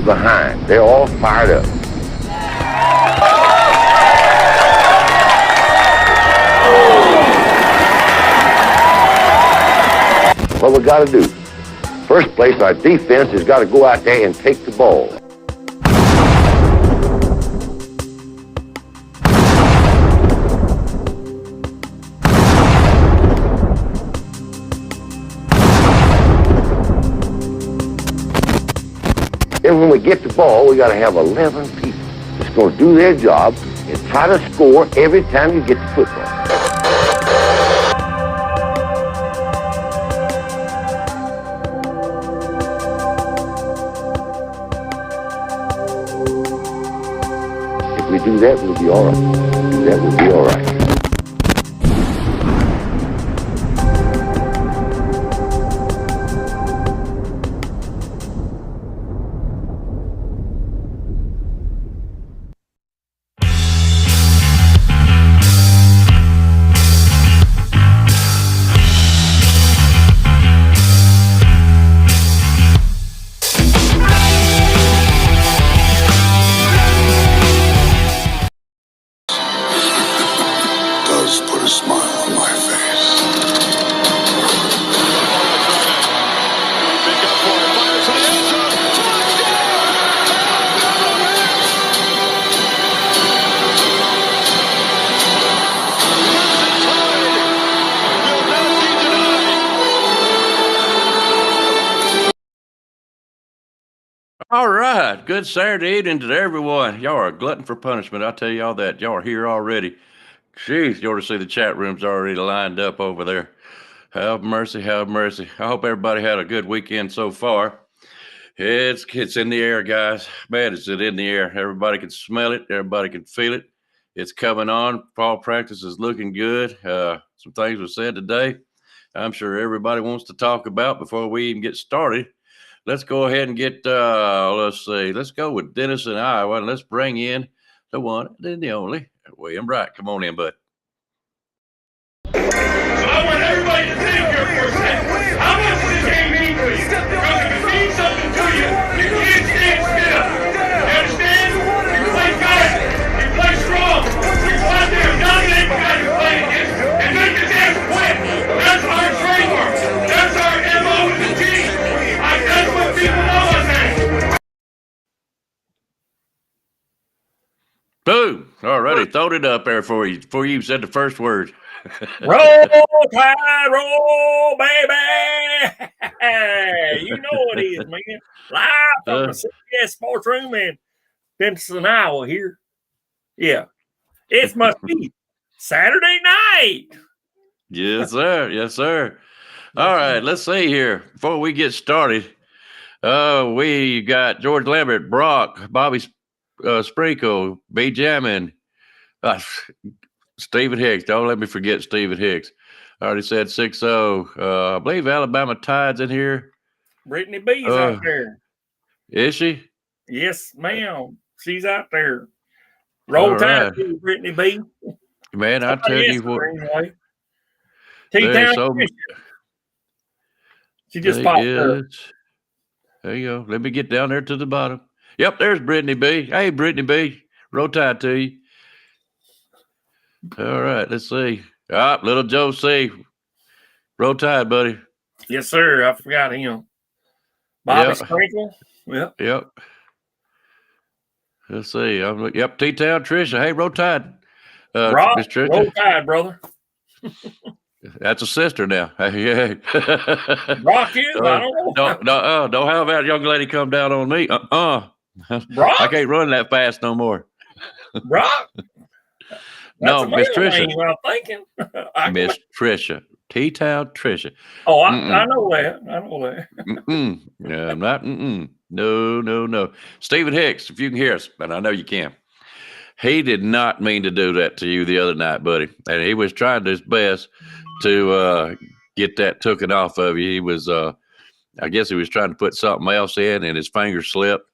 behind. They're all fired up. What we got to do? First place, our defense has got to go out there and take the ball. And when we get the ball, we got to have 11 people that's going to do their job and try to score every time you get the football. If we do that, we'll be all right. Do that, we'll be all right. Put a smile on my face. Big up for it, fires to the end zone. Will not be denied. All right. Good Saturday evening to everyone. Y'all are a glutton for punishment. I'll tell y'all that. Y'all are here already. Jeez, you ought to see the chat rooms already lined up over there. Have mercy, have mercy. I hope everybody had a good weekend so far. It's in the air, guys. Man, it's in the air. Everybody can smell it. Everybody can feel it. It's coming on. Fall practice is looking good. Some things were said today I'm sure everybody wants to talk about before we even get started. Let's go ahead and get, let's see. Let's go with Dennis in Iowa, and let's bring in the one and the only William Bright. Come on in, bud. So I want everybody to think here for a second. How much does this game mean to you? Because if it means something to you, you can't stand still. You understand? You play guys. You play strong. You go out there and dominate the guy you're playing against and make the damn quit. That's our trademark. That's our MO as a team. That's what people know us as. Boom. Already throwed it up there for you before you even said the first word. Roll, Tide, roll, baby. You know what it is, man. Live from the CTS-Sports room in Benson, Iowa here. Yeah. It must be Saturday night. Yes, sir. Yes, sir. All right. Let's see here. Before we get started, we got George Lambert, Brock, Bobby Sprinkle, B. Jammin, Stephen Hicks. Don't let me forget Stephen Hicks. I already said 6-0. I believe Alabama Tide's in here. Brittany B's out there. Is she? Yes, ma'am. She's out there. Roll Tide, Brittany B. Man, I tell you what. Anyway. T-Town She just popped up. There you go. Let me get down there to the bottom. Yep, there's Brittany B. Hey, Brittany B. Roll Tide to you. All right, let's see. Little Joe C. Roll Tide, buddy. Yes, sir. I forgot him. Bobby Sprinkle. Yep. Let's see. Yep, T-Town Tricia. Hey, Roll Tide. Rock, Miss Tricia. Roll Tide, brother. That's a sister now. Hey. Rock is? I don't know. Don't have that young lady come down on me. Rock? I can't run that fast no more. Rock? No, Miss Tricia. I'm thinking. Miss Tricia. T-Town Tricia. Oh, I know that. Yeah, I'm not. No. Stephen Hicks, if you can hear us, and I know you can. He did not mean to do that to you the other night, buddy. And he was trying his best to get that taken off of you. He was, I guess he was trying to put something else in, and his finger slipped,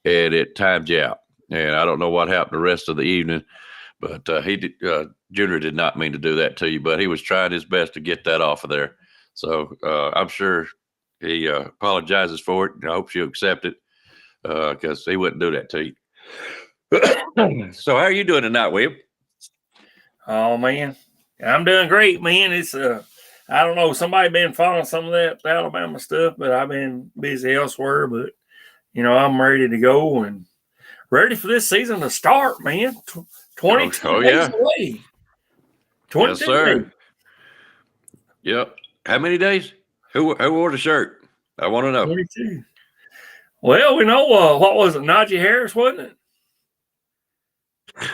and it timed you out. And I don't know what happened the rest of the evening, but Junior did not mean to do that to you, but he was trying his best to get that off of there. So I'm sure he apologizes for it, and I hope you accept it. because he wouldn't do that to you. So how are you doing tonight, Will? Oh man, I'm doing great, man. It's I don't know, somebody been following some of that Alabama stuff, but I've been busy elsewhere. But I'm ready to go and ready for this season to start, man. 22 days away. 22 yes, sir. days. Yep. How many days? Who wore the shirt? I want to know. 22. Well, we know what was it? Najee Harris, wasn't it?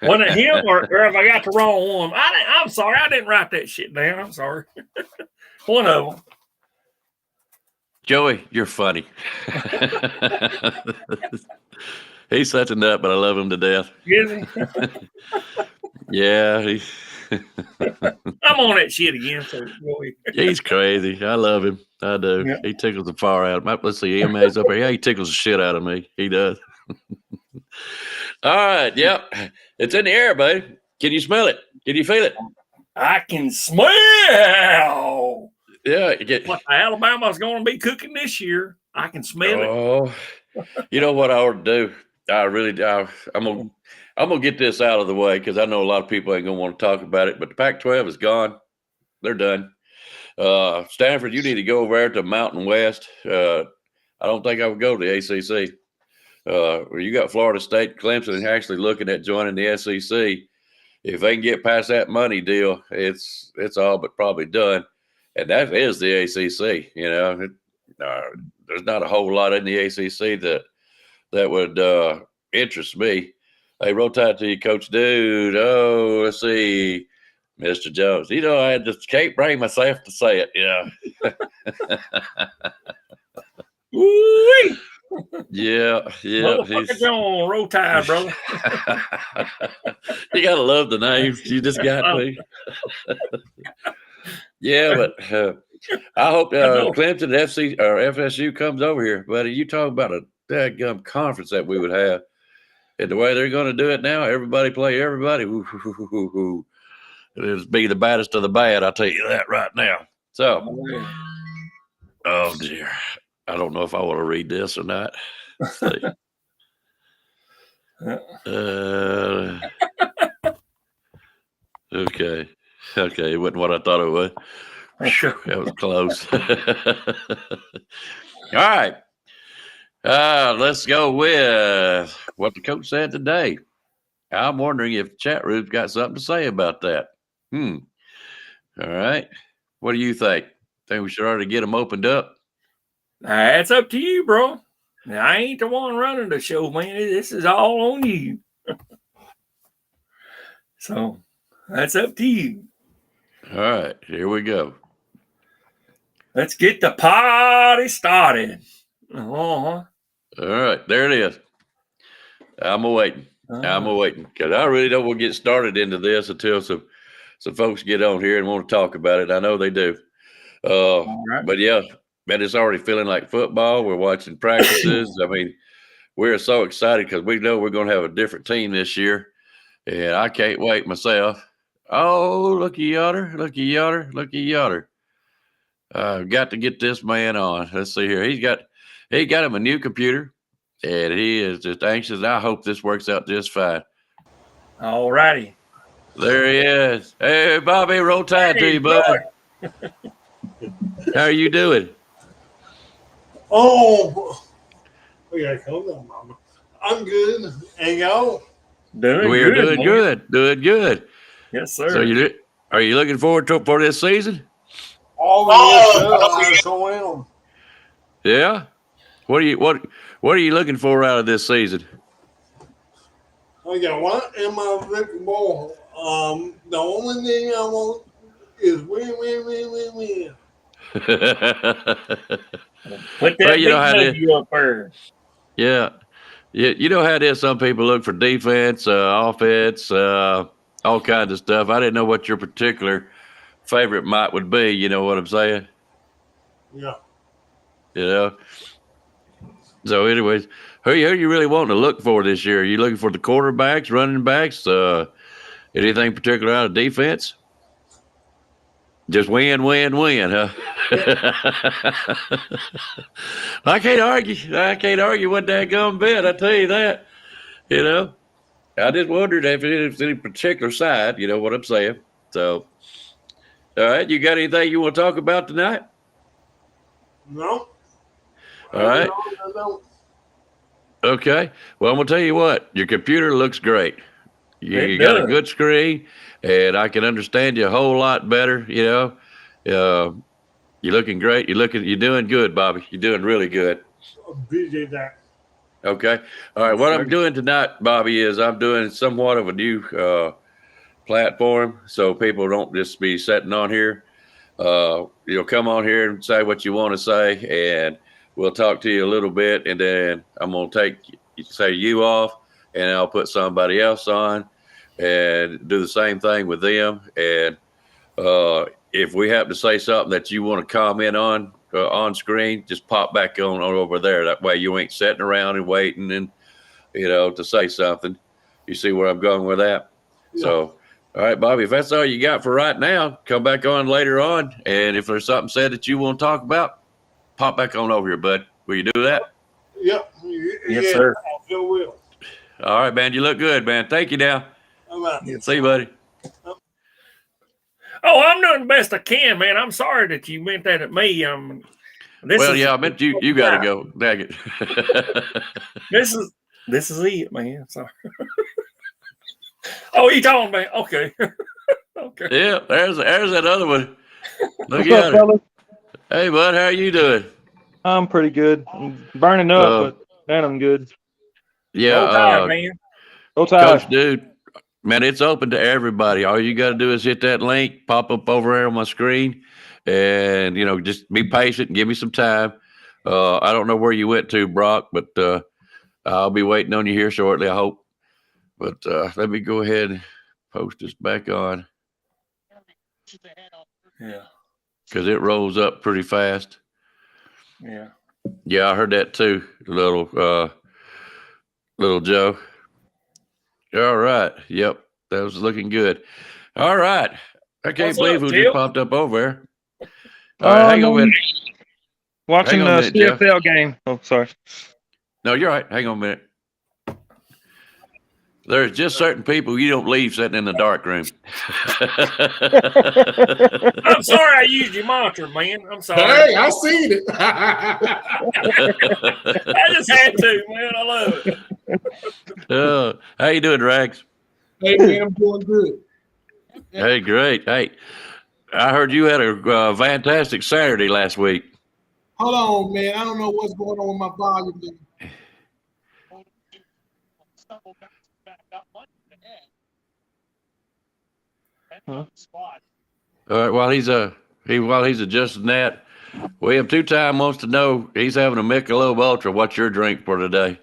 Wasn't it him or if I got the wrong one? I'm sorry, I didn't write that shit down. I'm sorry. One of them. Joey, you're funny. He's such a nut, but I love him to death. Is he? Yeah, I'm on that shit again. So he's crazy. I love him. I do. Yeah. He tickles the far out of me. Let's see, EMA's up here. Yeah, he tickles the shit out of me. He does. All right. Yep. It's in the air, buddy. Can you smell it? Can you feel it? I can smell. Yeah. What Alabama's going to be cooking this year. I can smell it. Oh, you know what I ought to do? I'm gonna get this out of the way because I know a lot of people ain't gonna want to talk about it. But the Pac-12 is gone; they're done. Stanford, you need to go over there to Mountain West. I don't think I would go to the ACC. You got Florida State, Clemson actually looking at joining the SEC. If they can get past that money deal, it's all but probably done. And that is the ACC. There's not a whole lot in the ACC that would interest me. Hey, roll tide to you, Coach Dude. Oh, let's see, Mr. Jones. I just can't bring myself to say it. Woo-wee. Yeah. Motherfucker Jones, roll tide, brother. You gotta love the names. You just got to. Yeah, but I hope Clemson, FC or FSU comes over here, buddy. You talk about a dadgum conference that we would have. And the way they're going to do it now, everybody play everybody. It'll be the baddest of the bad. I'll tell you that right now. So, oh dear, I don't know if I want to read this or not. Let's see. Okay, it wasn't what I thought it was. That was close. All right. Let's go with what the coach said today. I'm wondering if the chat room's got something to say about that. All right. What do you think? Think we should already get them opened up? That's up to you, bro. I ain't the one running the show, man. This is all on you. So that's up to you. All right. Here we go. Let's get the party started. Uh-huh. All right, there it is. I'm waiting because I really don't want to get started into this until some folks get on here and want to talk about it. I know they do. Right. But yeah, man, it's already feeling like football. We're watching practices. I mean, we're so excited because we know we're going to have a different team this year, and I can't wait myself. Oh, looky yonder. Got to get this man on. Let's see here. He got him a new computer, and he is just anxious. I hope this works out just fine. All righty. There he is. Hey, Bobby, roll tide to you, bud. How are you doing? Oh, we got to come down, Mama. I'm good. And y'all? We're doing good. Yes, sir. So are you looking forward for this season? Oh, yes, sir. I so am. Yeah. What are you looking for out of this season? I got one in my Rick Ball. The only thing I want is win. Put that big up there. Yeah. You know how it is. Some people look for defense, offense, all kinds of stuff. I didn't know what your particular favorite would be. You know what I'm saying? Yeah. So, anyways, who you really wanting to look for this year? Are you looking for the quarterbacks, running backs, anything particular out of defense? Just win, huh? I can't argue. I can't argue one daggone bit. I tell you that. You know, I just wondered if it's any particular side. You know what I'm saying? So, all right, you got anything you want to talk about tonight? No. All right. I don't. Okay. Well, I'm gonna tell you what. Your computer looks great. It You got a does. good screen, and I can understand you a whole lot better. You know, you're looking great. You're doing good, Bobby. You're doing really good. Appreciate that. Okay. All right. What I'm doing tonight, Bobby, is I'm doing somewhat of a new platform, so people don't just be sitting on here. You'll come on here and say what you want to say, and we'll talk to you a little bit, and then I'm gonna say you off, and I'll put somebody else on, and do the same thing with them. And if we happen to say something that you want to comment on screen, just pop back on over there. That way you ain't sitting around and waiting and to say something. You see where I'm going with that? Yeah. So, all right, Bobby, if that's all you got for right now, come back on later on. And if there's something said that you want to talk about, pop back on over here, bud. Will you do that? Yep. Yes, sir. I sure will. All right, man. You look good, man. Thank you now. All right. See you, buddy. Oh, I'm doing the best I can, man. I'm sorry that you meant that at me. I meant you got to go. Dang it. This is it, man. Sorry. Oh, you talking about? Okay. Okay. Yeah, there's that other one. Look What's at up, her. fellas? Hey, bud, how are you doing? I'm pretty good. I'm burning up, but man, I'm good. Yeah, Roll Tide, man. Go Tide. Coach, dude, man, it's open to everybody. All you got to do is hit that link, pop up over there on my screen, and just be patient and give me some time. I don't know where you went to, Brock, but I'll be waiting on you here shortly, I hope. But let me go ahead and post this back on. Yeah. Because it rolls up pretty fast. Yeah. Yeah, I heard that too, little Joe. All right. Yep. That was looking good. All right. I can't What's believe up, who Jill? just popped up over there. All right, hang on a minute. Watching Hang on a the minute, Jeff. CFL game. Oh, sorry. No, you're right. Hang on a minute. There's just certain people you don't leave sitting in the dark room. I'm sorry I used your mantra, man. I'm sorry. Hey, I seen it. I just had to, man. I love it. How you doing, Rags? Hey, man, I'm doing good. Hey, great. Hey, I heard you had a fantastic Saturday last week. Hold on, man. I don't know what's going on with my volume. Huh? All right, while he's adjusting that, William two-time wants to know, he's having a Michelob Ultra. What's your drink for today?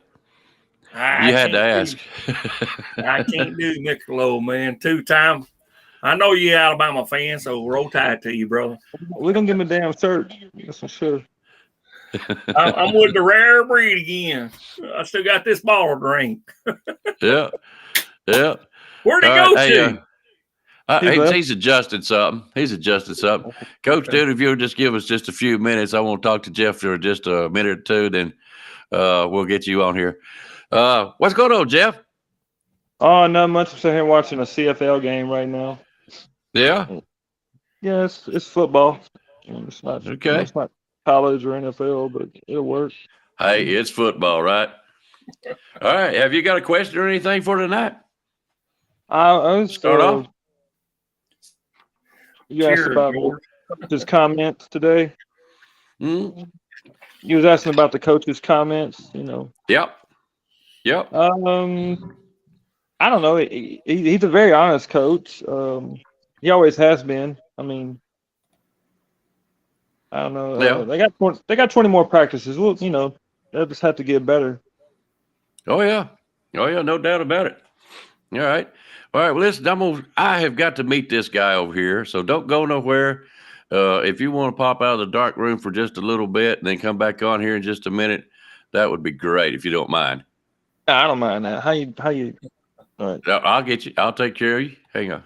You had to ask. I can't do Michelob, man. 2-time. I know you're Alabama fan, so roll tide to you, brother. We're going to give him a damn search. That's for sure. I'm with the rare breed again. I still got this bottle drink. Yeah. Yeah. Where'd he go to? He's adjusted something. Coach, dude, if you'll just give us just a few minutes, I want to talk to Jeff for just a minute or two, then we'll get you on here. What's going on, Jeff? Oh, not much. I'm sitting here watching a CFL game right now. Yeah? Yeah, it's football. It's not Okay. It's not college or NFL, but it'll work. Hey, it's football, right? All right. Have you got a question or anything for tonight? I was Start off. You asked Cheers, about George. his comments today. Mm-hmm. You was asking about the coach's comments, Yep. I don't know. He's a very honest coach. He always has been. I mean, I don't know. Yeah. They got 20 more practices. Well, they'll just have to get better. Oh yeah, no doubt about it. All right. Well, listen, I have got to meet this guy over here, so don't go nowhere. If you want to pop out of the dark room for just a little bit and then come back on here in just a minute, that would be great if you don't mind. I don't mind that. How you? All right. I'll get you. I'll take care of you. Hang on.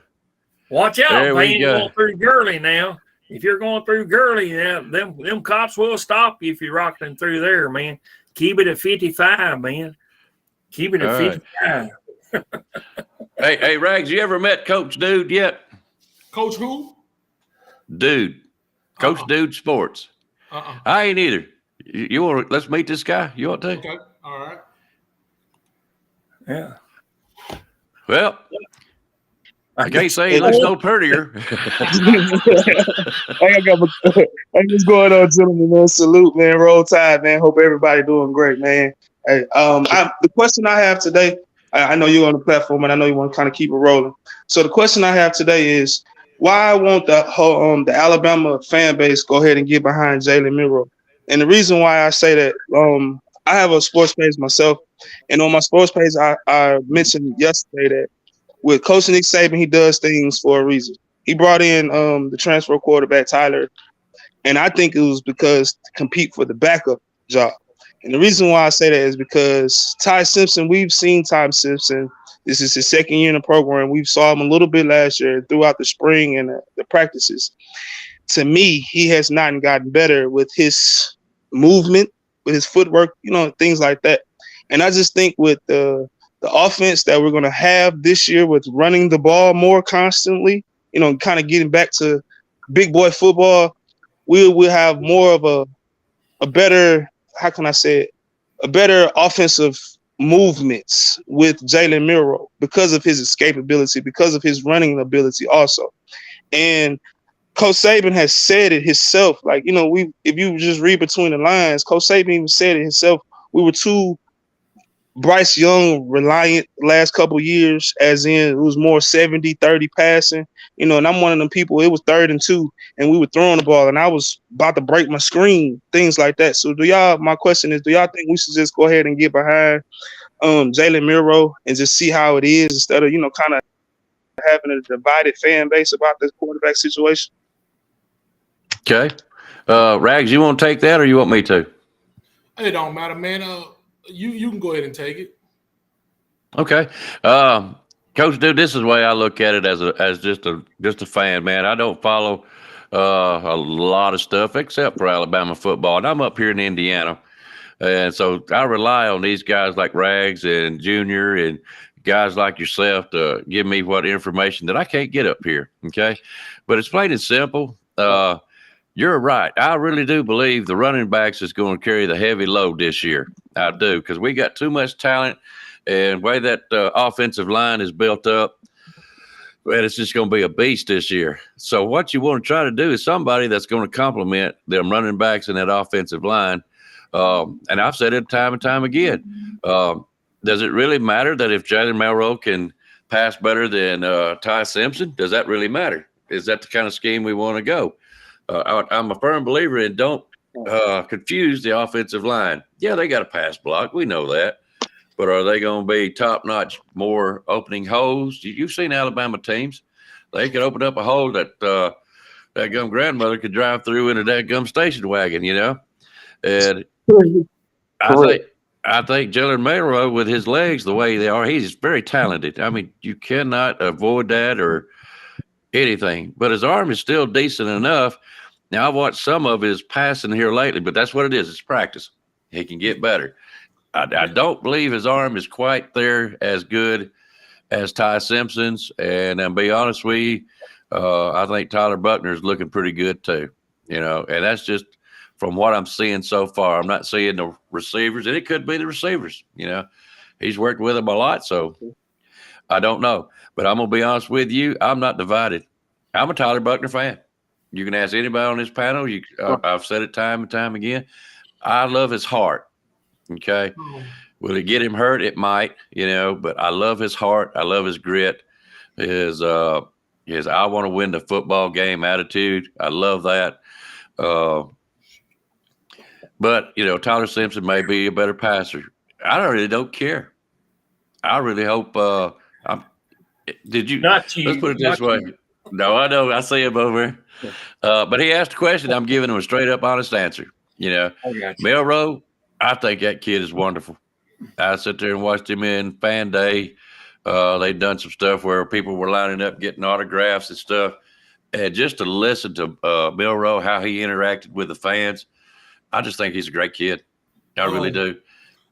Watch out, There we man. go. You're going through Gurley now. If you're going through Gurley, them cops will stop you if you're rocking through there, man. Keep it at 55, man. Keep it at 55. Hey, Rags, you ever met Coach Dude yet? Coach who? Dude. Coach Dude Sports. I ain't either. You want? Let's meet this guy. You want to? Okay. All right. Yeah. Well, I can't say he looks no prettier. Hey, what's going on, gentlemen, man? Salute, man. Roll Tide, man. Hope everybody doing great, man. Hey, the question I have today, I know you're on the platform, and I know you want to kind of keep it rolling. So the question I have today is, why won't the Alabama fan base go ahead and get behind Jalen Milroe? And the reason why I say that, I have a sports page myself, and on my sports page, I mentioned yesterday that with Coach Nick Saban, he does things for a reason. He brought in the transfer quarterback, Tyler, and I think it was because to compete for the backup job. And the reason why I say that is because Ty Simpson, we've seen Ty Simpson. This is his second year in the program. We saw him a little bit last year throughout the spring and the practices. To me, he has not gotten better with his movement, with his footwork, things like that. And I just think with the offense that we're going to have this year with running the ball more constantly, kind of getting back to big boy football, we'll have more of a better, how can I say it, a better offensive movements with Jalen Milroe because of his escapability, because of his running ability also. And Coach Saban has said it himself. Like, if you just read between the lines, Coach Saban even said it himself. We were too Bryce Young reliant last couple years, as in it was more 70-30 passing, and I'm one of them people. It was 3rd and 2, and we were throwing the ball, and I was about to break my screen, things like that. So my question is, do y'all think we should just go ahead and get behind Jalen Milroe and just see how it is instead of, kind of having a divided fan base about this quarterback situation? Okay. Rags, you want to take that or you want me to? It don't matter, man. You can go ahead and take it. Okay. Coach Dude, this is the way I look at it as just a fan, man. I don't follow a lot of stuff except for Alabama football. And I'm up here in Indiana. And so I rely on these guys like Rags and Junior and guys like yourself to give me what information that I can't get up here. Okay. But it's plain and simple. You're right. I really do believe the running backs is going to carry the heavy load this year. I do, because we got too much talent, and the way that offensive line is built up, and it's just going to be a beast this year. So what you want to try to do is somebody that's going to complement them running backs in that offensive line. And I've said it time and time again. Does it really matter that if Jalen Milroe can pass better than Ty Simpson? Does that really matter? Is that the kind of scheme we want to go? I'm a firm believer in don't confuse the offensive line. Yeah, they got a pass block. We know that. But are they going to be top-notch, more opening holes? You've seen Alabama teams. They could open up a hole that that gum grandmother could drive through in a that gum station wagon, And I think Jalen Milroe, with his legs the way they are, he's very talented. I mean, you cannot avoid that or anything. But his arm is still decent enough. Now, I've watched some of his passing here lately, but that's what it is. It's practice. He can get better. I don't believe his arm is quite there as good as Ty Simpson's. And I'll be honest with you, I think Tyler Buckner is looking pretty good too. And that's just from what I'm seeing so far. I'm not seeing the receivers, and it could be the receivers. He's worked with them a lot, so I don't know. But I'm going to be honest with you, I'm not divided. I'm a Tyler Buckner fan. You can ask anybody on this panel. I've said it time and time again. I love his heart. Okay. Will it get him hurt? It might, but I love his heart. I love his grit. His I want to win the football game attitude. I love that. But, Tyler Simpson may be a better passer. I really don't care. I really hope let's put it this way. No, I know. I see him over. But he asked a question. I'm giving him a straight up honest answer. Milroe, I think that kid is wonderful. I sat there and watched him in Fan Day. They'd done some stuff where people were lining up getting autographs and stuff. And just to listen to Milroe, how he interacted with the fans, I just think he's a great kid. I really do.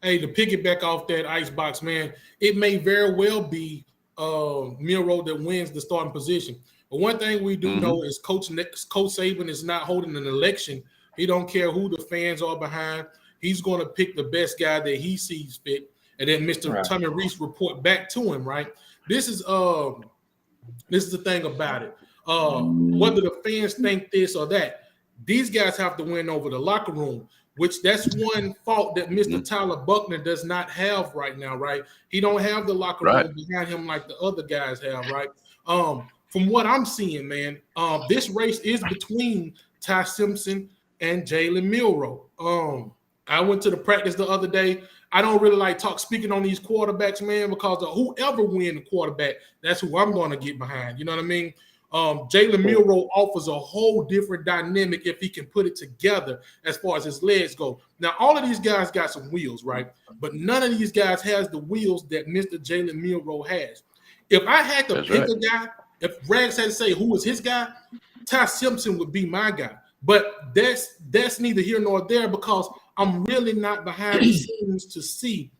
Hey, to piggyback off that Icebox, man, it may very well be Milroe that wins the starting position. But one thing we do know is Coach Saban is not holding an election. He don't care who the fans are behind. He's going to pick the best guy that he sees fit, and then Mr. Tommy Reese report back to him. Right? This is the thing about it. Whether the fans think this or that, these guys have to win over the locker room, which that's one fault that Mr. Tyler Buckner does not have right now, right? He don't have the locker room behind him like the other guys have, right? From what I'm seeing, man, this race is between Ty Simpson and Jalen Milroe. I went to the practice the other day. I don't really like speaking on these quarterbacks, man, because whoever win the quarterback, that's who I'm going to get behind. You know what I mean? Jalen Milroe offers a whole different dynamic if he can put it together as far as his legs go. Now, all of these guys got some wheels, right? But none of these guys has the wheels that Mr. Jalen Milroe has. If I had to pick a guy, if Rags had to say who was his guy, Ty Simpson would be my guy. But that's neither here nor there because I'm really not behind the scenes to see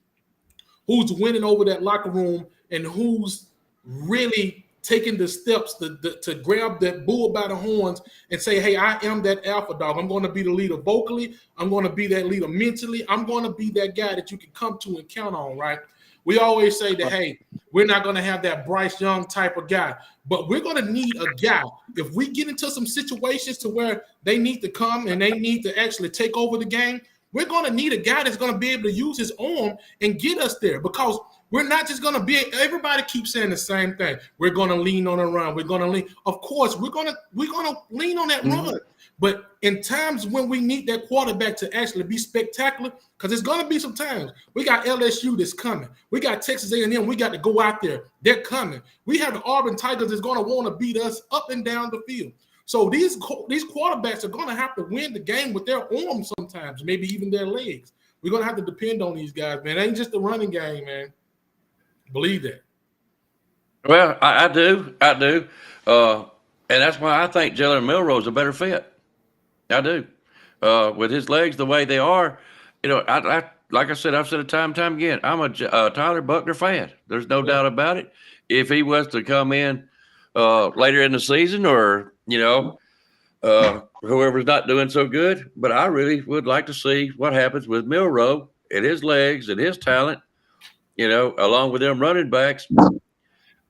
who's winning over that locker room and who's really taking the steps to grab that bull by the horns and say, hey, I am that alpha dog. I'm going to be the leader vocally. I'm going to be that leader mentally. I'm going to be that guy that you can come to and count on, right? We always say that, hey, we're not going to have that Bryce Young type of guy, but we're going to need a guy. If we get into some situations to where they need to come and they need to actually take over the game, we're going to need a guy that's going to be able to use his arm and get us there because we're not just going to be – everybody keeps saying the same thing. We're going to lean on a run. We're going to lean – of course, we're going to lean on that run. But in times when we need that quarterback to actually be spectacular, because there's going to be some times. We got LSU that's coming. We got Texas A&M. We got to go out there. They're coming. We have the Auburn Tigers that's going to want to beat us up and down the field. So these quarterbacks are going to have to win the game with their arms sometimes, maybe even their legs. We're going to have to depend on these guys, man. It ain't just the running game, man. Believe that. Well, I do. And that's why I think Jalen Milroe is a better fit. I do. With his legs the way they are, you know, I like I said, I've said it time and time again, I'm a Tyler Buckner fan. There's no doubt about it. If he was to come in later in the season or, you know, whoever's not doing so good, but I really would like to see what happens with Milroe and his legs and his talent, you know, along with them running backs.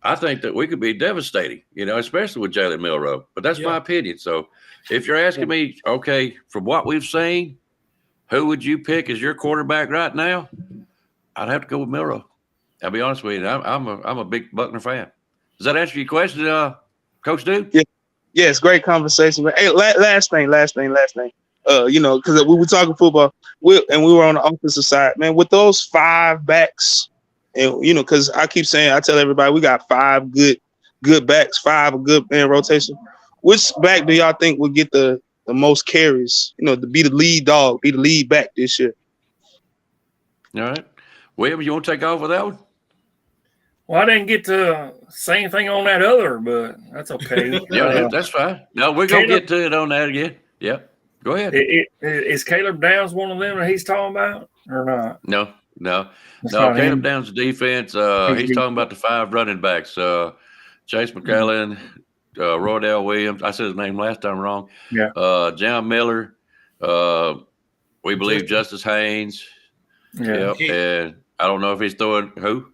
I think that we could be devastating, you know, especially with Jalen Milroe. But that's my opinion. So if you're asking me, okay, from what we've seen, who would you pick as your quarterback right now? I'd have to go with Milroe. I'll be honest with you. I'm a big Buckner fan. Does that answer your question, Coach Dude? Yeah. Yes, great conversation. But hey, last thing. You know, because we were talking football, we were on the offensive side, man. With those 5 backs, and you know, because I tell everybody we got 5 good backs, 5 good in rotation. Which back do y'all think will get the most carries? You know, to be the lead dog, be the lead back this year. All right, William, you want to take off with that one? Well, I didn't get to say anything on that other, but that's okay. Yeah, that's fine. No, we're going to get to it on that again. Yep. Go ahead. Is Caleb Downs one of them that he's talking about or not? No. Caleb Downs' defense, he's talking about the 5 running backs. Chase McClellan, Roydell Williams. I said his name last time wrong. Yeah. John Miller. We believe Justice Haynes. Yeah. Yep. And I don't know if he's throwing who?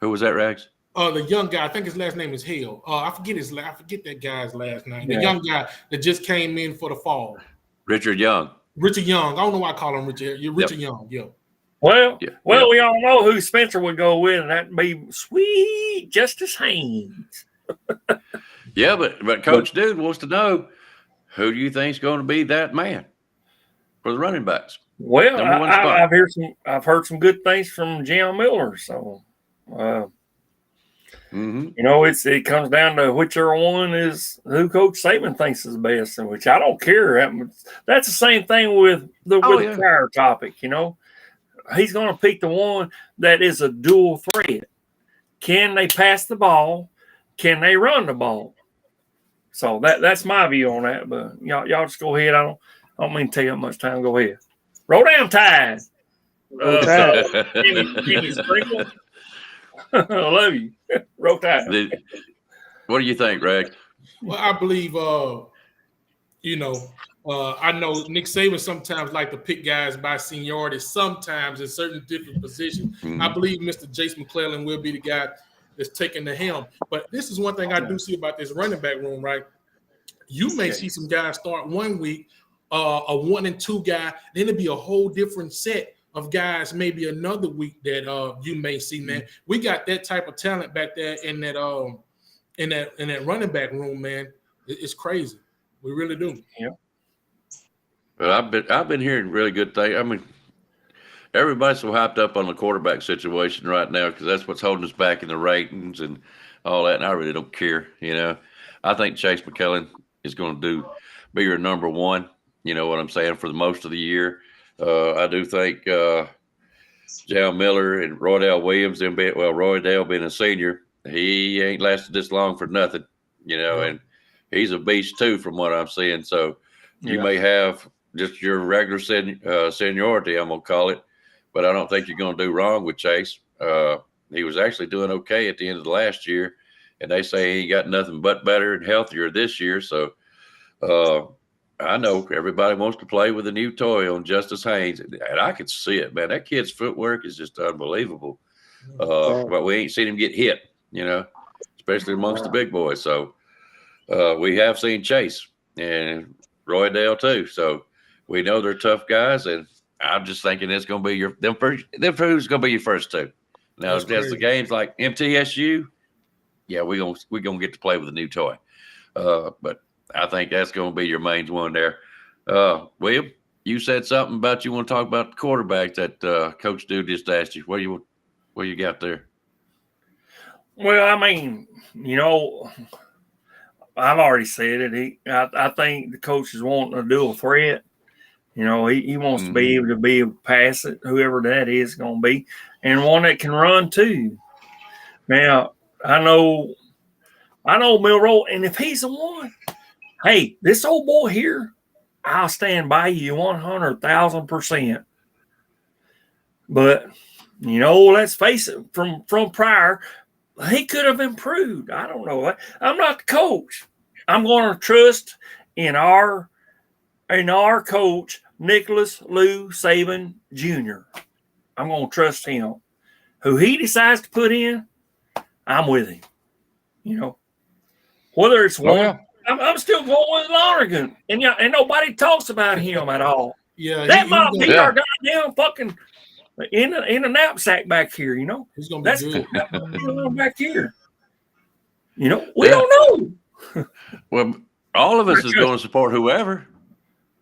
Who was that, Rags? The young guy, I think his last name is Hale. I forget that guy's last name. The young guy that just came in for the fall. Richard Young. I don't know why I call him Richard. You're Richard Young, yeah. Well, we all know who Spencer would go with, and that'd be sweet Justice Haynes. Yeah, but Coach Dude wants to know who do you think's going to be that man for the running backs? Well, I've heard some good things from Jim Miller, so you know, it comes down to whichever one is who Coach Saban thinks is best, and which I don't care. That's the same thing with the prior topic. You know, he's going to pick the one that is a dual threat. Can they pass the ball? Can they run the ball? So that's my view on that. But y'all just go ahead. I don't mean to take up much time. Go ahead. Roll down Tide. Roll Tide. Jimmy Sprinkle. I love you. Roll Tide. What do you think, Greg? Well, I believe, I know Nick Saban sometimes like to pick guys by seniority, sometimes in certain different positions. Mm-hmm. I believe Mr. Jace McClellan will be the guy that's taking the helm. But this is one thing I do see about this running back room, right? You may see some guys start one week, a 1 and 2 guy, then it'll be a whole different set of guys maybe another week that you may see, man. We got that type of talent back there in that running back room, man. It's crazy. We really do. Yeah. But I've been hearing really good things. I mean, everybody's so hyped up on the quarterback situation right now because that's what's holding us back in the ratings and all that. And I really don't care. I think Chase McClellan is going to be your number one. You know what I'm saying, for the most of the year. I do think Jal Miller and Roydell Williams, Roydell being a senior, he ain't lasted this long for nothing. And he's a beast too, from what I'm seeing. So you may have just your regular seniority, I'm gonna call it, but I don't think you're gonna do wrong with Chase. He was actually doing okay at the end of the last year, and they say he got nothing but better and healthier this year. So I know everybody wants to play with a new toy on Justice Haynes, and I can see it, man. That kid's footwork is just unbelievable. But we ain't seen him get hit, especially amongst the big boys. So we have seen Chase and Roydell too. So we know they're tough guys, and I'm just thinking it's going to be them who's going to be your first two. Now, as the games like MTSU, we're gonna get to play with a new toy. But I think that's going to be your main one there. William, you said something about you want to talk about the quarterback that Coach Dude just asked you. What you got there? Well, I mean, I've already said it. I think the coach is wanting to do a threat. He wants to be able to pass it, whoever that is going to be, and one that can run too. Now, I know Milroe, and if he's the one, hey, this old boy here, I'll stand by you 100,000%. But let's face it, from prior, he could have improved. I don't know. I'm not the coach. I'm going to trust in our coach, Nicholas Lou Saban Jr. I'm going to trust him. Who he decides to put in, I'm with him. Whether it's one, I'm still going with Lonergan, and nobody talks about him at all. Yeah, that might be our goddamn fucking in the knapsack back here. He's gonna be good. That's back here. We don't know. Well, all of us is going to support whoever.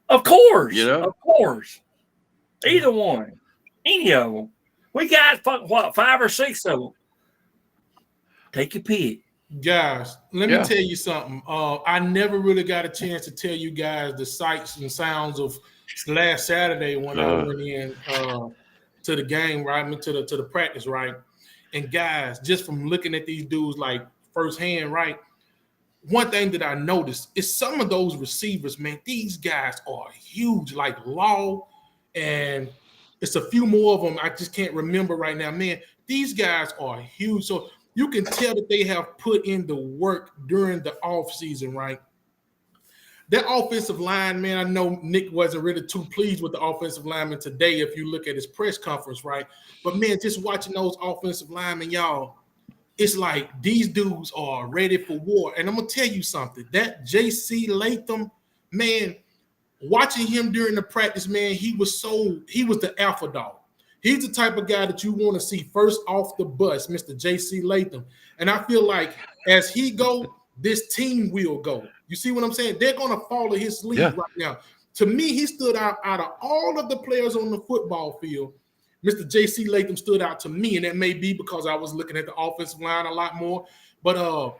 Of course, of course. Either one, any of them. We got 5 or 6 of them. Take your pick. Guys, let me tell you something. I never really got a chance to tell you guys the sights and sounds of last Saturday when I went in to the game, right? I mean, to the practice, right? And guys, just from looking at these dudes like firsthand, right? One thing that I noticed is some of those receivers, man, these guys are huge, like Law, and it's a few more of them. I just can't remember right now, man. These guys are huge. So you can tell that they have put in the work during the offseason, right? That offensive line, man, I know Nick wasn't really too pleased with the offensive lineman today if you look at his press conference, right? But, man, just watching those offensive linemen, y'all, it's like these dudes are ready for war. And I'm going to tell you something. That J.C. Latham, man, watching him during the practice, man, he was the alpha dog. He's the type of guy that you want to see first off the bus, Mr. J.C. Latham. And I feel like as he go, this team will go. You see what I'm saying? They're going to follow his lead right now. To me, he stood out of all of the players on the football field. Mr. J.C. Latham stood out to me, and that may be because I was looking at the offensive line a lot more. But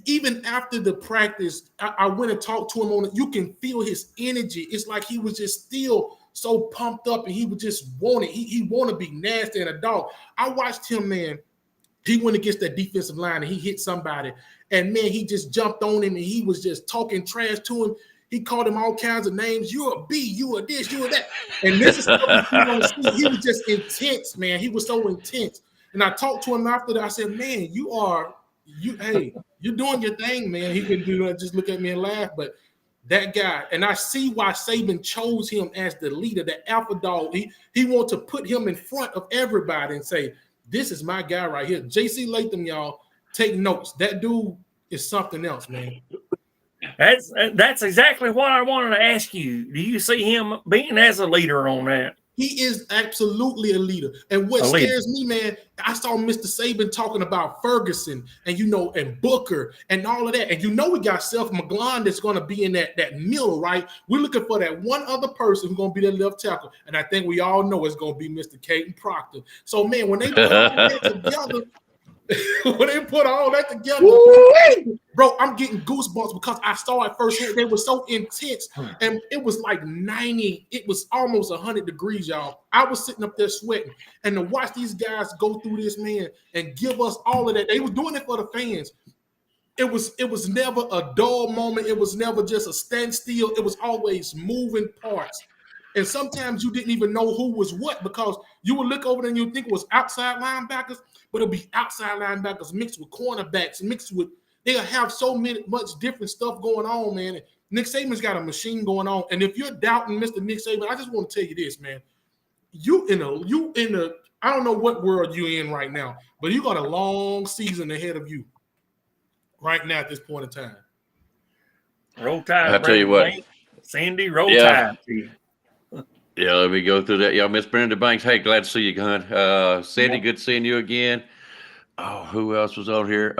even after the practice, I went and talked to him on it. You can feel his energy. It's like he was just still so pumped up, and he would just want it. He want to be nasty and a dog. I watched him, man. he went against that defensive line and he hit somebody. And, man, he just jumped on him and he was just talking trash to him. He called him all kinds of names. You're a B, you a this, you a that. And this is something you don't see. He was just intense, man. He was so intense. And I talked to him after that. I said, man, hey, you're doing your thing, man. He couldn't do that, just look at me and laugh. But that guy, and I see why Saban chose him as the leader, the alpha dog. He wants to put him in front of everybody and say, this is my guy right here. J.C. Latham, y'all, take notes. That dude is something else, man. That's exactly what I wanted to ask you. Do you see him being as a leader on that? He is absolutely a leader. And what scares me, man, I saw Mr. Saban talking about Ferguson and, and Booker and all of that. And we got Seth McGlone that's going to be in that middle, right? We're looking for that one other person who's going to be that left tackle. And I think we all know it's going to be Mr. Caden Proctor. So, man, when they put all that together, bro, I'm getting goosebumps because I saw it firsthand. They were so intense, and it was like 90. It was almost 100 degrees, y'all. I was sitting up there sweating, and to watch these guys go through this, man, and give us all of that. They was doing it for the fans. It was never a dull moment. It was never just a standstill. It was always moving parts. And sometimes you didn't even know who was what because you would look over there and you think it was outside linebackers, but it'll be outside linebackers mixed with cornerbacks, they'll have much different stuff going on, man. And Nick Saban's got a machine going on. And if you're doubting Mr. Nick Saban, I just want to tell you this, man. You in a I don't know what world you're in right now, but you got a long season ahead of you right now at this point in time. Roll Tide. I'll tell you what. Sandy, roll Tide. Yeah, let me go through that. Yeah, Miss Brenda Banks. Hey, glad to see you, hon. Sandy, good seeing you again. Oh, who else was on here?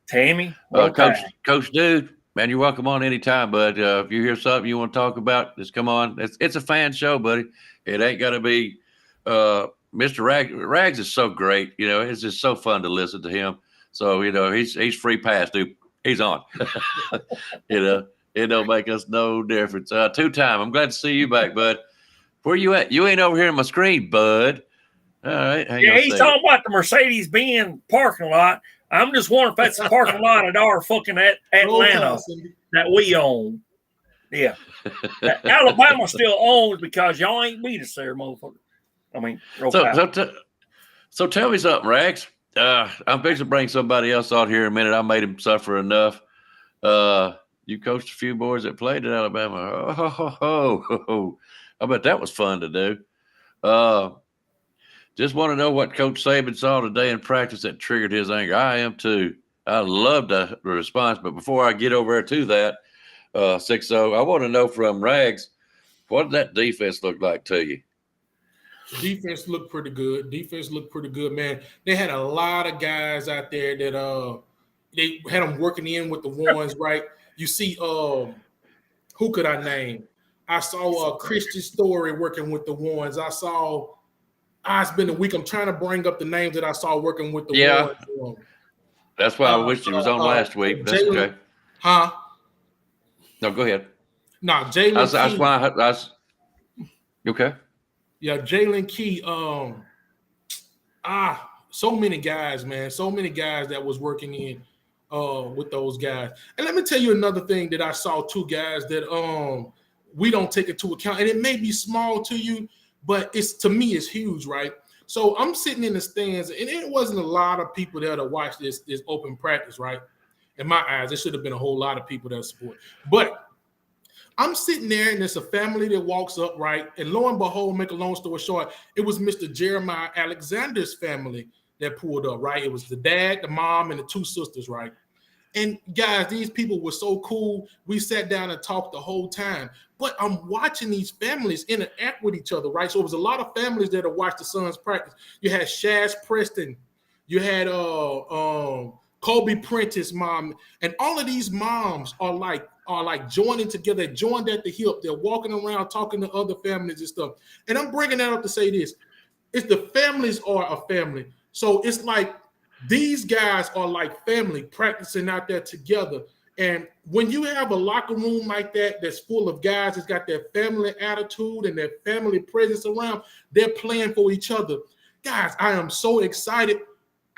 Tammy. Coach Dude. Man, you're welcome on anytime, but if you hear something you want to talk about, just come on. It's a fan show, buddy. It ain't got to be Mr. Rags. Rags is so great. It's just so fun to listen to him. So, he's free pass, dude. He's on. It don't make us no difference. 2-time. I'm glad to see you back, bud. Where you at? You ain't over here on my screen, bud. All right. He's talking about the Mercedes-Benz parking lot. I'm just wondering if that's the parking lot at our fucking Atlanta that we own. Yeah. Alabama still owns because y'all ain't beat us there, motherfucker. I mean, so tell me something, Rags. I'm fixing to bring somebody else out here in a minute. I made him suffer enough. You coached a few boys that played at Alabama. Oh, I bet that was fun to do. Just want to know what Coach Saban saw today in practice that triggered his anger. I am too. I love the response. But before I get over to that, 6-0, I want to know from Rags, what did that defense look like to you? Defense looked pretty good. Man. They had a lot of guys out there that they had them working in with the ones, right? You see, who could I name? I saw Christian Story working with the ones. It's been a week. I'm trying to bring up the names that I saw working with the ones. That's why I wish he was on last week. That's okay. Huh? No, go ahead. No, Jalen. That's why I was okay. Yeah, Jalen Key. So many guys, man. So many guys that was working in with those guys. And let me tell you another thing that I saw, two guys that we don't take into account. And it may be small to you, but to me, it's huge, right? So I'm sitting in the stands, and it wasn't a lot of people there to watch this open practice, right? In my eyes, there should have been a whole lot of people that support. But I'm sitting there, and there's a family that walks up, right? And lo and behold, make a long story short, it was Mr. Jeremiah Alexander's family that pulled up, right? It was the dad, the mom, and the two sisters, right? And guys, these people were so cool. We sat down and talked the whole time. But I'm watching these families interact with each other, right? So it was a lot of families that have watched the Suns practice. You had Shaz Preston. You had Kobe Prentice mom. And all of these moms are like joining together, joined at the hip. They're walking around talking to other families and stuff. And I'm bringing that up to say this. It's the families are a family. So it's like these guys are like family practicing out there together. And when you have a locker room like that that's full of guys that's got their family attitude and their family presence around, they're playing for each other. Guys, I am so excited.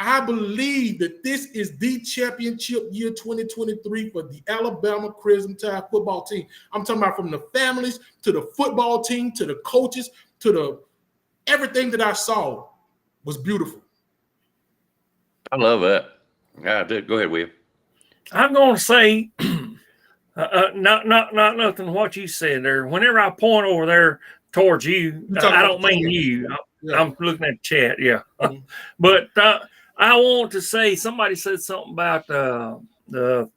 I believe that this is the championship year 2023 for the Alabama Crimson Tide football team. I'm talking about from the families to the football team to the coaches to the everything that I saw was beautiful. I love that. I did. Go ahead, Will. I'm going to say, not nothing what you said there. Whenever I point over there towards you, I don't mean you. Yeah. I'm looking at the chat. Yeah, Mhm. but I want to say somebody said something about the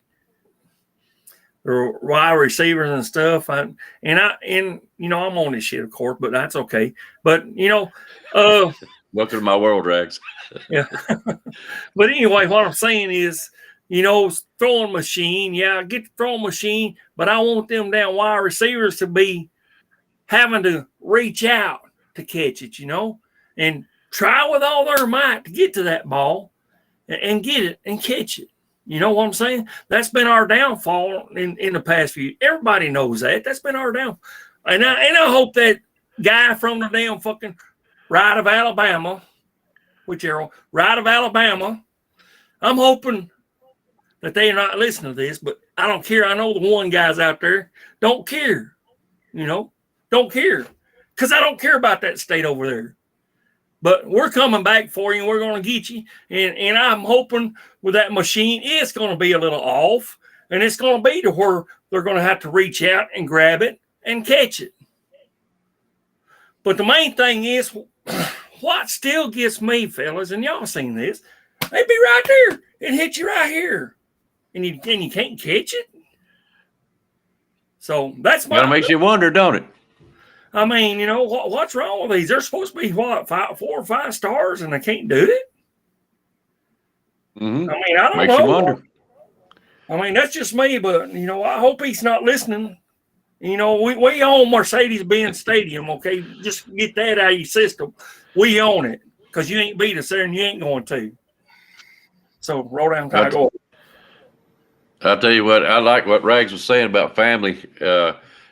wide receivers and stuff, and you know I'm on this shit, of course, but that's okay. But you know, Welcome to my world, Rags. yeah. But anyway, what I'm saying is, you know, throwing machine. Yeah, I get the throwing machine, but I want them damn wide receivers to be having to reach out to catch it, you know, and try with all their might to get to that ball and get it and catch it. You know what I'm saying? That's been our downfall in the past few. Everybody knows that. That's been our downfall. And I hope that guy from the damn fucking right of Alabama, right of Alabama, I'm hoping that they're not listening to this, but I don't care. I know the one guy's out there don't care, you know, don't care. Because I don't care about that state over there. But we're coming back for you, and we're going to get you. And I'm hoping with that machine, it's going to be a little off, and it's going to be to where they're going to have to reach out and grab it and catch it. But the main thing is, what still gets me, fellas, and y'all seen this, they be right there and hit you right here, and you can't catch it. So that's my. Kind of makes you wonder, don't it? I mean, you know, what's wrong with these? They're supposed to be, 4 or 5 stars, and they can't do it? Mm-hmm. I mean, I don't Makes know. you wonder. I mean, that's just me, but, you know, I hope he's not listening. You know, we own Mercedes-Benz Stadium, okay? Just get that out of your system. We own it because you ain't beat us there, and you ain't going to. So, roll down, Ty, go. I'll tell you what, I like what Rags was saying about family.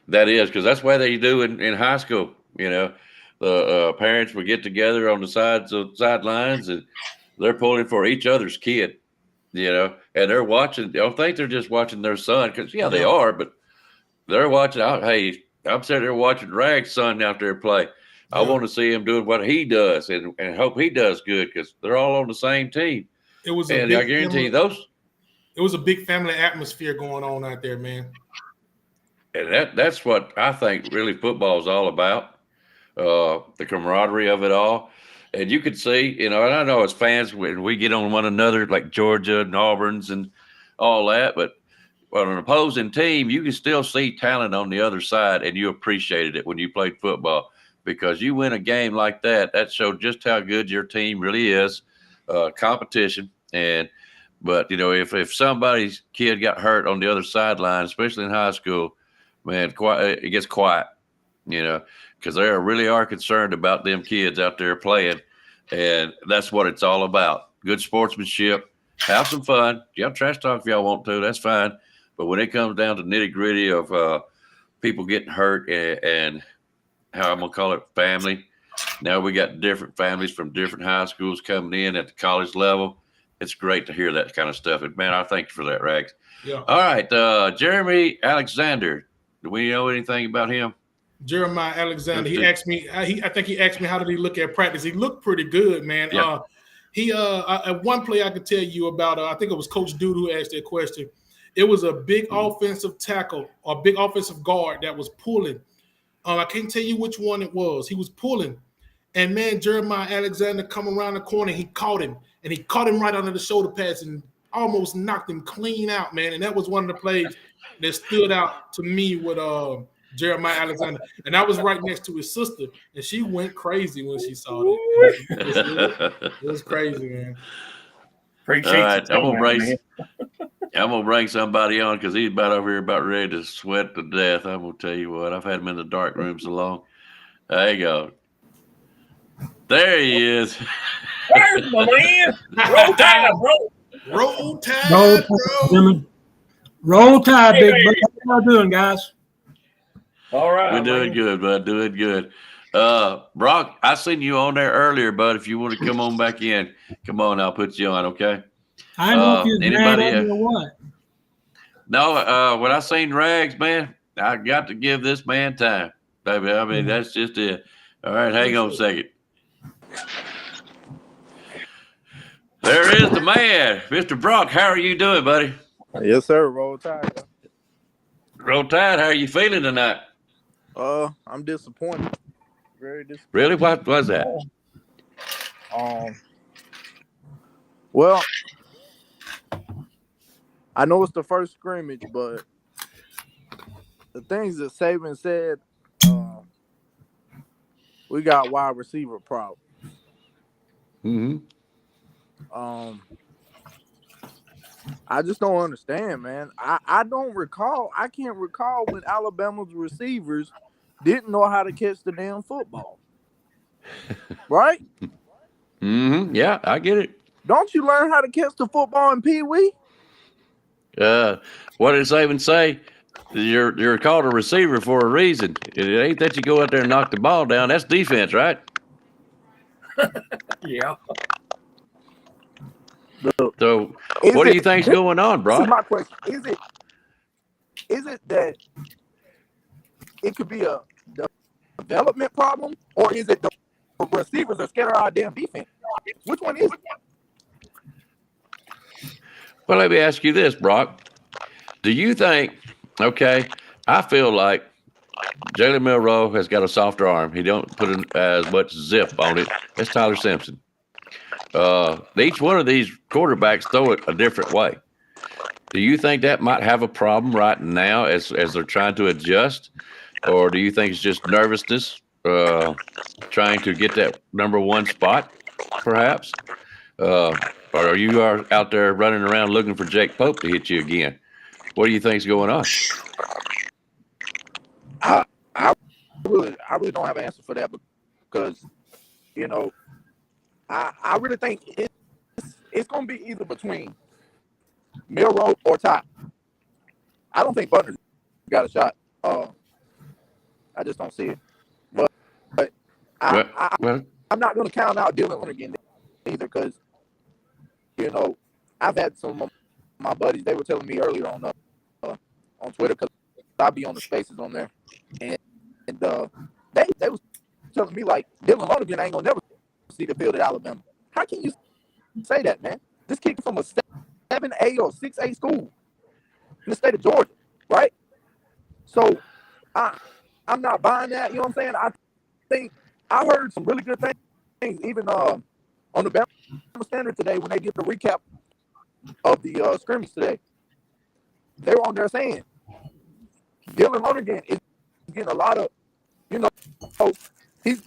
That is, because that's why they do in high school. You know, the parents would get together on the sidelines, and they're pulling for each other's kid. You know, and they're watching. I don't think they're just watching their son, because they are, but they're watching. Hey, I'm sitting there watching Rags' son out there play. I want to see him doing what he does, and hope he does good, because they're all on the same team. It was, and I guarantee those. It was a big family atmosphere going on out there, man. And that's what I think really football is all about, the camaraderie of it all. And you could see, you know, and I know as fans, when we get on one another, like Georgia and Auburn's and all that, but on an opposing team, you can still see talent on the other side, and you appreciated it when you played football, because you win a game like that. That showed just how good your team really is, competition. But, you know, if somebody's kid got hurt on the other sideline, especially in high school, man, it gets quiet, you know, because they really are concerned about them kids out there playing. And that's what it's all about. Good sportsmanship. Have some fun. Y'all trash talk if y'all want to. That's fine. But when it comes down to nitty gritty of people getting hurt and how I'm going to call it family, now we got different families from different high schools coming in at the college level. It's great to hear that kind of stuff. And, man, I thank you for that, Rags. Yeah. All right. Jeremy Alexander. Do we know anything about him? Jeremiah Alexander. He asked me. I think he asked me how did he look at practice. He looked pretty good, man. Yeah. At one play I could tell you about. I think it was Coach Dude who asked that question. It was a big offensive tackle or big offensive guard that was pulling. I can't tell you which one it was. He was pulling, and man, Jeremiah Alexander come around the corner. He caught him, and he caught him right under the shoulder pads and almost knocked him clean out, man. And that was one of the plays that stood out to me with Jeremiah Alexander. And I was right next to his sister, and she went crazy when she saw that. It was crazy, man. Appreciate all right, I'm gonna bring somebody on, because he's about ready to sweat to death. I'm gonna tell you what, I've had him in the dark room so long. There you go. There he is. There's my man. Roll Tide, bro. Roll Tide, bro. Roll Tide, big brother. How y'all doing, guys? All right. We're doing good, bud. Doing good. Brock, I seen you on there earlier, bud. If you want to come on back in, come on. I'll put you on, okay? I know if you're mad Anybody at me else? or what. No, when I seen Rags, man, I got to give this man time, baby. I mean, that's just it. All right, hang on a second. There is the man, Mr. Brock. How are you doing, buddy? Yes, sir. Roll Tide. Roll Tide. How are you feeling tonight? I'm disappointed. Very disappointed. Really? What was that? Well, I know it's the first scrimmage, but the things that Saban said, we got wide receiver problems. Mm-hmm. I just don't understand, man. I can't recall when Alabama's receivers didn't know how to catch the damn football. Right? Mm-hmm. Yeah, I get it. Don't you learn how to catch the football in Pee Wee? What did Saban say? You're called a receiver for a reason. It ain't that you go out there and knock the ball down. That's defense, right? Yeah. So, what do you think's going on, Brock? This is my question. Is it that it could be a development problem, or is it the receivers are scared of our damn defense? Which one is it? Well, let me ask you this, Brock. Do you think, okay, I feel like Jalen Milroe has got a softer arm. He don't put as much zip on it as Tyler Simpson. Each one of these quarterbacks throw it a different way. Do you think that might have a problem right now as they're trying to adjust? Or do you think it's just nervousness, trying to get that number one spot, perhaps? Or are you out there running around looking for Jake Pope to hit you again? What do you think's going on? I really don't have an answer for that because, you know, I really think it's going to be either between Milroe or Ty. I don't think Butler's got a shot. I just don't see it. But I'm not going to count out Dylan again either because, you know, I've had some of my buddies, they were telling me earlier on Twitter because I'll be on the spaces on there. And they was telling me, like, Dylan Lonergan ain't going to never see the field at Alabama. How can you say that, man? This kid from a 7A or 6A school in the state of Georgia, right? So I'm not buying that. You know what I'm saying? I think I heard some really good things, even on the Bama Standard today when they did the recap of the scrimmage today. They were on there saying Dylan Lonergan is getting a lot of, you know, he's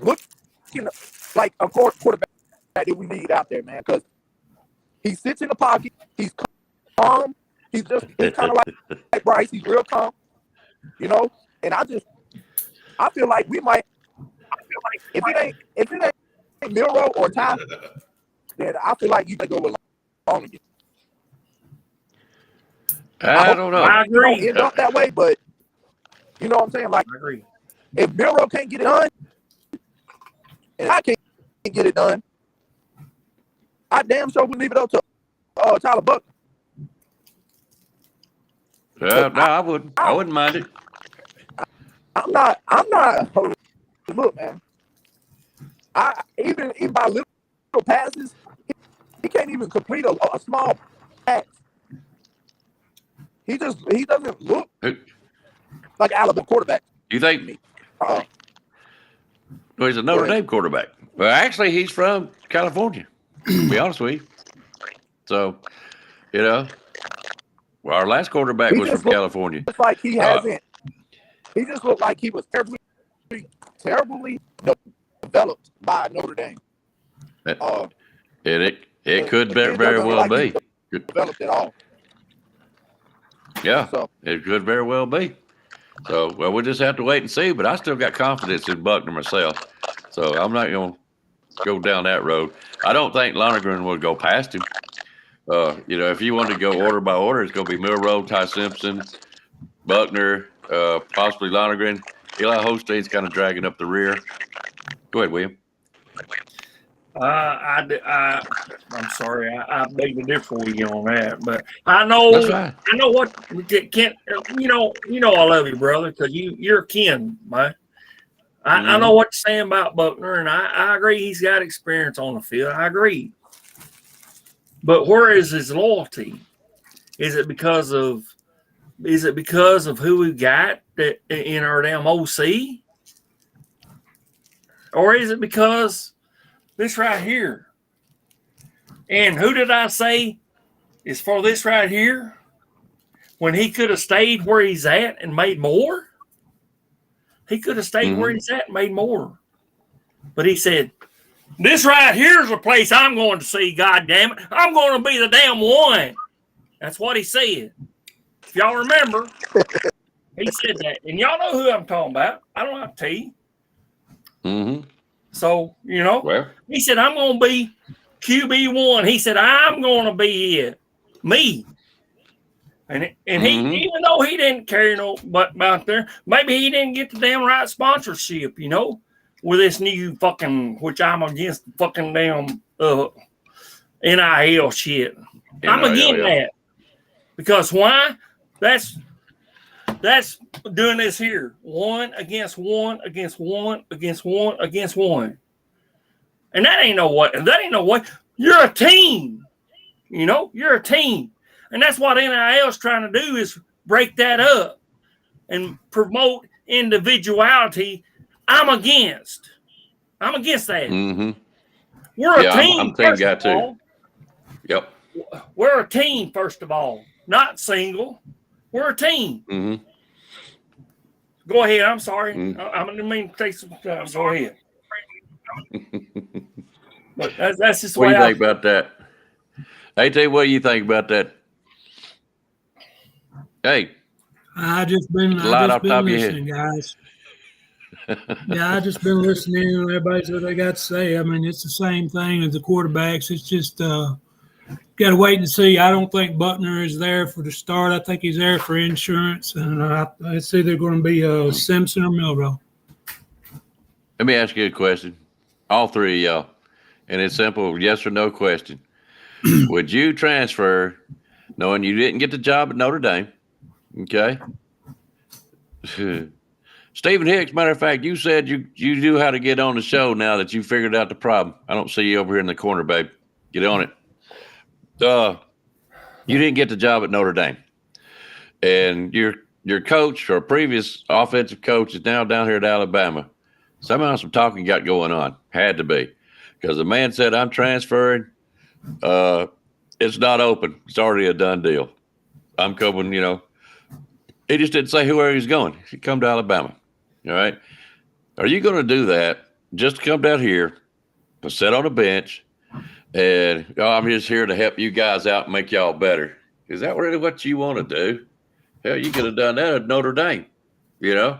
looking like a quarterback that we need out there, man, because he sits in the pocket, he's calm, he's kind of like Bryce, he's real calm, you know, and I feel like we might, if it ain't Milroe or Ty, then I feel like you can go with Lonergan. I don't know. I agree. It don't that way, but you know what I'm saying? Like, I agree. if Milroe can't get it done, and I can't get it done, I damn sure would leave it up to Tyler Buck. No, I wouldn't. I wouldn't mind it. I'm not. Look, man. Even by little passes, he can't even complete a small pass. He doesn't look like an Alabama quarterback. You think? Well, he's a Notre Dame quarterback. Well, actually, he's from California, to be honest with you. So, you know, well, our last quarterback was from California. It's like he hasn't. He just looked like he was terribly developed by Notre Dame. It could very well be. Developed at all. Yeah, it could very well be. So, well, we'll just have to wait and see. But I still got confidence in Buckner myself. So I'm not going to go down that road. I don't think Lonergan will go past him. You know, if you want to go order by order, it's going to be Milroe, Ty Simpson, Buckner, possibly Lonergan. Eli Holstein's kind of dragging up the rear. Go ahead, William. I'm sorry, I beg to differ with you on that, but I know what Kent. You know, I love you, brother, because you're kin, man. I know what you're saying about Buckner, and I agree he's got experience on the field. I agree, but where is his loyalty? Is it because of who we got that in our damn OC, or is it because this right here? And who did I say is for this right here? When he could have stayed where he's at and made more? He could have stayed where he's at and made more. But he said, this right here is a place I'm going to see, God damn it. I'm going to be the damn one. That's what he said. If y'all remember, he said that. And y'all know who I'm talking about. I don't have to tell you. Mm-hmm. So, he said, I'm going to be QB1. He said, I'm going to be it. Me. And he, even though he didn't carry no butt out there, maybe he didn't get the damn right sponsorship, with this new fucking, which I'm against the fucking damn NIL shit. I'm against that. Because why? That's doing this here. One against one against one against one against one. And that ain't no way. You're a team. You're a team. And that's what NIL is trying to do, is break that up and promote individuality. I'm against that. Mm-hmm. We're a team. I'm a team guy too. Yep. We're a team, first of all, not single. We're a team. Mm-hmm. Go ahead. I'm sorry. I didn't mean to take some time. Go ahead. But that's just the way What do you think about that? AT, what do you think about that? Hey. I just been listening, guys. Yeah, I just been listening to everybody what they got to say. I mean, it's the same thing as the quarterbacks. It's just got to wait and see. I don't think Buckner is there for the start. I think he's there for insurance, and it's either going to be Simpson or Milroe. Let me ask you a question. All three of y'all. And it's simple, yes or no question. Would you transfer knowing you didn't get the job at Notre Dame? Okay. Stephen Hicks, matter of fact, you said you knew how to get on the show now that you figured out the problem. I don't see you over here in the corner, babe. Get on it. You didn't get the job at Notre Dame. And your coach or previous offensive coach is now down here at Alabama. Somehow some talking got going on. Had to be. Because the man said, I'm transferring. It's not open. It's already a done deal. I'm coming, He just didn't say where he's going. He come to Alabama. All right. Are you going to do that just to come down here to sit on a bench and I'm just here to help you guys out and make y'all better? Is that really what you want to do? Hell, you could have done that at Notre Dame. You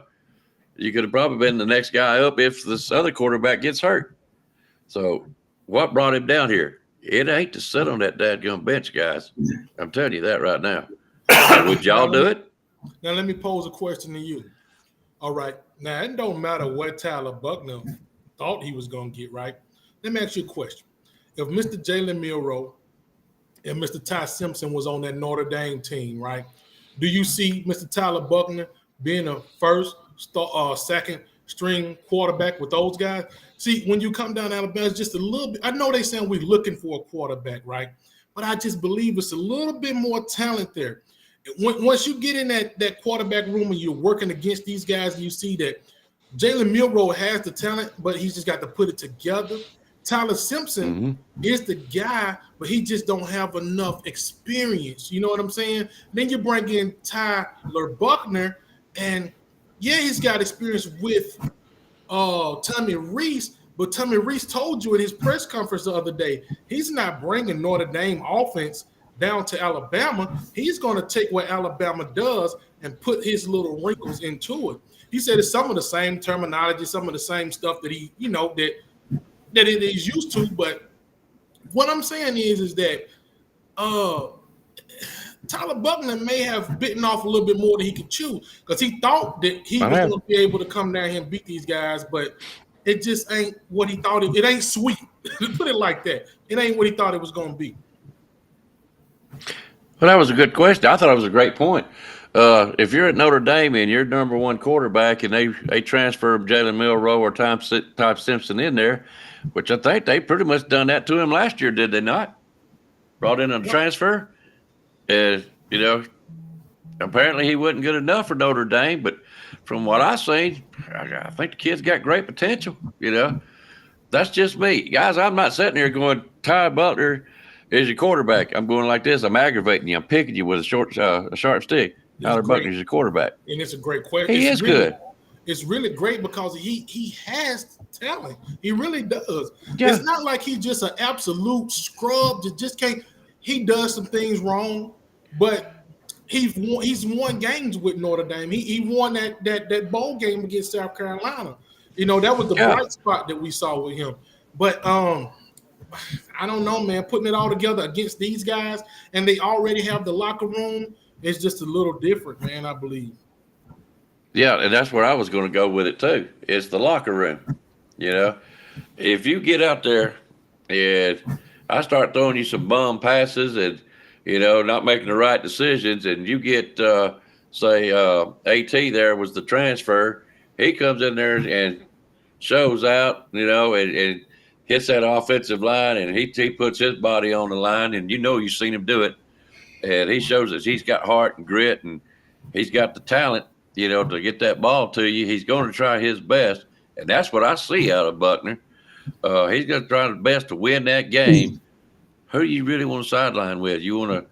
could have probably been the next guy up if this other quarterback gets hurt. So what brought him down here? It ain't to sit on that dadgum bench, guys. I'm telling you that right now. Would y'all do it? Now, let me pose a question to you. All right. Now, it don't matter what Tyler Buckner thought he was going to get, right? Let me ask you a question. If Mr. Jalen Milroe and Mr. Ty Simpson was on that Notre Dame team, right, do you see Mr. Tyler Buckner being a first, second string quarterback with those guys? See, when you come down to Alabama, it's just a little bit – I know they saying we're looking for a quarterback, right? But I just believe it's a little bit more talent there. Once you get in that quarterback room and you're working against these guys and you see that Jalen Milroe has the talent, but he's just got to put it together. Tyler Simpson is the guy, but he just don't have enough experience. You know what I'm saying? Then you bring in Tyler Buckner, and yeah, he's got experience with Tommy Rees, but Tommy Rees told you in his press conference the other day, he's not bringing Notre Dame offense down to Alabama. He's going to take what Alabama does and put his little wrinkles into it. He said it's some of the same terminology, some of the same stuff that he, that it is used to. But what I'm saying is that Tyler Tyler Buckner may have bitten off a little bit more than he could chew because he thought that he was going to be able to come down here and beat these guys, but it just ain't what he thought. It ain't sweet. Put it like that. It ain't what he thought it was going to be. Well, that was a good question. I thought it was a great point. If you're at Notre Dame and you're number one quarterback and they transfer Jalen Milroe or Tom Simpson in there, which I think they pretty much done that to him last year, did they not? Brought in a transfer. Apparently he wasn't good enough for Notre Dame, but from what I've seen, I think the kid's got great potential. That's just me. Guys, I'm not sitting here going, Ty Butler is your quarterback. I'm going like this. I'm aggravating you. I'm picking you with a sharp stick. Tyler Buckner's your quarterback. And it's a great question. He is good. It's really great because he has talent. He really does. Yeah. It's not like he's just an absolute scrub that just can't. He does some things wrong, but he's won games with Notre Dame. He won that bowl game against South Carolina. That was the bright spot that we saw with him. But I don't know, man. Putting it all together against these guys, and they already have the locker room. It's just a little different, man, I believe. Yeah, and that's where I was going to go with it, too. It's the locker room. If you get out there and I start throwing you some bum passes and, not making the right decisions, and you get, say, AT there was the transfer, he comes in there and shows out, and hits that offensive line, and he puts his body on the line, and you've seen him do it. And he shows us he's got heart and grit, and he's got the talent, to get that ball to you. He's going to try his best, and that's what I see out of Buckner. He's going to try his best to win that game. Who do you really want to sideline with? You want to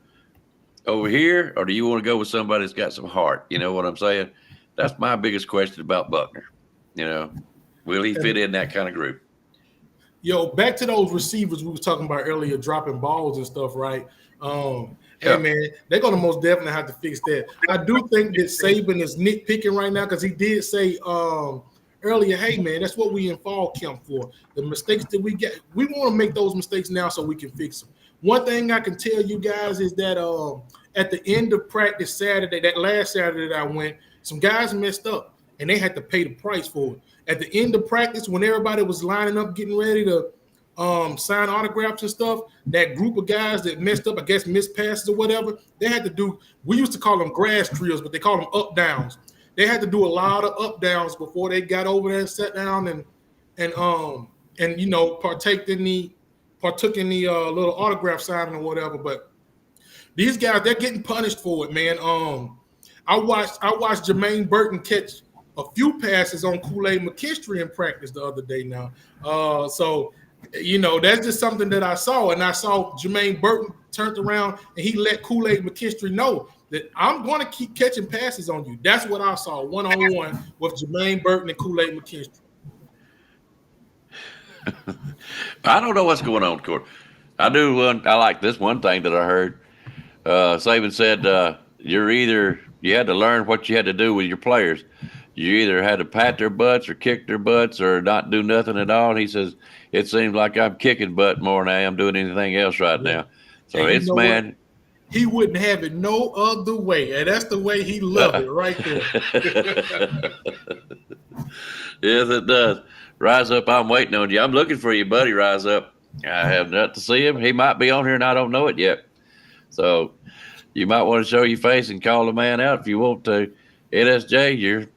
over here, or do you want to go with somebody that's got some heart? You know what I'm saying? That's my biggest question about Buckner. Will he fit in that kind of group? Back to those receivers we were talking about earlier, dropping balls and stuff, right? Hey, man, they're going to most definitely have to fix that. I do think that Saban is nitpicking right now because he did say earlier, hey, man, that's what we in fall camp for. The mistakes that we get, we want to make those mistakes now so we can fix them. One thing I can tell you guys is that at the end of practice Saturday, that last Saturday that I went, some guys messed up, and they had to pay the price for it. At the end of practice, when everybody was lining up, getting ready to sign autographs and stuff, that group of guys that messed up, I guess missed passes or whatever, they had to do, we used to call them grass trios, but they call them up downs. They had to do a lot of up downs before they got over there and sat down and partook in the little autograph signing or whatever. But these guys, they're getting punished for it, man. I watched Jermaine Burton catch a few passes on Kool-Aid McKinstry in practice the other day now. That's just something that I saw. And I saw Jermaine Burton turned around and he let Kool-Aid McKinstry know that I'm going to keep catching passes on you. That's what I saw one-on-one with Jermaine Burton and Kool-Aid McKinstry. I don't know what's going on, Court. I like this one thing that I heard. Saban said you had to learn what you had to do with your players. You either had to pat their butts or kick their butts or not do nothing at all. And he says, it seems like I'm kicking butt more than I am doing anything else right now. So it's, man. What? He wouldn't have it no other way. And that's the way he loved it right there. Yes, it does. Rise Up, I'm waiting on you. I'm looking for you, buddy. Rise Up. I have not to see him. He might be on here and I don't know it yet. So you might want to show your face and call the man out if you want to. NSJ,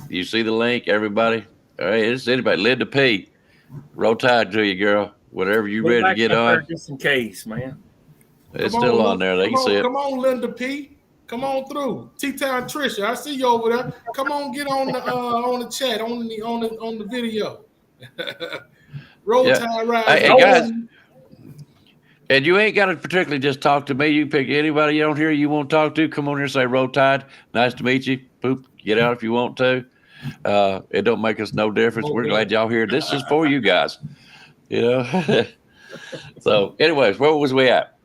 you see the link, everybody. All right, it's anybody. Linda P. Roll Tide to you, girl. Whatever you ready to get on. Just in case, man. It's still on there. They can see it. Come on, Linda P. Come on through. T-Town Trisha, I see you over there. Come on, get on the chat, on the video. Roll Tide ride. Hey, guys. And you ain't got to particularly just talk to me. You pick anybody on here you want to talk to. Come on here and say, Roll Tide. Nice to meet you. Poop. Get out if you want to. It don't make us no difference. We're glad y'all here. This is for you guys. So, anyways, where was we at?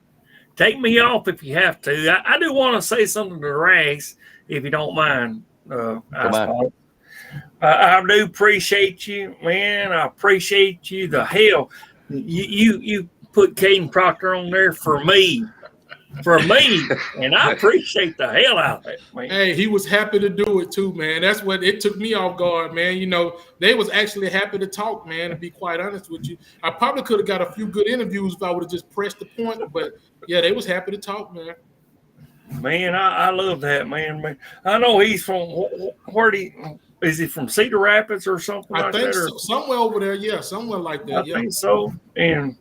Take me off if you have to. I do want to say something to Rags, if you don't mind. I do appreciate you, man. I appreciate you. The hell, you put Caden Proctor on there for me. for me, and I appreciate the hell out of it, man. Hey, he was happy to do it too, man. That's what it took me off guard, man. You know, they was actually happy to talk, man, to be quite honest with you. I probably could have got a few good interviews if I would have just pressed the point, but yeah, they was happy to talk, man. Man, I love that, man. I know he's from is he from Cedar Rapids or something I like think that? so, somewhere over there, yeah, somewhere like that. I think so. And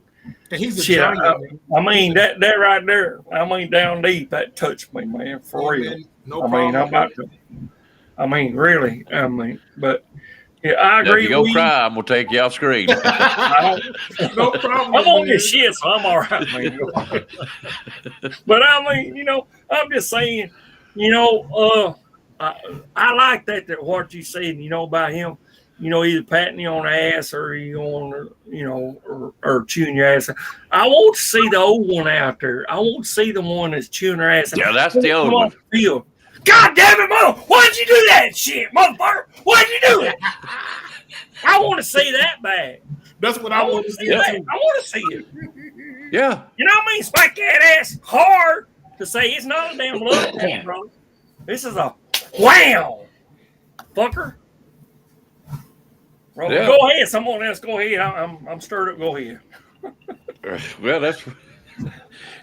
he's a shit, giant, man. I mean that right there. I mean down deep that touched me, man, for real. Man, no problem. I'm about to. I mean, really. I mean, but yeah, I agree. If you go cry, I'm gonna take you off screen. No problem. I'm on this shit, so I'm all right, man. But I mean, you know, I'm just saying, you know, I like that what you said, you know, about him, you know, either patting you on the ass or you on, you know, or chewing your ass. I want to see the old one out there. I want to see the one that's chewing her ass. Yeah, that's the old one. God damn it, mother! Why'd you do that shit, motherfucker? Why'd you do it? I want to see that bad. That's what I want to see. I want to see it. Yeah. You know what I mean? Smack that ass hard to say it's not a damn love tap, bro. This is a wham, fucker. Bro, Yeah. Go ahead. Someone else, go ahead. I'm stirred up. Go ahead. Well,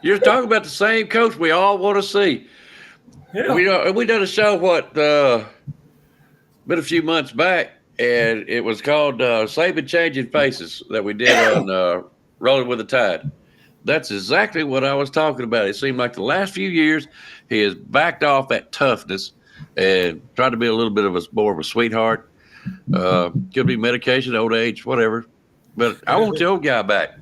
you're talking about the same coach we all want to see. Yeah. We done a show been a few months back, and it was called Saving Changing Faces that we did on Rolling with the Tide. That's exactly what I was talking about. It seemed like the last few years he has backed off that toughness and tried to be a little bit of more of a sweetheart. Could be medication, old age, whatever. But I want the old guy back.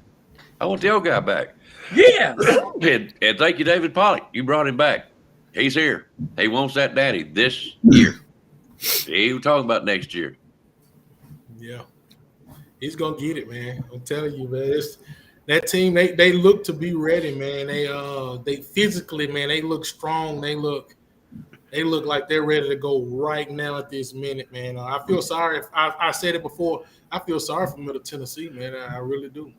Yeah. And thank you, David Pollock. You brought him back. He's here. He wants that daddy this year. He was talking about next year. Yeah. He's going to get it, man. I'm telling you, man. That team, they look to be ready, man. They physically, man, they look strong. They look like they're ready to go right now at this minute, man. I feel sorry. I said it before. I feel sorry for Middle Tennessee, man. I really do.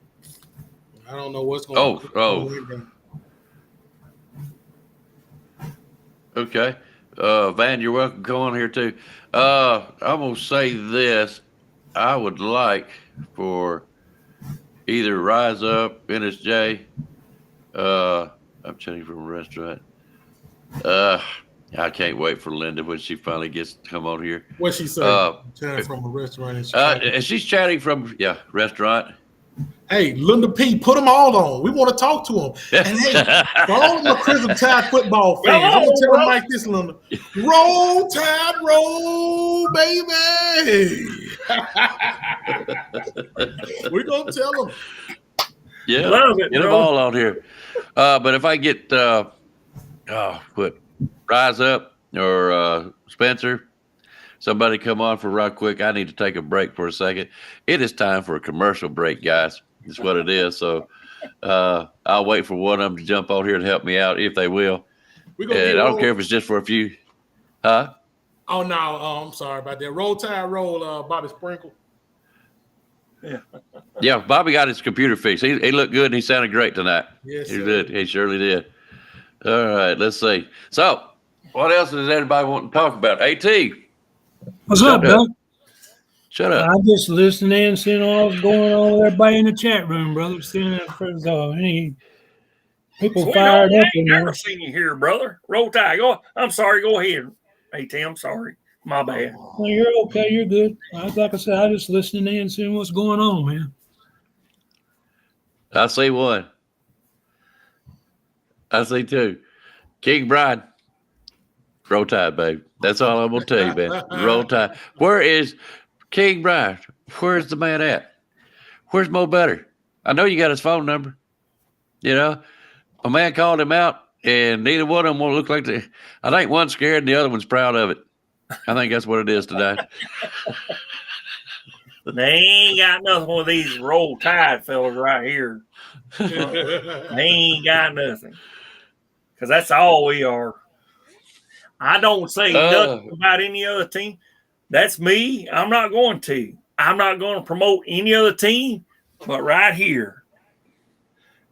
I don't know what's going on. Okay. Van, you're welcome to go on here too. I'm going to say this. I would like for either Rise Up, NSJ. I'm chatting from a restaurant. I can't wait for Linda when she finally gets to come on here. What's she saying? Chatting from a restaurant. And she's chatting from, restaurant. Hey, Linda P, put them all on. We want to talk to them. And hey, for all of my Crimson Tide football fans, I'm going to tell them like this, Linda. Roll, Tide, roll, baby. We're going to tell them. Yeah, Love it, get them all on here. But if I get, Rise Up or Spencer, somebody come on for real quick. I need to take a break for a second. It is time for a commercial break, guys. That's what it is. So I'll wait for one of them to jump on here and help me out if they will. And I don't care if it's just for a few. Huh? Oh, no. I'm sorry about that. Roll Tide, roll, Bobby Sprinkle. Yeah, Bobby got his computer fixed. He looked good and he sounded great tonight. Yes, he sir. did. He surely did. All right, let's see. So, what else does everybody want to talk about? AT. What's up, Doug? Shut up. I'm just listening and seeing all that's going on with everybody in the chat room, brother. Seeing if any people fired up in there. Never seen you here, brother. Roll Tide. I'm sorry. Go ahead. AT, I'm sorry. My bad. Well, you're okay. You're good. Like I said, I'm just listening in and seeing what's going on, man. I see one. I see two. King Bride. Roll Tide, babe. That's all I'm going to tell you, man. Roll Tide. Where is King Bride? Where's the man at? Where's Mo Better? I know you got his phone number. You know, a man called him out, and neither one of them will look like I think one's scared and the other one's proud of it. I think that's what it is today. They ain't got nothing with these Roll Tide fellas right here. They ain't got nothing. Because that's all we are. I don't say nothing about any other team. That's me. I'm not going to. I'm not going to promote any other team, but right here.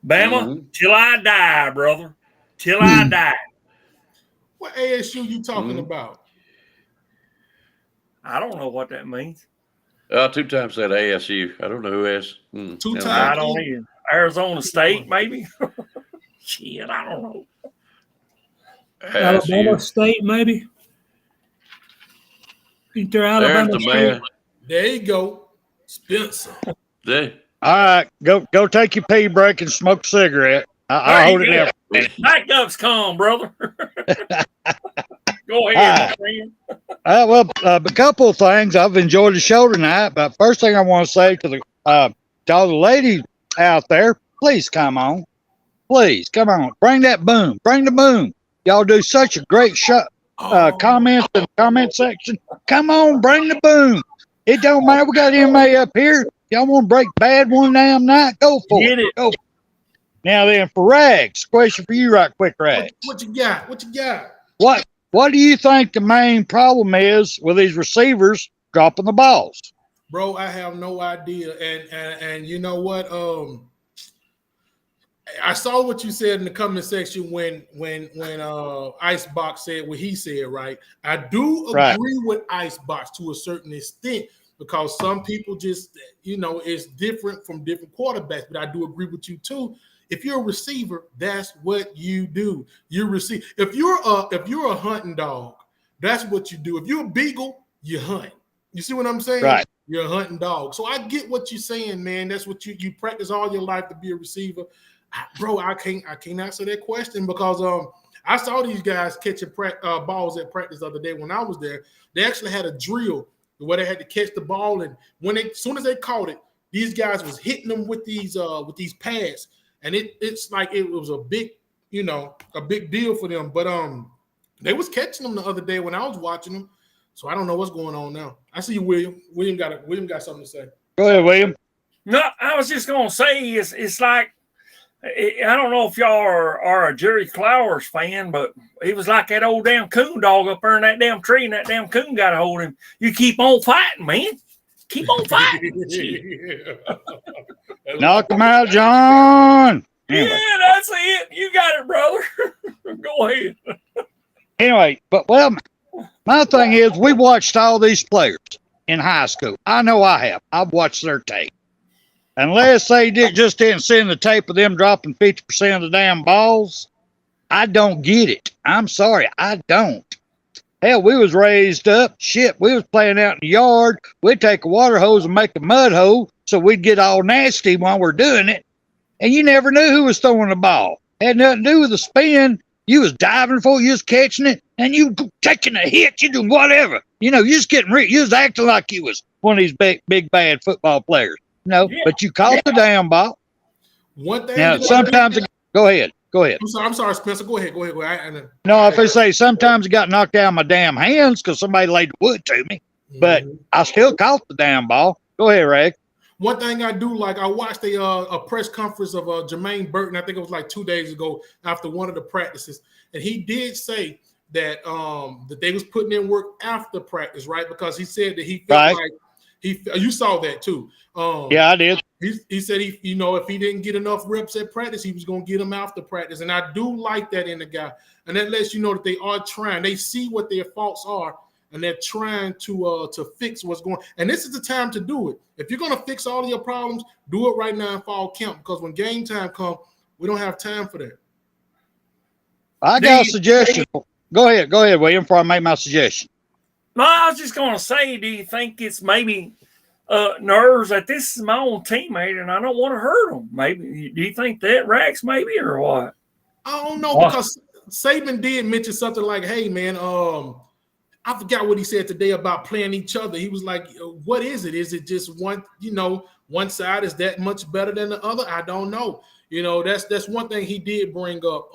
Bama, till I die, brother. till I die. What ASU you talking about? I don't know what that means. 2 times said ASU. I don't know who asked. 2 times. I don't even. Arizona State, maybe. Shit, I don't know. Alabama State, maybe. Ain't there Alabama There's the State? man. There you go, Spencer. There. All right, go take your pee break and smoke a cigarette. I'll hold it down. Backups come, brother. Go ahead, my friend. Well, a couple of things. I've enjoyed the show tonight, but first thing I want to say to all the ladies out there, please come on. Please come on. Bring that boom. Bring the boom. Y'all do such a great show. Comments in the comment section. Come on, bring the boom. It don't matter. We got MA up here. Y'all want to break bad one damn night? Go for it. Go for it. Now then, for Rags, question for you, right quick, Rags. What you got? What you got? What do you think the main problem is with these receivers dropping the balls? Bro, I have no idea. And you know what? I saw what you said in the comment section when Icebox said what he said, right? I do agree with Icebox to a certain extent because some people just, it's different from different quarterbacks. But I do agree with you too. If you're a receiver, that's what you do. You receive. If you're a hunting dog, that's what you do. If you're a beagle, you hunt. You see what I'm saying? Right. You're a hunting dog. So I get what you're saying, man. That's what you practice all your life to be a receiver. Bro, I can't answer that question because I saw these guys catching balls at practice the other day when I was there. They actually had a drill where they had to catch the ball, and as soon as they caught it, these guys was hitting them with these pads, and it's like it was a big deal for them. But they was catching them the other day when I was watching them. So I don't know what's going on now. I see you, William. William got something to say. Go ahead, William. No, I was just gonna say it's like I don't know if y'all are a Jerry Clowers fan, but he was like that old damn coon dog up there in that damn tree, and that damn coon got a hold of him. You keep on fighting, man. Keep on fighting. Knock him out, John. Anyway. Yeah, that's it. You got it, brother. Go ahead. Anyway, my thing is we watched all these players in high school. I know I have. I've watched their tape. Unless they just didn't send the tape of them dropping 50% of the damn balls, I don't get it. I'm sorry, I don't. Hell, we was raised up. Shit, we was playing out in the yard. We'd take a water hose and make a mud hole so we'd get all nasty while we're doing it. And you never knew who was throwing the ball. Had nothing to do with the spin. You was diving for it, you was catching it, and you taking a hit, you doing whatever. You just getting you was acting like you was one of these big bad football players. But you caught the damn ball. One thing. Now, sometimes go ahead. I'm sorry, Spencer. Go ahead. No, if they say sometimes it got knocked out of my damn hands because somebody laid the wood to me, but I still caught the damn ball. Go ahead, Ray. One thing I do like, I watched a press conference of Jermaine Burton. I think it was like 2 days ago after one of the practices, and he did say that that they was putting in work after practice, right? Because he said that he felt like you saw that too. Yeah, I did. He said if he didn't get enough reps at practice, he was going to get them after practice, and I do like that in the guy, and that lets you know that they are trying. They see what their faults are, and they're trying to fix what's going on. And this is the time to do it. If you're going to fix all of your problems, do it right now in fall camp, because when game time comes, we don't have time for that. I got a suggestion. Go ahead, William, before I make my suggestion. No, I was just going to say, do you think it's maybe nerves that this is my own teammate and I don't want to hurt him? Maybe. Do you think that, Rax, maybe, or what? I don't know, because Saban did mention something like, hey, man, I forgot what he said today about playing each other. He was like, what is it? Is it just one side is that much better than the other? I don't know. That's one thing he did bring up.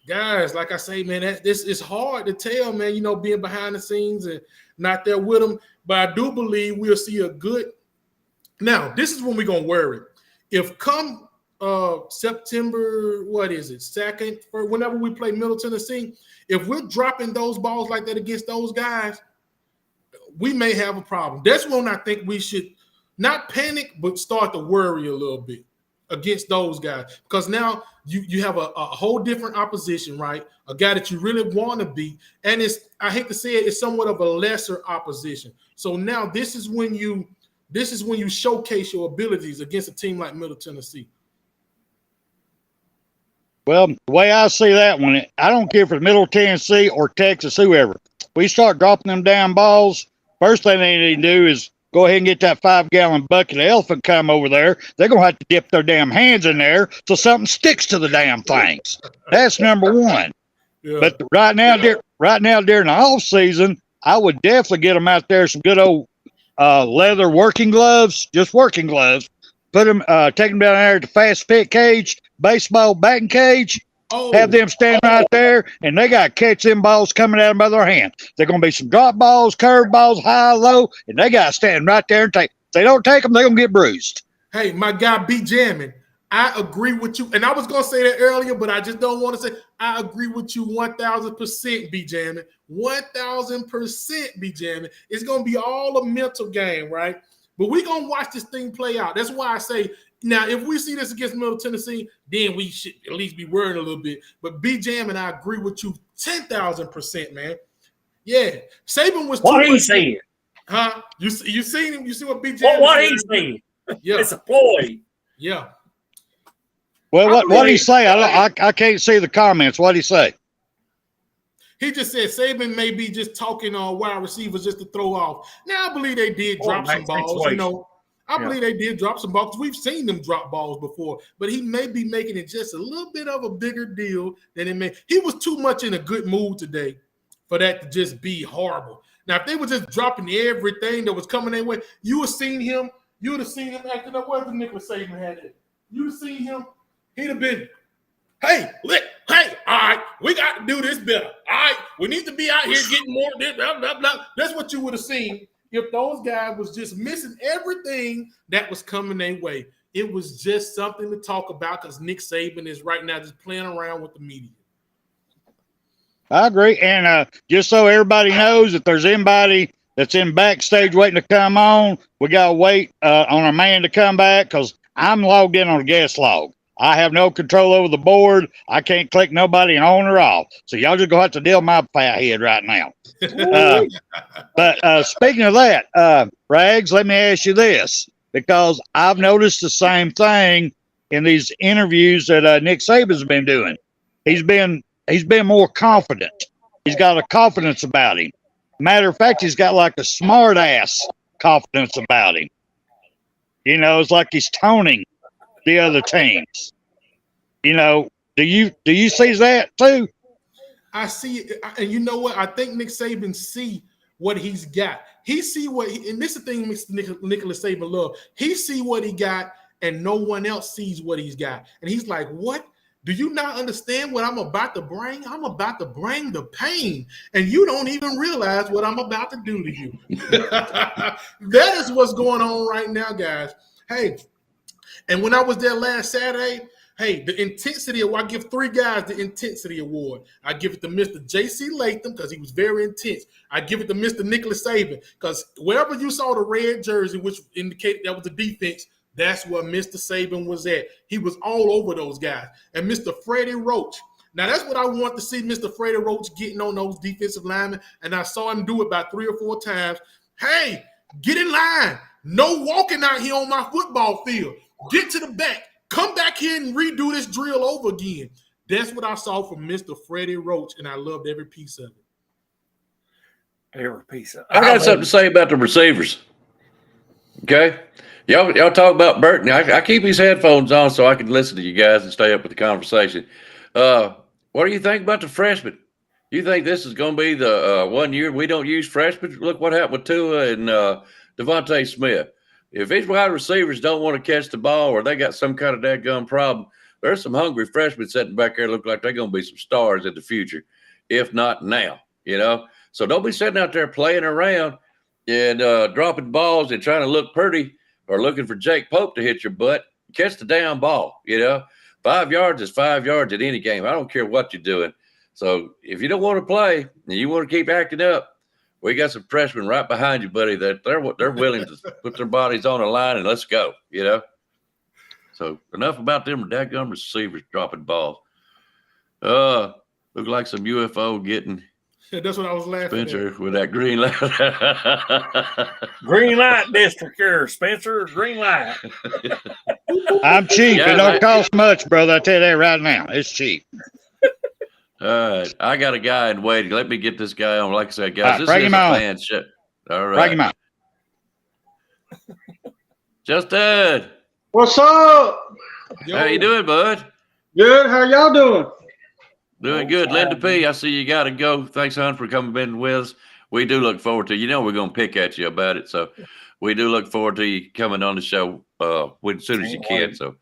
Guys, like I say, man, this is hard to tell, man, being behind the scenes and not there with them. But I do believe we'll see a good – now, this is when we're going to worry. If come September, 2nd, or whenever we play Middle Tennessee, if we're dropping those balls like that against those guys, we may have a problem. That's when I think we should not panic, but start to worry a little bit. against those guys, because now you have a whole different opposition, right? A guy that you really want to beat, and I hate to say it's somewhat of a lesser opposition. So now this is when you showcase your abilities against a team like Middle Tennessee. Well, the way I see that one, I don't care if it's Middle Tennessee or Texas, whoever. We start dropping them damn balls. First thing they need to do is go ahead and get that 5-gallon bucket of elephant cum over there. They're going to have to dip their damn hands in there so something sticks to the damn things. That's number one. Yeah. But right now during the off season, I would definitely get them out there some good old leather working gloves, just working gloves. Put them, take them down there to fast fit cage, baseball batting cage. Have them stand right there, and they got to catch them balls coming at them by their hand. They're going to be some drop balls, curve balls, high, low, and they got to stand right there and take. If they don't take them, they're going to get bruised. Hey, my guy B Jamming, I agree with you. And I was going to say that earlier, but I just don't want to say I agree with you 1,000%, B Jamming. 1,000%, B Jamming. It's going to be all a mental game, right? But we're going to watch this thing play out. That's why I say, now, if we see this against Middle Tennessee, then we should at least be worried a little bit. But B Jam and I agree with you 10,000%, man. Yeah, Saban was. What he said? Huh? You seen him? You see what B Jam? What he said? Yeah, it's a ploy. Yeah. Well, what he say? I can't see the comments. What he say? He just said Saban may be just talking on wide receivers just to throw off. Now I believe they did drop some balls. You know. I believe they did drop some balls. We've seen them drop balls before, but he may be making it just a little bit of a bigger deal than it may. He was too much in a good mood today for that to just be horrible. Now, if they were just dropping everything that was coming their way, you would have seen him acting up. Whatever Nicholas Saban had it. You would have seen him. He'd have been, hey, all right, we got to do this better. All right, we need to be out here getting more. Blah, blah, blah. That's what you would have seen. If those guys was just missing everything that was coming their way. It was just something to talk about because Nick Saban is right now just playing around with the media. I agree. And just so everybody knows, if there's anybody that's in backstage waiting to come on, we got to wait on our man to come back because I'm logged in on a guest log. I have no control over the board. I can't click nobody and on or off. So y'all just going to have to deal with my fat head right now. But speaking of that, Rags, let me ask you this, because I've noticed the same thing in these interviews that Nick Saban's been doing. He's been more confident. He's got a confidence about him. Matter of fact, he's got like a smart ass confidence about him. You know, it's like he's toning the other teams. You know, do you see that too? I see it, and you know what? I think Nick Saban see what he's got. He see what, and this is the thing Nicholas Saban love. He see what he got, and no one else sees what he's got. And he's like, what? Do you not understand what I'm about to bring? I'm about to bring the pain, and you don't even realize what I'm about to do to you. That is what's going on right now, guys. Hey, and when I was there last Saturday, hey, the intensity of, I give 3 guys the intensity award. I give it to Mr. J.C. Latham because he was very intense. I give it to Mr. Nicholas Saban because wherever you saw the red jersey, which indicated that was the defense, that's where Mr. Saban was at. He was all over those guys. And Mr. Freddie Roach. Now, that's what I want to see Mr. Freddie Roach getting on those defensive linemen. And I saw him do it about 3 or 4 times. Hey, get in line. No walking out here on my football field. Get to the back. Come back here and redo this drill over again. That's what I saw from Mr. Freddie Roach, and I loved every piece of it. Every piece of it. I got something to say about the receivers. Okay? Y'all talk about Burton. I keep his headphones on so I can listen to you guys and stay up with the conversation. What do you think about the freshmen? You think this is going to be the 1 year we don't use freshmen? Look what happened with Tua and Devontae Smith. If these wide receivers don't want to catch the ball or they got some kind of dadgum problem, there's some hungry freshmen sitting back there look like they're going to be some stars in the future, if not now, you know? So don't be sitting out there playing around and dropping balls and trying to look pretty or looking for Jake Pope to hit your butt. Catch the damn ball, you know? 5 yards is 5 yards at any game. I don't care what you're doing. So if you don't want to play and you want to keep acting up, we got some freshmen right behind you, buddy, that they're willing to put their bodies on the line and let's go, you know? So enough about them dadgum receivers dropping balls. Look like some UFO getting That's what I was laughing Spencer at. with that green light. Green light district here, Spencer. Green light. I'm cheap. Yeah, it don't right. cost much, brother. I tell you that right now. It's cheap. All right. I got a guy in waiting. Let me get this guy on. Like I said, guys, All right, this bring is him a on. fan show. All right. Bring him out. Justin, What's up? how you doing, bud? Good. How y'all doing? Doing good. Linda P., I see you got to go. Thanks, hon, for coming in with us. We do look forward to, we're going to pick at you about it. So we do look forward to you coming on the show as soon as you can. So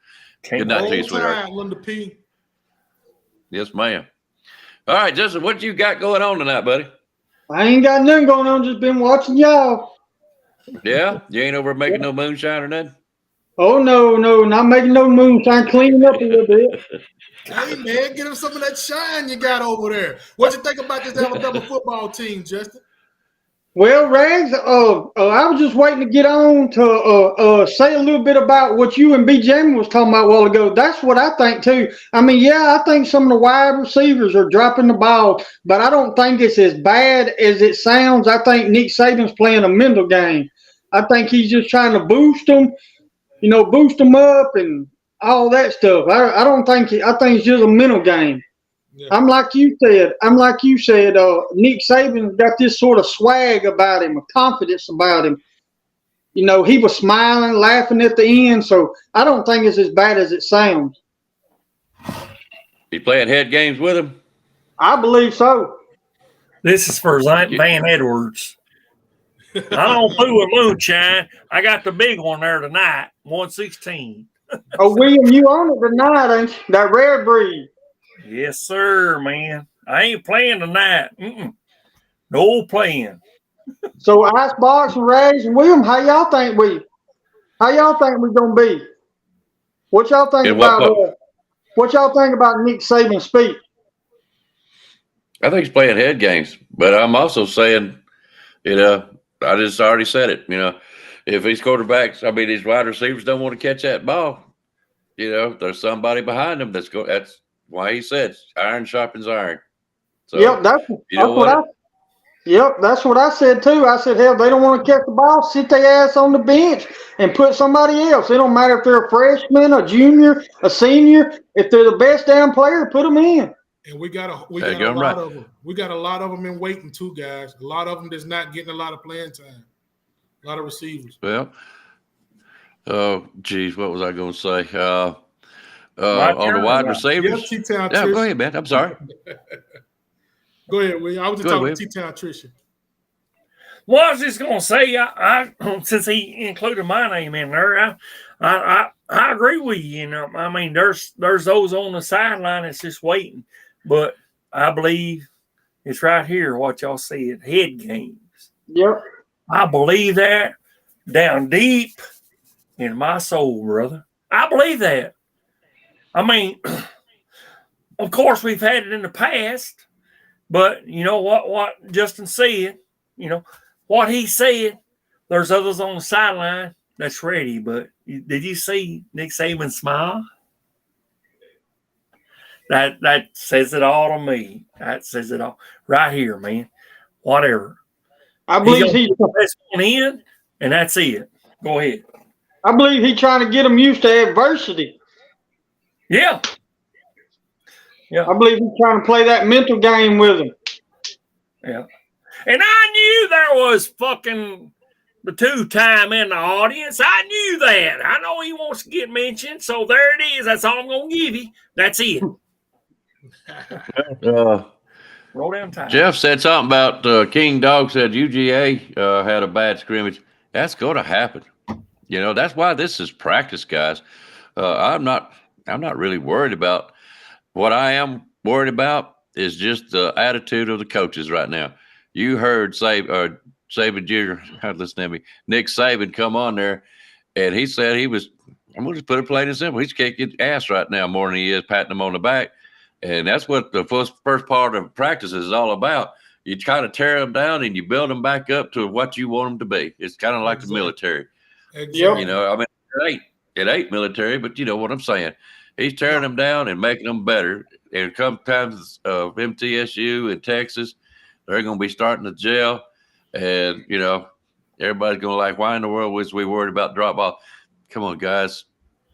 good night to you, sweetheart. Linda P. Yes, ma'am. All right, Justin, what you got going on tonight, buddy? I ain't got nothing going on. Just been watching y'all. Yeah? You ain't over making no moonshine or nothing? Oh, no, not making no moonshine. Cleaning up a little bit. Hey, man, get him some of that shine you got over there. What you think about this Alabama football team, Justin? Well, Rags, I was just waiting to get on to say a little bit about what you and B. Jamie was talking about a while ago. That's what I think, too. I mean, yeah, I think some of the wide receivers are dropping the ball, but I don't think it's as bad as it sounds. I think Nick Saban's playing a mental game. I think he's just trying to boost them up and all that stuff. I think it's just a mental game. Yeah. I'm like you said, Nick Saban's got this sort of swag about him, a confidence about him. He was smiling, laughing at the end, so I don't think it's as bad as it sounds. You playing head games with him? I believe so. This is for Van Edwards. I don't fool with moonshine. I got the big one there tonight, 116. Oh, William, you on it tonight, ain't you? That rare breed. Yes, sir, man. I ain't playing tonight. No playing. So Icebox and Rags and William, how y'all think we gonna be? What y'all think about Nick Saban's speech? I think he's playing head games, but I'm also saying, I just already said it. If these quarterbacks, these wide receivers don't want to catch that ball, there's somebody behind them that's why he said iron sharpens iron. So, yep, that's what I said too. I said, hell, they don't want to catch the ball, sit their ass on the bench and put somebody else. It don't matter if they're a freshman, a junior, a senior. If they're the best damn player, put them in. And we got a lot of them. We got a lot of them in waiting too, guys. A lot of them that's not getting a lot of playing time. A lot of receivers. Well, geez, what was I going to say? On the wide receivers. Yeah, go ahead, man. I'm sorry. Go ahead, William. I was just talking to T-Town Tricia. Well, I was just going to say, I since he included my name in there, I agree with you. There's those on the sideline that's just waiting. But I believe it's right here, what y'all said, head games. Yep. I believe that down deep in my soul, brother. I believe that. Of course, we've had it in the past, but you know what Justin said, what he said, there's others on the sideline that's ready. But did you see Nick Saban smile? That says it all to me. That says it all right here, man. Whatever. I believe he's best one in, and that's it. Go ahead. I believe he's trying to get them used to adversity. Yeah. I believe he's trying to play that mental game with them. Yeah. And I knew there was fucking the two-time in the audience. I knew that. I know he wants to get mentioned, so there it is. That's all I'm going to give you. That's it. Roll down time. Jeff said something about King Dog said UGA had a bad scrimmage. That's going to happen. That's why this is practice, guys. I'm not really worried about. What I am worried about is just the attitude of the coaches right now. You heard Saban Jr., listen to me, Nick Saban come on there, and he said I'm going to just put it plain and simple. He's kicking ass right now more than he is patting them on the back. And that's what the first part of practice is all about. You kind of tear them down and you build them back up to what you want them to be. It's kind of like the military. Exactly. Great. It ain't military, but you know what I'm saying. He's tearing them down and making them better. And sometimes MTSU in Texas, they're going to be starting to gel. And, you know, everybody's going to like, why in the world was we worried about drop ball? Come on, guys.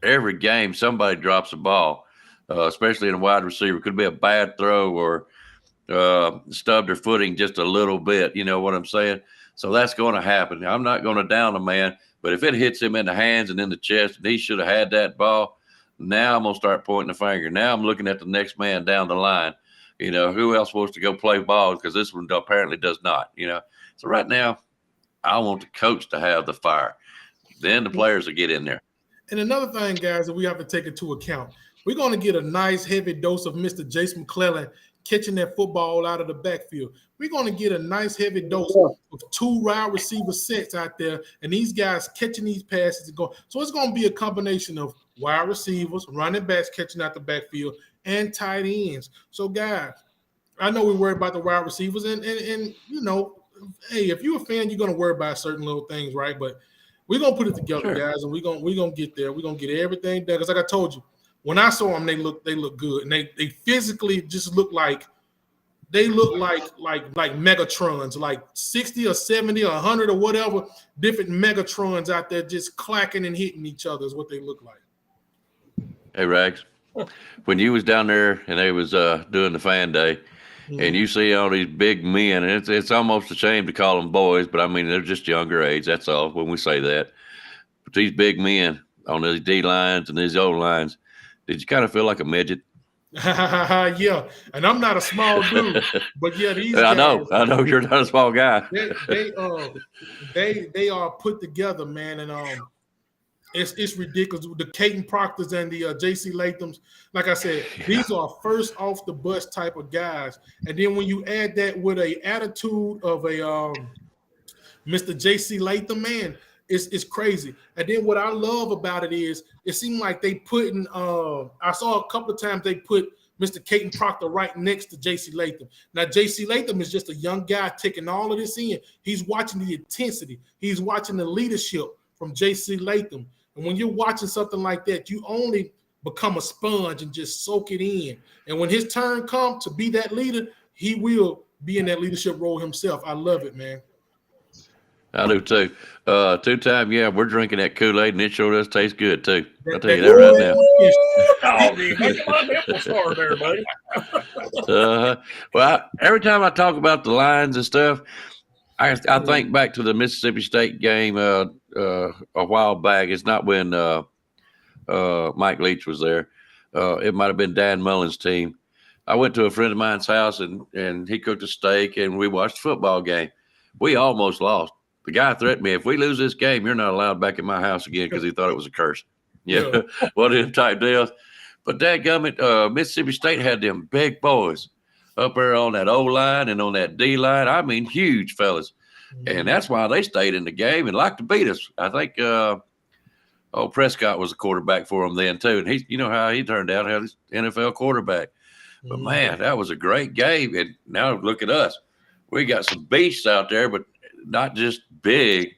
Every game, somebody drops a ball, especially in a wide receiver. Could be a bad throw or stubbed their footing just a little bit. You know what I'm saying? So that's going to happen. I'm not going to down a man, but if it hits him in the hands and in the chest, and he should have had that ball, now I'm going to start pointing the finger. Now I'm looking at the next man down the line. You know, who else wants to go play ball? Because this one apparently does not, you know. So right now, I want the coach to have the fire. Then the players will get in there. And another thing, guys, that we have to take into account, we're going to get a nice heavy dose of Mr. Jason McClellan catching that football out of the backfield. We're going to get a nice heavy dose of 2 wide receiver sets out there, and these guys catching these passes and going. So it's going to be a combination of wide receivers, running backs catching out the backfield, and tight ends. So, guys, I know we worry about the wide receivers, and you know, hey, if you're a fan, you're going to worry about certain little things, right? But we're going to put it together, guys, and we're going to get there. We're going to get everything done. Because like I told you, when I saw them, they look good, and they physically just look like Megatrons, like 60 or 70 or 100 or whatever different Megatrons out there just clacking and hitting each other is what they look like. Hey, Rags, when you was down there and they was doing the fan day, and you see all these big men, and it's almost a shame to call them boys, but I mean, they're just younger age. That's all when we say that. But these big men on these D lines and these O lines, did you kind of feel like a midget? Yeah, and I'm not a small dude, but yeah, these I guys, know you're not a small guy. they are put together, man, and it's ridiculous. The Caden Proctors and the J.C. Lathams, like I said, these are first off the bus type of guys, and then when you add that with a attitude of a Mr. J.C. Latham, man, it's crazy. And then what I love about it is it seemed like they put in I saw a couple of times they put Mr. Caden Proctor right next to J.C. Latham. Now, J.C. Latham is just a young guy taking all of this in. He's watching the intensity. He's watching the leadership from J.C. Latham. And when you're watching something like that, you only become a sponge and just soak it in. And when his turn comes to be that leader, he will be in that leadership role himself. I love it, man. I do too. 2-time, yeah, we're drinking that Kool-Aid, and it sure does taste good too. I'll tell you that right now. Well, every time I talk about the lines and stuff, I think back to the Mississippi State game a while back. It's not when Mike Leach was there. It might have been Dan Mullen's team. I went to a friend of mine's house, and he cooked a steak, and we watched a football game. We almost lost. The guy threatened me, if we lose this game, you're not allowed back in my house again, because he thought it was a curse. Yeah. One of them type deals. But dadgummit, Mississippi State had them big boys up there on that O-line and on that D-line. I mean, huge fellas. And that's why they stayed in the game and liked to beat us. I think Prescott was the quarterback for them then too. And you know how he turned out, how he's NFL quarterback. But man, that was a great game. And now look at us. We got some beasts out there, but not just big,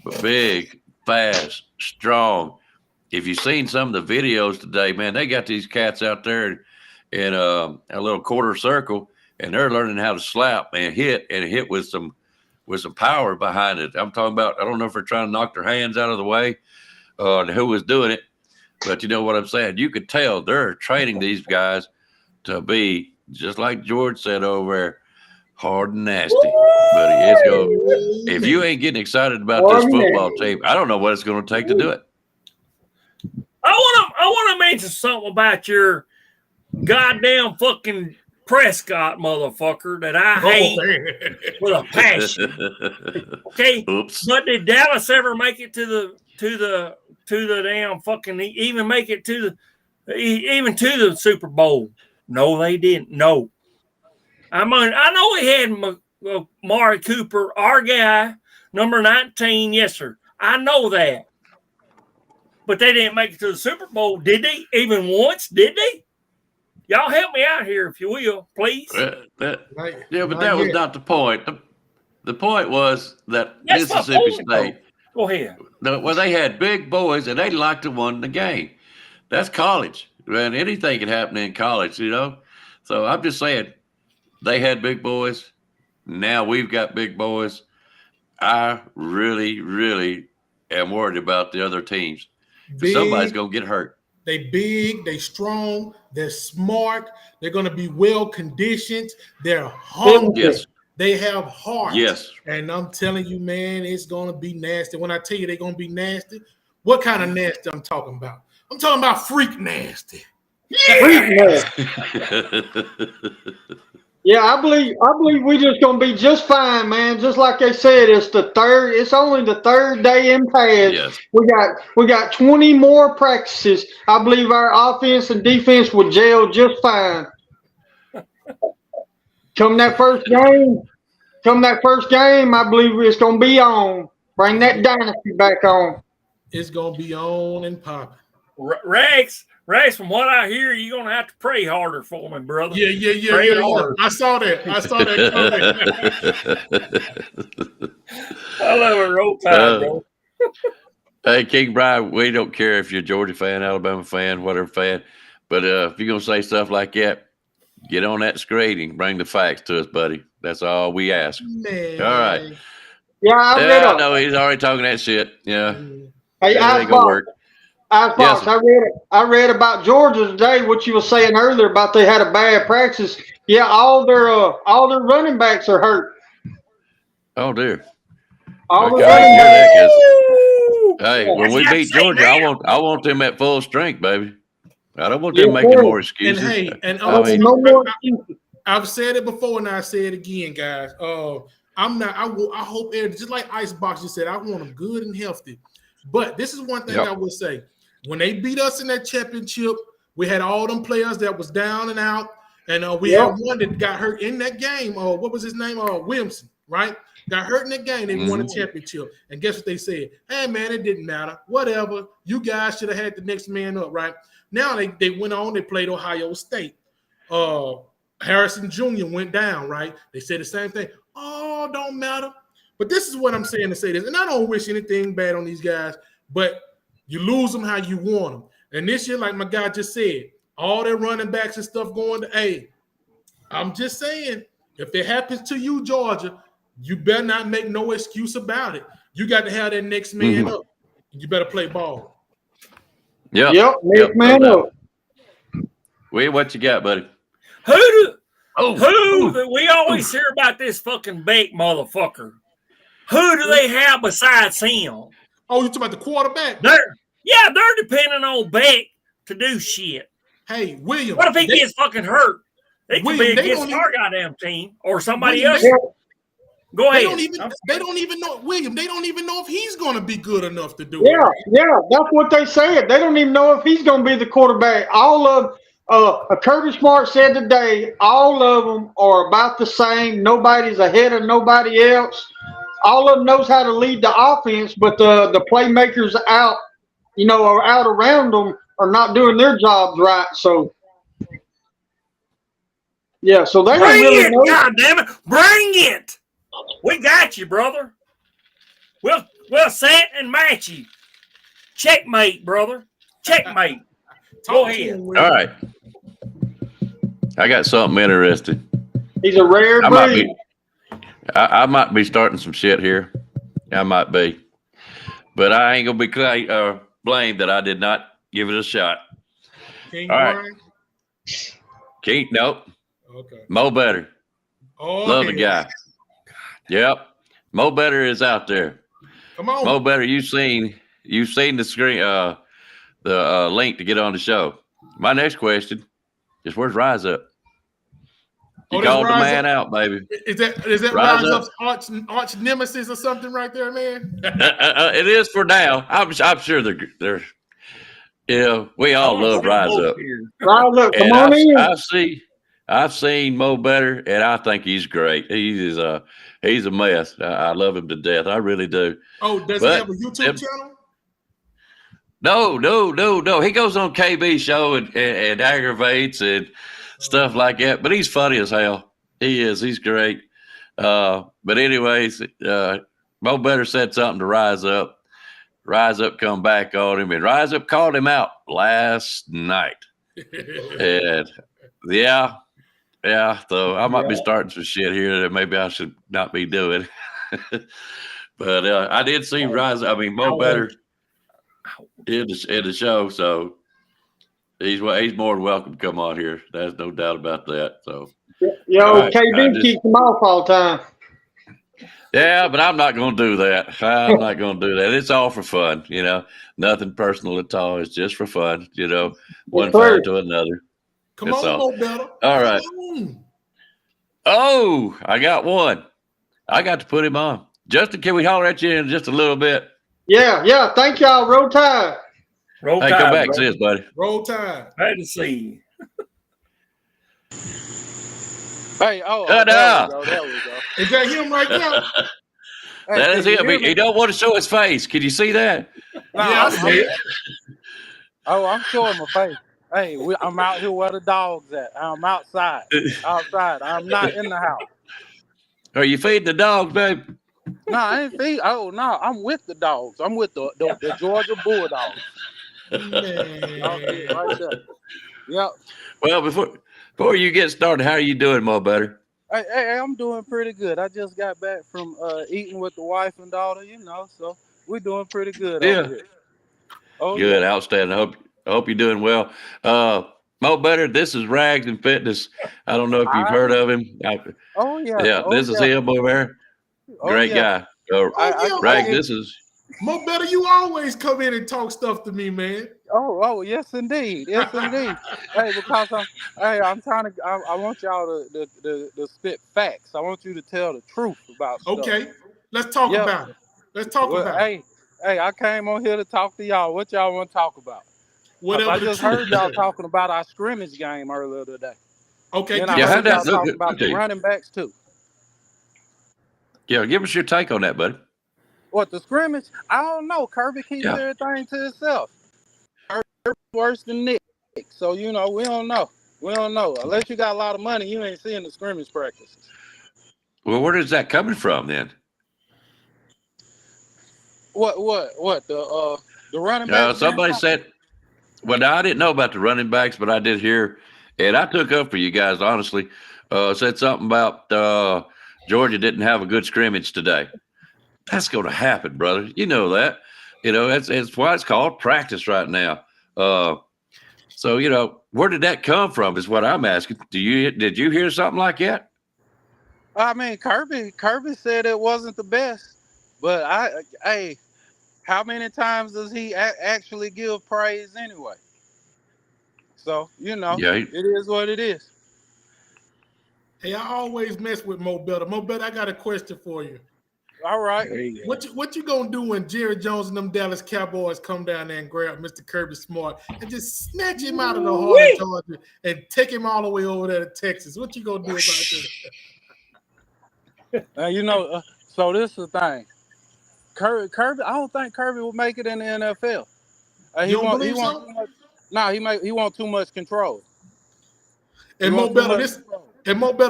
but big, fast, strong. If you've seen some of the videos today, man, they got these cats out there in a little quarter circle, and they're learning how to slap and hit with some power behind it. I'm talking about, I don't know if they're trying to knock their hands out of the way and who was doing it, but you know what I'm saying? You could tell they're training these guys to be, just like George said over there, hard and nasty. But if you ain't getting excited about this football team, I don't know what it's going to take to do it. I want to mention something about your goddamn fucking Prescott motherfucker that I hate with a passion. Okay, but did Dallas ever make it to the damn fucking even make it to the Super Bowl? No, they didn't. No. I mean, I know we had Mari Cooper, our guy, number 19. Yes, sir. I know that. But they didn't make it to the Super Bowl, did they? Even once, did they? Y'all help me out here, if you will, please. That was not the point. The point was that Mississippi State Go ahead. Well, they had big boys, and they like to win the game. That's college, man. Anything can happen in college, you know. So I'm just saying, they had big boys. Now we've got big boys. I really, really am worried about the other teams. Somebody's gonna get hurt. They big, they strong, they're smart, they're gonna be well conditioned, they're hungry. Yes. They have heart. Yes. And I'm telling you, man, it's gonna be nasty. When I tell you they're gonna be nasty, what kind of nasty I'm talking about? I'm talking about freak nasty. Yeah. Yeah, I believe we just gonna be just fine, man. Just like they said, it's only the third day in pads. Yes. We got 20 more practices. I believe our offense and defense will gel just fine. Come that first game, I believe it's gonna be on. Bring that dynasty back on. It's gonna be on and popping. Rex, from what I hear, you're gonna have to pray harder for me, brother. Yeah. Pray harder. I saw that. I love it. Roll Tide, bro. Hey, King Brian, we don't care if you're a Georgia fan, Alabama fan, whatever fan, but if you're gonna say stuff like that, get on that screen, bring the facts to us, buddy. That's all we ask. Man. All right. Yeah, I know he's already talking that shit. Yeah. Hey, that ain't gonna work. Fox, I read about Georgia today. What you were saying earlier about they had a bad practice. Yeah, all their running backs are hurt. Oh dear. All the Okay, running backs. Hey, when we beat Georgia, I want them at full strength, baby. I don't want them making more excuses. And hey, and I've said it before and I say it again, guys. I hope just like Icebox just said, I want them good and healthy. But this is one thing I will say. When they beat us in that championship, we had all them players that was down and out, and we had one that got hurt in that game. What was his name? Williamson, right? Got hurt in that game. They won the championship. And guess what they said? Hey, man, it didn't matter. Whatever. You guys should have had the next man up, right? Now they went on. They played Ohio State. Harrison Jr. went down, right? They said the same thing. Oh, don't matter. But this is what I'm saying to say this. And I don't wish anything bad on these guys, but you lose them how you want them. And this year, like my guy just said, all their running backs and stuff going to A. I'm just saying, if it happens to you, Georgia, you better not make no excuse about it. You got to have that next man up. You better play ball. Next man up. Wait, what you got, buddy? We always hear about this fucking Beck motherfucker. Who do they have besides him? Oh, you talking about the quarterback? They're depending on Beck to do shit. Hey, William. What if he gets fucking hurt? It could be against our goddamn team or somebody else. Go ahead. They don't even know, William. They don't even know if he's going to be good enough to do it. Yeah, that's what they said. They don't even know if he's going to be the quarterback. All of Kirby Smart said today, all of them are about the same. Nobody's ahead of nobody else. All of them knows how to lead the offense, but the playmakers out, are out around them are not doing their jobs right. So, yeah, so they don't really know. God damn it, bring it! We got you, brother. We'll set and match you. Checkmate, brother. Checkmate. Go ahead. All right. I got something interesting. He's a rare breed. I might be starting some shit here. I might be. But I ain't going to be blamed that I did not give it a shot. King All right. Brian? King, nope. Okay. Mo Better. Oh, Love the guy. Yep. Mo Better is out there. Come on. Mo Better, you've seen the screen, the link to get on the show. My next question is, where's Rise Up? You called the man out, baby. Is that Rise Up's arch nemesis or something right there, man? It is for now. I'm sure they're. Yeah, we all love Rise Up. Rise Up, come on in. I've seen Mo Better, and I think he's great. He's a mess. I love him to death. I really do. Oh, does he have a YouTube channel? No. He goes on KB show and aggravates and stuff like that. But he's funny as hell. He is. He's great. But anyways, Mo Better said something to Rise Up. Rise Up come back on him, and Rise Up called him out last night. And yeah, so I might be starting some shit here that maybe I should not be doing. But I did see Rise. I mean, Mo Better in the show, so he's more than welcome to come on here. There's no doubt about that. So, right, KB keeps him off all the time. Yeah, but I'm not going to do that. I'm not going to do that. It's all for fun, you know. Nothing personal at all. It's just for fun, you know. One fan to another. Come on, Mo Better. All right. Oh, I got one. I got to put him on. Justin, can we holler at you in just a little bit? Yeah. Thank y'all. Roll Tide. Roll Tide. Come back, sis, buddy. Roll Tide. Glad to see you. Hey, there we go. Is that him right now? That is him. He don't want to show his face. Can you see that? I see it. I'm showing my face. Hey, I'm out here where the dog's at. I'm outside. I'm not in the house. Are you feeding the dogs, babe? No, I ain't feeding. Oh, no, I'm with the dogs. I'm with the Georgia Bulldogs. Right there. Yep. Well, before you get started, how are you doing, Mo Better? Hey, I'm doing pretty good. I just got back from eating with the wife and daughter, you know, so we're doing pretty good over here. Oh, good, outstanding. I hope you're doing well. Mo Better, this is Rags and Fitness. I don't know if you've heard of him. This is him over there. Great guy. Rags, this is Mo Better. You always come in and talk stuff to me, man. Oh, yes, indeed. Yes, indeed. Hey, because I'm trying to. I want y'all to spit facts. I want you to tell the truth about stuff. Okay, let's talk about it. Let's talk about it. Hey, I came on here to talk to y'all. What y'all want to talk about? Whatever. I just heard y'all talking about our scrimmage game earlier today. Okay. And I heard y'all talking about the running backs too. Yeah, give us your take on that, buddy. What, the scrimmage? I don't know. Kirby keeps everything to himself. Kirby's worse than Nick. So, you know, we don't know. Unless you got a lot of money, you ain't seeing the scrimmage practices. Well, where is that coming from then? What? The running backs? Somebody said, well, I didn't know about the running backs, but I did hear, and I took up for you guys, honestly, said something about Georgia didn't have a good scrimmage today. That's going to happen, brother. You know that. You know, it's why it's called practice right now. So, you know, where did that come from is what I'm asking. Did you hear something like that? I mean, Kirby said it wasn't the best, but how many times does he actually give praise anyway? So, you know, it is what it is. Hey, I always mess with Mo Better. Mo Better, I got a question for you. All right. What you gonna do when Jerry Jones and them Dallas Cowboys come down there and grab Mr. Kirby Smart and just snatch him out of the heart of Georgia and take him all the way over there to Texas? What you gonna do about that? You know, so this is the thing. Kirby, I don't think Kirby will make it in the NFL. You don't believe so? He want too much control. And Mo Better,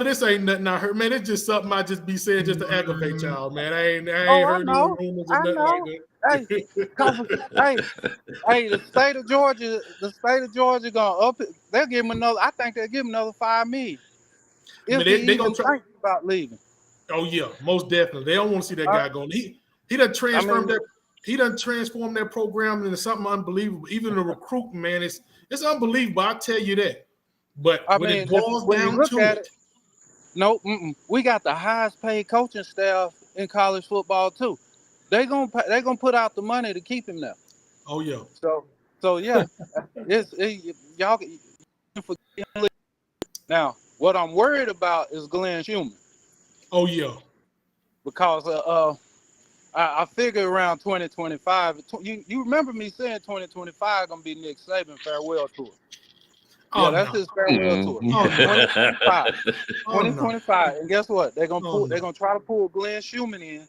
this ain't nothing I heard, man. It's just something I just be saying just to aggravate y'all, man. I ain't heard no rumors or nothing like that. Hey, the state of Georgia gonna up it. They'll give him another. I think they'll give him another $5 million. If they gonna think about leaving. Oh yeah, most definitely. They don't want to see that guy going. He done transformed their program into something unbelievable. Even the recruiting, man, it's unbelievable. I'll tell you that. But when it boils down to it, we got the highest paid coaching staff in college football too. They gonna put out the money to keep him there. Oh yeah. So yeah, y'all forget. Now, what I'm worried about is Glenn Schumann. Oh yeah. Because I figure around 2025. You remember me saying 2025 gonna be Nick Saban farewell tour. Yeah, that's his farewell tour. 2025. 2025. And guess what? They're gonna try to pull Glenn Schumann in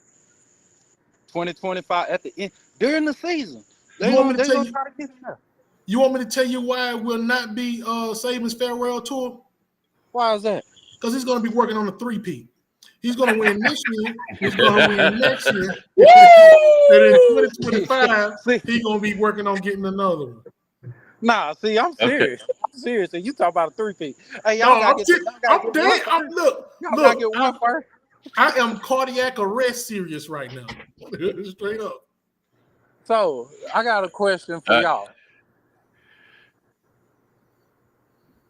2025 at the end during the season. They're gonna try to get him there. You want me to tell you why it will not be Saban's farewell tour? Why is that? Because he's gonna be working on a 3-peat. He's gonna win this year. He's gonna win next year. And in 2025, he's gonna be working on getting another one. Nah, see, I'm serious. I'm serious. And you talk about a 3-peat. Hey, y'all gotta get one first. I am cardiac arrest serious right now. Straight up. So I got a question for y'all.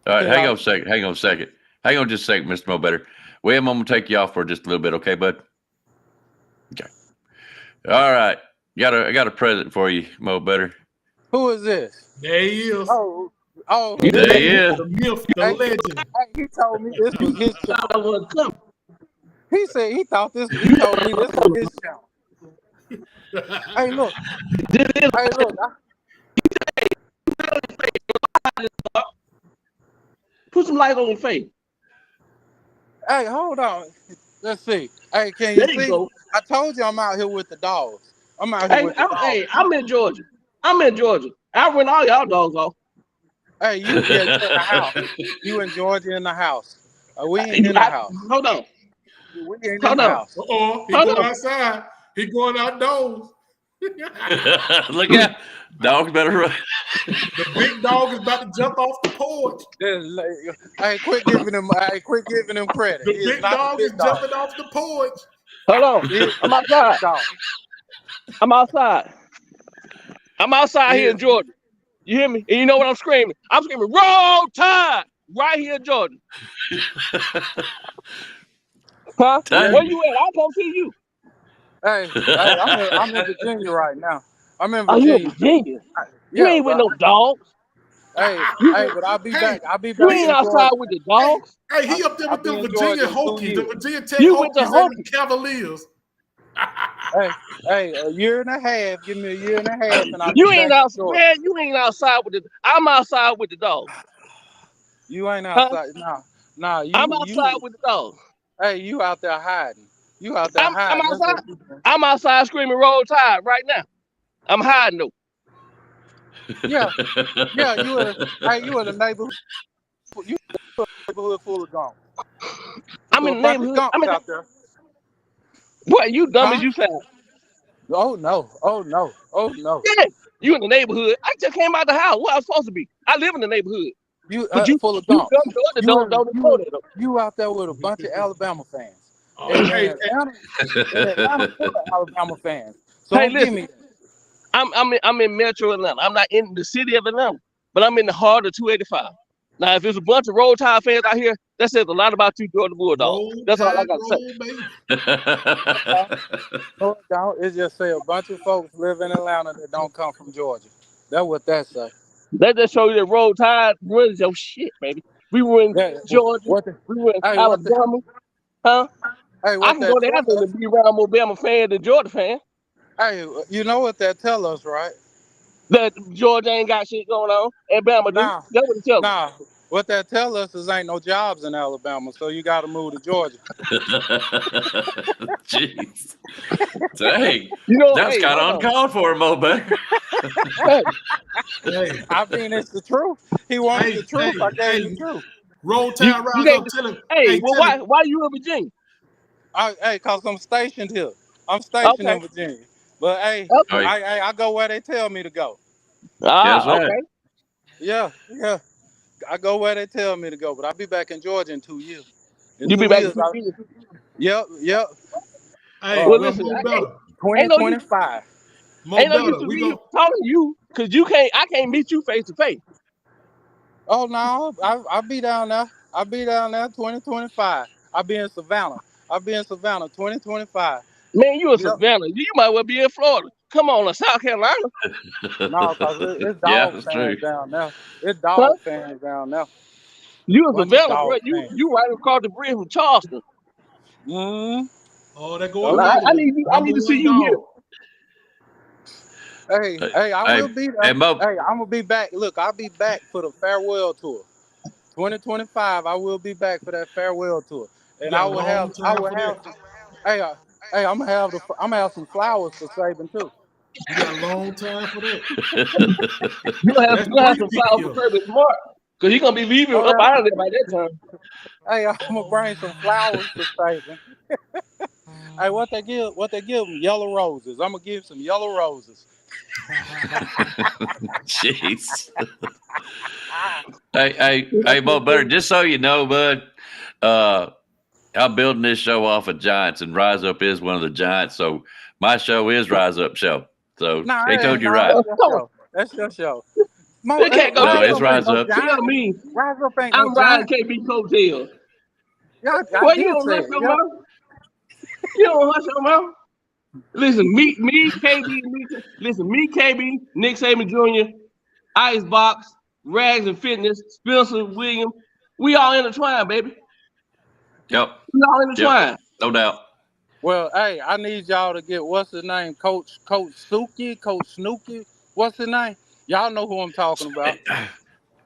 All right, hang on a second. Hang on just a second, Mr. Mo Better. William, I'm gonna take you off for just a little bit, okay, bud? Okay. All right. I got a present for you, Mo Better. Who is this? There he is. Oh, there he is. The myth, the legend. He told me this was his channel. He said he told me this was his channel. Hey, look. Hey, look. Put some light on your face. Hey, hold on. Let's see. Hey, can you see? Go. I told you I'm out here with the dogs. I'm out here with the dogs. Hey, I'm in Georgia. I run all y'all dogs off. Hey, you in the house. You in Georgia in the house. We ain't in the house. Hold on. We ain't in the house. He going outside. He going outdoors. Look out. Dogs better run. The big dog is about to jump off the porch. Hey, quit giving him credit. The big dog is jumping off the porch. Hold on. I'm outside. I'm outside here in Georgia. You hear me? And you know what I'm screaming? I'm screaming, Roll Tide! Right here in Georgia. Huh? Where you at? I'll come see you. Hey, I'm in Virginia right now. I'm in Virginia. Oh, you in Virginia? You ain't with no dogs. Hey, but I'll be back. You ain't outside with the dogs. Hey, he up there with the Virginia Hokies, the Virginia Tech Hokies and the Cavaliers. Hey, a year and a half. Give me a year and a half, and I'll you ain't outside. Man, you ain't outside with the. I'm outside with the dogs. You ain't outside. Huh? Nah. I'm outside with the dogs. Hey, you out there hiding? You out there hiding? I'm outside. I'm outside screaming Roll Tide right now. I'm hiding though. Yeah. You in the neighborhood. You in the neighborhood full of gone. I'm in the neighborhood. I'm out there. What, you dumb as you sound? Oh no. Yeah, you in the neighborhood. I just came out the house. Where I was supposed to be. I live in the neighborhood. You full of gone. You out there with a bunch of Alabama fans. Atlanta full of Alabama fans. So hey, listen. I'm in Metro Atlanta. I'm not in the city of Atlanta, but I'm in the heart of 285. Now, if there's a bunch of Roll Tide fans out here, that says a lot about you, Georgia Bulldogs. That's all I got to say. No, it just say a bunch of folks live in Atlanta that don't come from Georgia. That's what that say. That just show you that Roll Tide runs your shit, baby. We were in Georgia. We were in Alabama. Huh? Hey, I can go there and be around more Bama fan than Georgia fan. Hey, you know what that tell us, right? That Georgia ain't got shit going on, and Bama do. That's what it tell us. What that tell us is ain't no jobs in Alabama, so you got to move to Georgia. Jeez. Dang. That's kind of uncalled for, Mo Better. I mean, it's the truth. He wants the truth. I gave the truth. Roll Tide rise up. Tell him. Hey, well, why you in Virginia? Because I'm stationed here. I'm stationed in Virginia. But hey, I go where they tell me to go. Okay. Yeah. I go where they tell me to go, but I'll be back in Georgia in 2 years. You be back in 2 years? Yep. Hey, well, listen, 2025. Ain't no use to me talking to you because I can't meet you face to face. Oh no, I'll be down there. 2025. I'll be in Savannah. 2025. Man, you in Savannah. You might well be in Florida. Come on, South Carolina. No, because it's dog fans down there. It's dog fans down there. You in Savannah, bro. You right across the bridge from Charleston. Mm-hmm. Oh, they're going I need to see you here. Hey, I will be there. Hey, I'm gonna be back. Look, I'll be back for the farewell tour. 2025, I will be back for that farewell tour. And I will have I'm gonna have some flowers for Saban too. You got a long time for that. You'll have some flowers for Kirby Smart. Because he's gonna be leaving up out of there by that time. Hey, I'm gonna bring some flowers for Saban. Hey, what they give them? Yellow roses. I'm gonna give some yellow roses. Jeez. hey, Mo Better, just so you know, bud, I'm building this show off of Giants, and Rise Up is one of the Giants. So my show is Rise Up Show. So they told you right. That's your show. Mo, They can't go No, it's Rise Up. tell me. Rise Up ain't I'm no riding Giant. KB coattails. Yeah, Well, you don't hush your mouth. You don't hush your mouth. Listen, me, KB, Nick Saban Jr., Icebox, Rags and Fitness, Spencer Williams. We all intertwined, baby. Yep. We all intertwined. Yep. No doubt. Well, hey, I need y'all to get what's his name, Coach Snooky. What's his name? Y'all know who I'm talking about.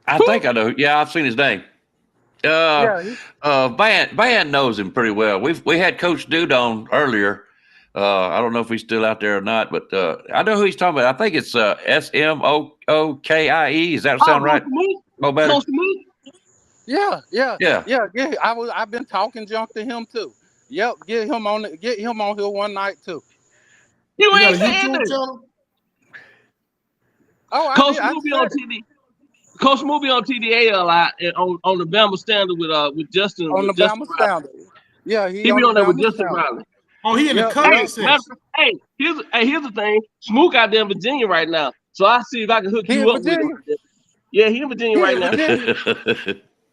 I think I know. Yeah, I've seen his name. Van knows him pretty well. We had Coach Dude on earlier. I don't know if he's still out there or not, but I know who he's talking about. I think it's Smookie. Does that sound right? Oh, better. Yeah. I've been talking junk to him too. Yep, get him on here one night too. You got ain't a saying YouTube that. channel? Oh, Coach Movie on TD. Coach Movie on TDA a lot on the Bama Standard with Justin. On the Justin Bama Standard. Yeah, he be on there with Justin Standard. Riley. Oh, he in the comment section. Here's the thing. Smook out there in Virginia right now. So I see if I can hook you up with him. Yeah, he in Virginia right now.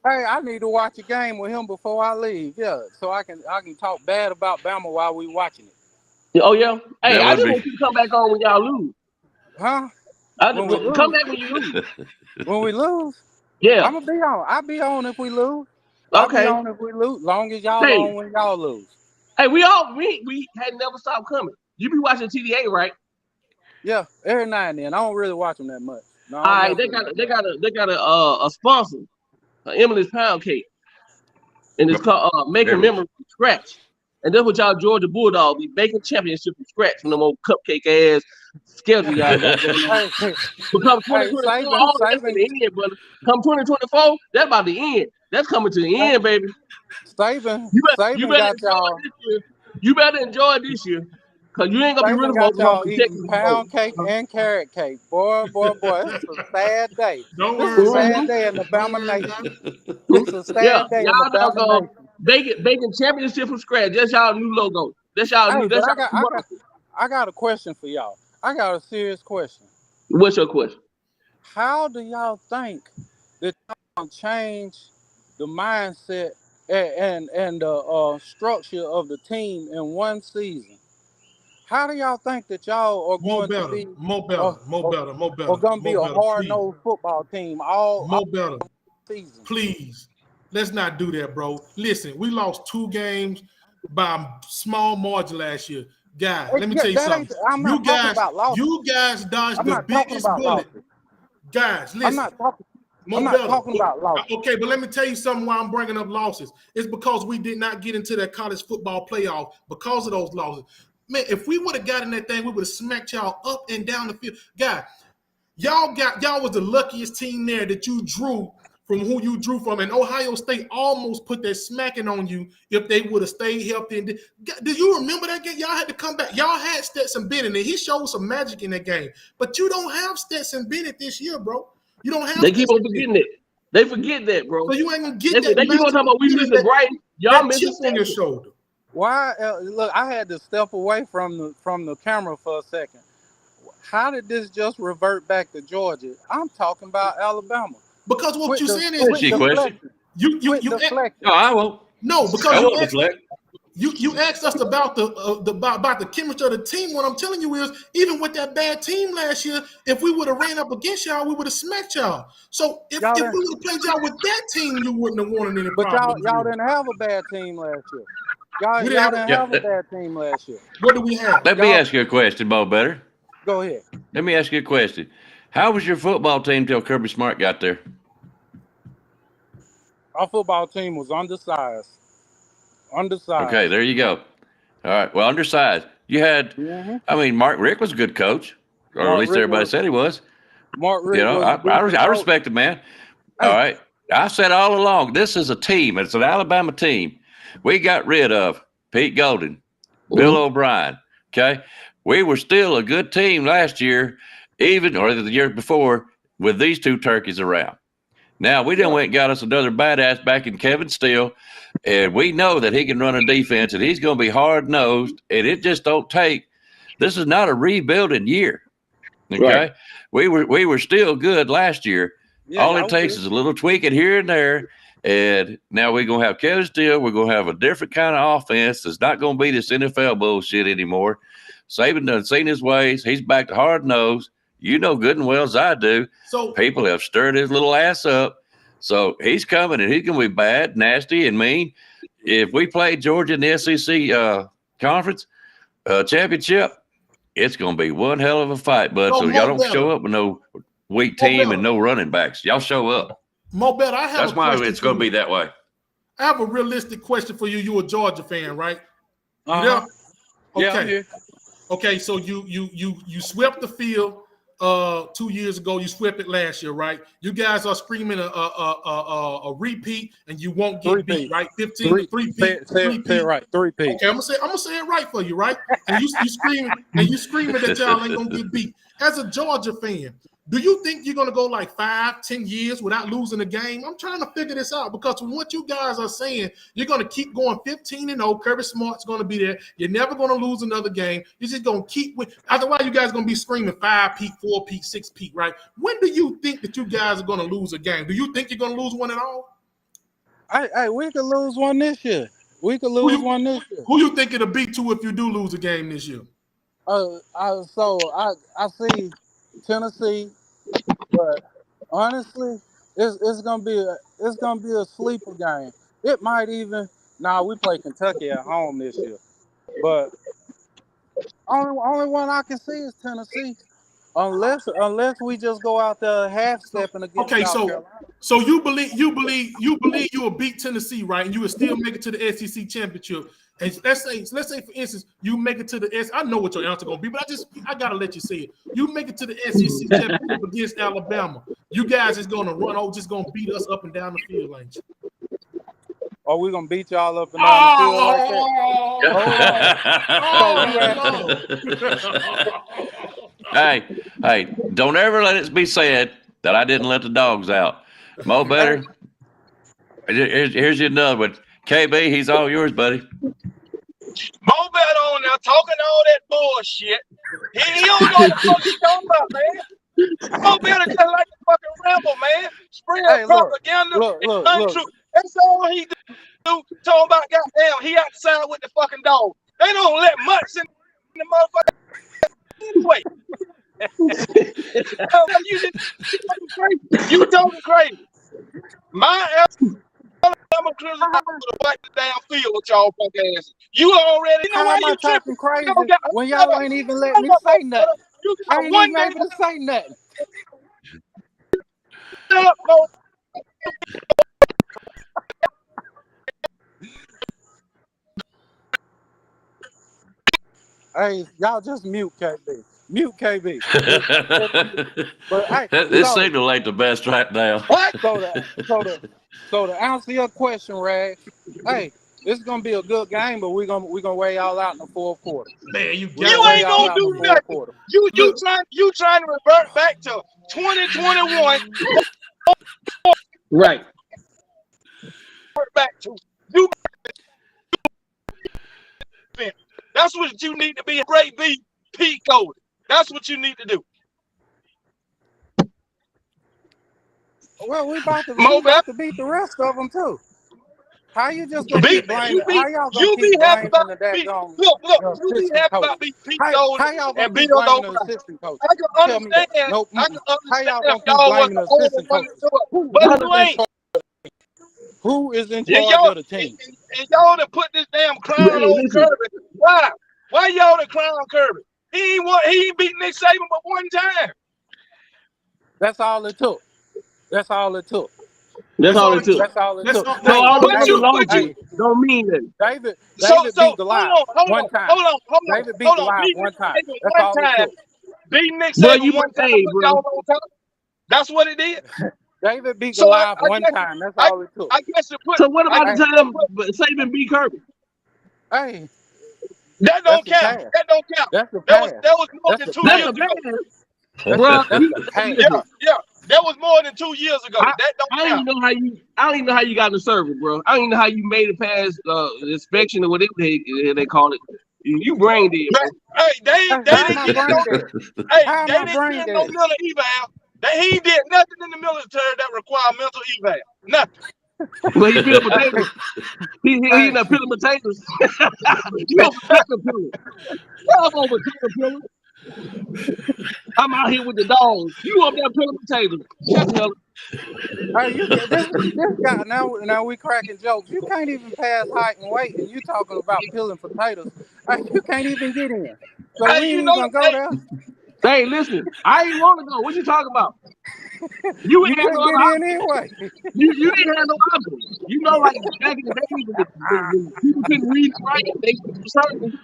Hey, I need to watch a game with him before I leave. Yeah, so I can talk bad about Bama while we watching it. Oh yeah. Hey, I just want you to come back on when y'all lose. Huh? Come back when you lose. When we lose? Yeah. I'm gonna be on. I'll be on if we lose. Okay. I'll be on if we lose. Long as y'all on when y'all lose. Hey, we had never stopped coming. You be watching TDA, right? Yeah, every now and then. I don't really watch them that much. No, all right, they got a sponsor, Emily's Pound Cake, and it's called Making Memories from Scratch. And that's what y'all Georgia Bulldogs be making championship from scratch from them old cupcake ass schedule y'all got going on. Become 2024, that's the end, brother. Come 2024, that's about the end. That's coming to the end, baby. Saban You better enjoy this year, cause you ain't gonna be really y'all eating pound cake and carrot cake. Boy, it's a sad day. This is a sad day in the Bama Nation. It's a sad day in the Bama Nation. Baking championship from scratch. That's y'all new logo. That's y'all new. That's I got a question for y'all. I got a serious question. What's your question? How do y'all think that y'all change the mindset and the structure of the team in one season? How do y'all think that y'all are going to be more better? Or going to be a hard-nosed football team all season? Please, let's not do that, bro. Listen, we lost 2 games by a small margin last year. Guys, let me tell you something. You guys dodged the biggest bullet. Guys, listen. I'm not talking about losses. Okay, but let me tell you something why I'm bringing up losses. It's because we did not get into that college football playoff because of those losses. Man, if we would have gotten that thing, we would have smacked y'all up and down the field. God, y'all was the luckiest team there that you drew from who you drew from. And Ohio State almost put that smacking on you if they would have stayed healthy. And do you remember that game? Y'all had to come back. Y'all had Stetson Bennett, and he showed some magic in that game. But you don't have Stetson Bennett this year, bro. You don't have. They keep on forgetting it. They forget that, bro. So you ain't gonna get that. They keep on talking about we missing Brighton. Y'all missing on your shoulder. Why? Look, I had to step away from the camera for a second. How did this just revert back to Georgia? I'm talking about Alabama. Because what you're saying is No, I won't. No, because you asked us about the chemistry of the team. What I'm telling you is, even with that bad team last year, if we would have ran up against y'all, we would have smacked y'all. So if we would have played y'all with that team, you wouldn't have wanted any problems. But y'all didn't have a bad team last year. Y'all didn't have a bad team last year. What do we have? Let me ask you a question, Mo Better. Go ahead. Let me ask you a question. How was your football team till Kirby Smart got there? Our football team was undersized. Okay, there you go. All right. Well, undersized. You had, I mean, Mark Richt was a good coach, or at least everybody said he was. Mark Richt I respect the man. All right. I said all along, this is a team. It's an Alabama team. We got rid of Pete Golden, Bill O'Brien. Okay. We were still a good team last year, or the year before, with these two turkeys around. Now, we done went and got us another badass back in Kevin Steele, and we know that he can run a defense, and he's going to be hard-nosed, and it just don't take – this is not a rebuilding year, okay? Right. We were still good last year. Yeah, all it takes is a little tweaking here and there, and now we're going to have Kevin Steele. We're going to have a different kind of offense that's not going to be this NFL bullshit anymore. Saban done seen his ways. He's back to hard-nosed. You know good and well as I do. So people have stirred his little ass up. So he's coming, and he's going to be bad, nasty, and mean. If we play Georgia in the SEC conference championship, it's going to be one hell of a fight, bud. So y'all don't show up with no weak team and no running backs. Y'all show up. Mo Better, I have That's a why question it's going to be that way. I have a realistic question for you. You're a Georgia fan, right? Uh-huh. Yeah. Yeah, I'm Okay. here. Okay. So you swept the field 2 years ago. You swept it last year, right? You guys are screaming a repeat, and you won't get beat, right? 15 3-peat. Say it right. 3-peat. Okay, I'm gonna say it right for you, right? And you screaming that y'all ain't gonna get beat. As a Georgia fan, do you think you're gonna go like 5-10 years without losing a game? I'm trying to figure this out because from what you guys are saying, you're gonna keep going 15-0. Kirby Smart's gonna be there. You're never gonna lose another game. You're just gonna keep winning. Otherwise, you guys are gonna be screaming 5-peat, 4-peat, 6-peat, right? When do you think that you guys are gonna lose a game? Do you think you're gonna lose one at all? Hey, we could lose one this year. We could lose one this year. Who you think it'll be to if you do lose a game this year? So I see Tennessee, but honestly, it's gonna be a sleeper game. It might even we play Kentucky at home this year, but only one I can see is Tennessee, unless we just go out there half stepping against South Carolina. So you believe you will beat Tennessee, right? And you will still make it to the SEC championship. And let's say for instance, you make it to the SEC. I know what your answer gonna be, but I gotta let you say it. You make it to the SEC championship against Alabama. You guys is gonna just gonna beat us up and down the field, ain't you? Are we gonna beat y'all up and down the field like that? Hey, don't ever let it be said that I didn't let the dogs out. Mo Better, here's another one. KB, he's all yours, buddy. Mo Better on now talking all that bullshit. He don't know what the fuck he's talking about, man. Mo Better just like the fucking ramble, man. Spread propaganda and untrue. That's all he do. Talking about goddamn, he outside with the fucking dog. They don't let mutts in the motherfucker anyway. You talking crazy. My Alabama Crimson would have wiped the damn field with y'all fucking asses. You already know why you tripping crazy when y'all ain't even letting me say nothing. I ain't even able to say nothing. Shut up, bro. Hey, y'all just mute KB. Mute KB. But hey, this signal ain't the best right now. So to answer your question, Rag, hey, it's gonna be a good game, but we're gonna weigh y'all out in the fourth quarter. Man, you ain't gonna do nothing. You trying to revert back to 2021. Right. Back to you. That's what you need to be a great Pete code. That's what you need to do. Well, we about to beat the rest of them too. How you just gonna keep blaming? How y'all gonna keep blaming the daggone? Look, you be happy about being Pete Code and Bill O'Brien. I can understand. I can How y'all understand gonna keep blaming the assistant coach? But you ain't. Who is in charge of the team? And y'all to put this damn crown on Kirby. Why? Why y'all to crown Kirby? He ain't beat Nick Saban but one time. That's all it took. That's all it took. So all the don't mean that. David beat Goliath one time. Hold on. David beat Goliath one time. That's all it took. Beat Nick Saban one time. That's what it is. David beat Goliath one time. That's all it took. I guess So what about the time Saban beat Kirby? Hey, That don't count. That don't count. That's the That pass. was more than 2 years ago. Yeah. That was more than 2 years ago. That don't I don't count. even know how you. I don't even know how you got in the service, bro. I don't even know how you made it past inspection or whatever they call it. You brain dead. Hey, they didn't get no. Hey, they didn't get no mental eval. He did nothing in the military that required mental eval. Nothing. Well, he peeled potatoes. He not peeling potatoes. You over potato peeling. I'm over potato peeling. I'm out here with the dogs. You up there peeling potatoes. Shut the hell up. Hey, this guy now we cracking jokes. You can't even pass height and weight, and you talking about peeling potatoes. Hey, you can't even get in. So we ain't even gonna go there. Hey, listen, I ain't want to go. What you talking about? You ain't had no get other in anyway. You ain't had no option. You know, like back in the day when people couldn't read and write, they certain.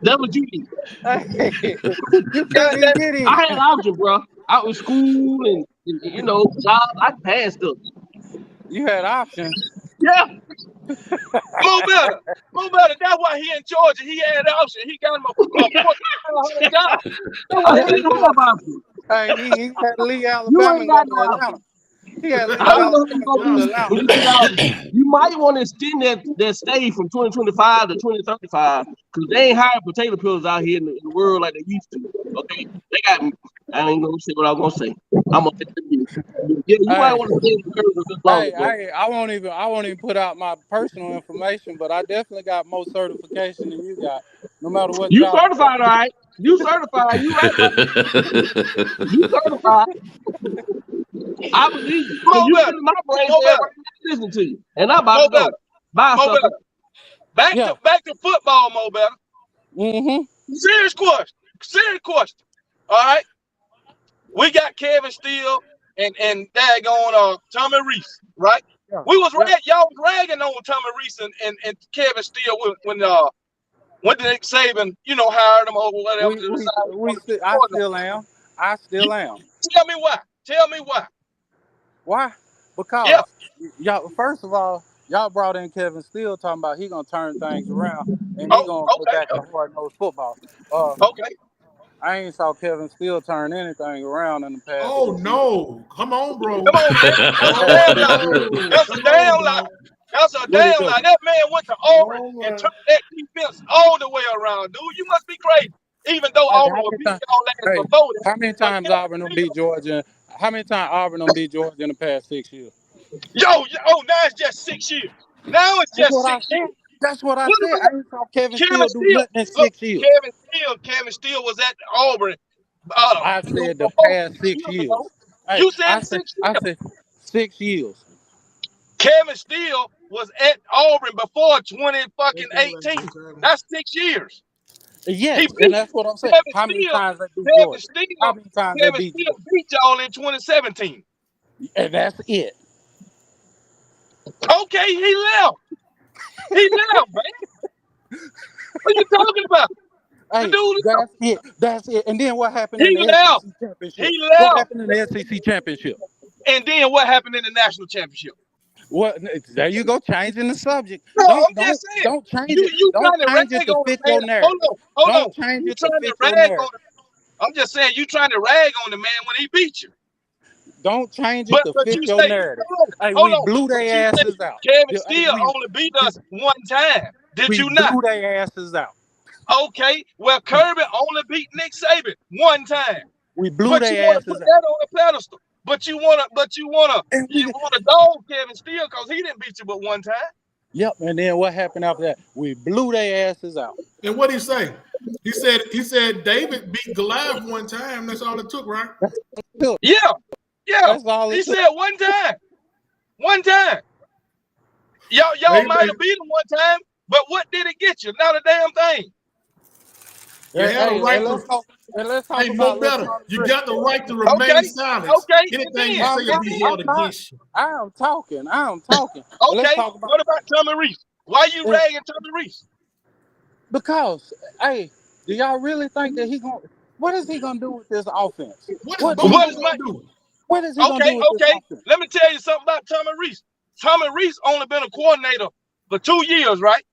That's what you did. You can't even get in. I had options, bro. Out in school and you know, job. I passed stuff. You had options. Yeah. Mo better. That's why he in Georgia. He had options. He got him a job. Hey, he had to leave Alabama and go to Atlanta. He had to leave Alabama and go to Atlanta. You might want to extend that stay from 2025 to 2035 because they ain't hiring potato peelers out here in the world like they used to. Okay, they got. I ain't gonna say what I was gonna say. I'm gonna. Yeah, you might want to stay in the curve a bit longer. I won't even put out my personal information, but I definitely got more certification than you got. No matter what. You certified, all right. You certified. You right. You certified. I believe you. You put in my brain there, listen to you, and I'm about to go buy something. Back to football, Mo better. Mm-hmm. Serious question. All right. We got Kevin Steele and daggone Tommy Reese, right? Yeah. Y'all was ragging on Tommy Reese and Kevin Steele when Nick Saban, hired him over whatever. I still am. Tell me why. Why? Because y'all, first of all, y'all brought in Kevin Steele talking about he gonna turn things around and he gonna go back to hard-nosed football. I ain't saw Kevin Steele turn anything around in the past. Oh no! Come on, bro. Come on, man. That's a damn lie. That's a damn lie. That man went to Auburn and turned that defense all the way around, dude. You must be crazy. Even though Auburn will beat y'all ass before that. How many times Auburn done beat Georgia? How many times Auburn done beat Georgia in the past 6 years? Now it's just 6 years. Now it's just 6 years. That's what I said. I ain't saw Kevin Steele do nothing in 6 years. Kevin Steele was at Auburn. I said the past 6 years. You said 6 years? I said 6 years. Kevin Steele was at Auburn before 2018. That's 6 years. Yes, and that's what I'm saying. How many times they beat Georgia? How many times they beat Georgia? Beat y'all in 2017. And that's it. Okay, he left. Man. What are you talking about? Hey, that's it. And then what happened in the SEC championship? What happened in the SEC championship? And then what happened in the national championship? Well, there you go, changing the subject. No, I'm just saying. Don't change it. Don't change it to fit your narrative. Hold on. Don't change it to fit your narrative. I'm just saying you trying to rag on the man when he beat you. Don't change it to fit your narrative. Hey, we blew their asses out. Kevin Steele only beat us one time. Did you not? We blew their asses out. Okay, well, Kirby only beat Nick Saban one time. We blew their asses out. Put that on the pedestal. But you wanna dog Kevin Steele because he didn't beat you but one time. Yep, and then what happened after that? We blew their asses out. And what did he say? He said David beat Goliath one time. That's all it took, right? Yeah. That's all he said one time. One time. Y'all might have beat him one time, but what did it get you? Not a damn thing. You have a right to Mo better. You got the right to remain silent. Okay. Anything you say will be held against you. I am talking. Okay. What about Tommy Reese? Why you ragging Tommy Reese? Because, hey, do y'all really think that what is he gonna do with this offense? What is he gonna do? What is he gonna do with this offense? Let me tell you something about Tommy Reese. Tommy Reese only been a coordinator for 2 years, right?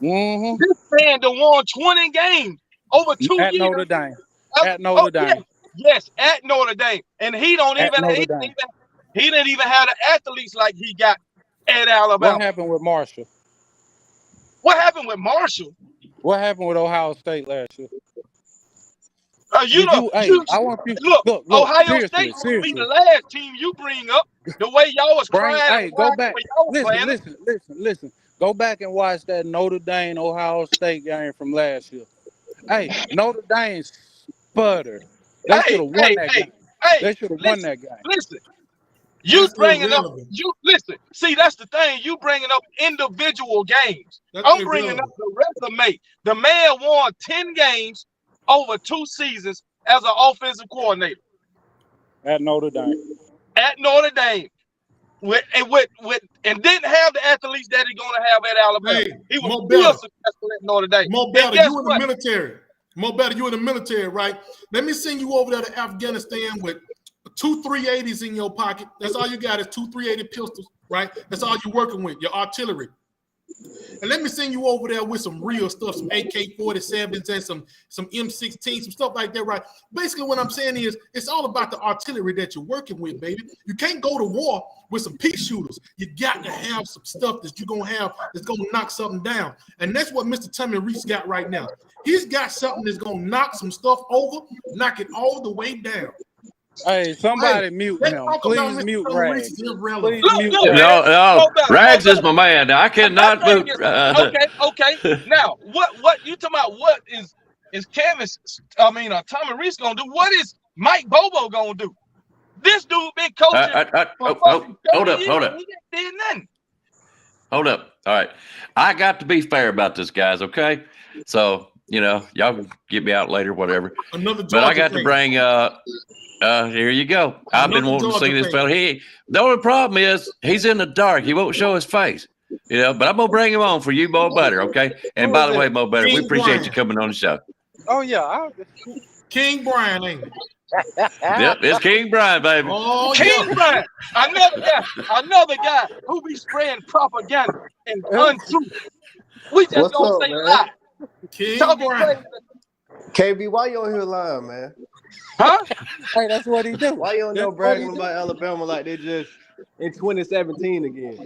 This man done won 20 games over 2 years. At Notre Dame. At Notre Dame. Yes, at Notre Dame. And he don't even he didn't even have the athletes like he got at Alabama. What happened with Marshall? What happened with Marshall? What happened with Ohio State last year? I want you look, Ohio State would be the last team you bring up. The way y'all was crying. Hey, go back. Listen. Go back and watch that Notre Dame Ohio State game from last year. Hey, Notre Dame sputtered. They should have won that game. They should have won that game. Listen. You bringing up, see, that's the thing. You bringing up individual games. I'm bringing up the resume. The man won 10 games over 2 seasons as an offensive coordinator. At Notre Dame. At Notre Dame. And didn't have the athletes that he's going to have at Alabama. Hey, he was real successful at Notre Dame. Mo Better, you in the military. Mo Better, you in the military, right? Let me send you over there to Afghanistan with 2 380s in your pocket. That's all you got is 2 380 pistols, right? That's all you're working with, your artillery. And let me send you over there with some real stuff, some AK-47s and some M16, some stuff like that, right? Basically, what I'm saying is it's all about the artillery that you're working with, baby. You can't go to war with some pea shooters. You got to have some stuff that you're going to have that's going to knock something down. And that's what Mr. Tommy Reese got right now. He's got something that's going to knock some stuff over, knock it all the way down. Hey, somebody mute him. Please mute Rags. Please mute No, Rags is my man. I cannot move. Okay. Now, what you talking about? What is Tommy Reese gonna do? What is Mike Bobo gonna do? This dude been coaching. Hold up. He did nothing. Hold up. All right, I got to be fair about this, guys. Okay, so y'all can get me out later, whatever. But I got to bring here you go. I've been wanting to see this fella. The only problem is he's in the dark. He won't show his face. But I'm gonna bring him on for you, Mo Better, okay? And by the way, Mo Better, we appreciate you coming on the show. Oh yeah, King Brian, ain't it? Yep, it's King Brian, baby. Oh, King Brian, another guy who be spreading propaganda and untruth. We just gonna say lie. King Brian. KB, why you on here lying, man? Huh? Hey, that's what he do. Why you on there bragging about Alabama like they just in 2017 again?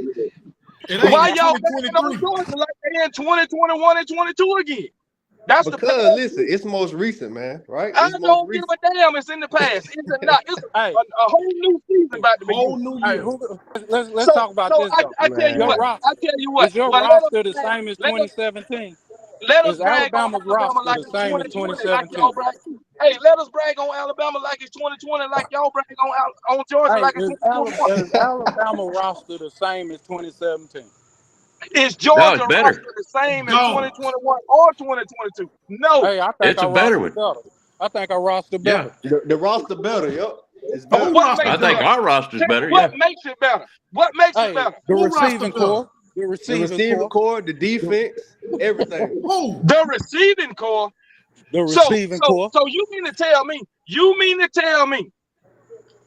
Why y'all bragging on Georgia like they in 2021 and 22 again? That's because listen, it's most recent, man. Right? I don't give a damn. It's in the past. It's not. It's a whole new season about to begin. Whole new year. Let's talk about this. I tell you what. Is your roster the same as 2017? Let us brag Alabama's on Alabama like it's 2017. Hey, let us brag on Alabama like it's 2020, like y'all brag on Georgia like it's 2021. Is Alabama roster the same as 2017? Is Georgia roster the same as 2021 or 2022? No. Hey, I think it's a better one. I think our roster better. Yeah. The roster better, yep. It's better. I think our roster's better. What makes it better? What makes it better? The receiving core. The receiving core, the defense, everything. The receiving core. The receiving core. So you mean to tell me,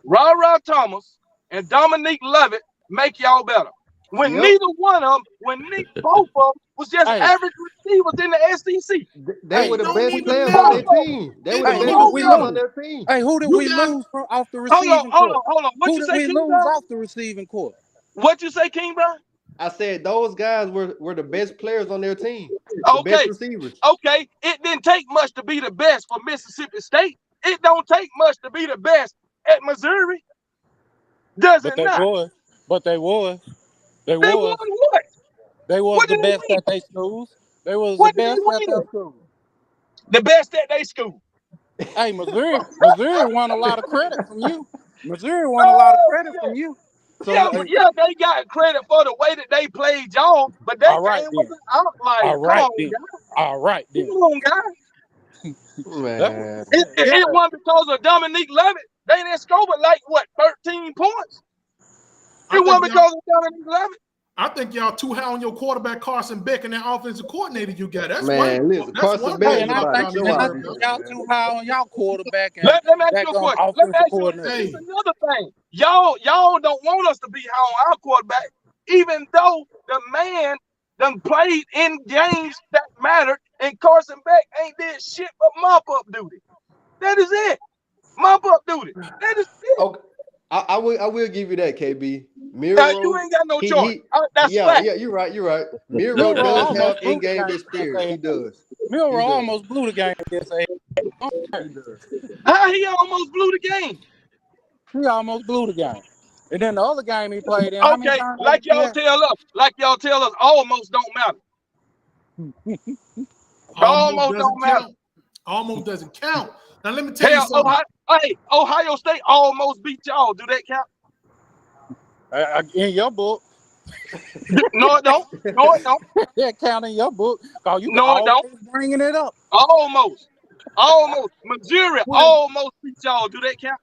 Ra Thomas and Dominique Lovett make y'all better? When neither one of them, both of them was just average receivers in the SEC. They were the best players on their team. They were the best players on their team. Hey, who did we lose off the receiving core? Hold on. What you say, King Brian? Who did we lose off the receiving core? What you say, King Brian? I said those guys were the best players on their team. Okay. The best receivers. Okay. It didn't take much to be the best for Mississippi State. It don't take much to be the best at Missouri. Does it not? But they was. They won what? They was the best at their schools. They was the best at their schools. The best at their school. Hey, Missouri won a lot of credit from you. Missouri won a lot of credit from you. So, yeah, they got credit for the way that they played y'all, but that game wasn't out like, all right, then. Come on, guys. Man. It wasn't because of Dominique Lovett. They didn't score but like, 13 points? It wasn't because of Dominique Lovett. I think y'all too high on your quarterback Carson Beck and that offensive coordinator you got. That's man, listen, Carson Beck. And I think y'all too high on y'all quarterback. And let me ask you a question. Let me ask you another thing. Y'all don't want us to be high on our quarterback, even though the done played in games that mattered, and Carson Beck ain't did shit but mop up duty. That is it. Mop up duty. That is it. Okay. I will give you that, KB. Now, you ain't got no choice. That's fact. Yeah, you're right. Miro does have in-game experience. He does. Miro almost blew the game against A. How he almost blew the game? He almost blew the game. And then the other game he played in. Okay, like y'all tell us, almost don't matter. Almost don't matter. Almost doesn't count. Now let me tell you something. Ohio State almost beat y'all. Do that count? In your book. No, it don't. No, it don't. That count in your book. You no, it don't. Bringing it up. Almost. Missouri almost beat y'all. Do that count?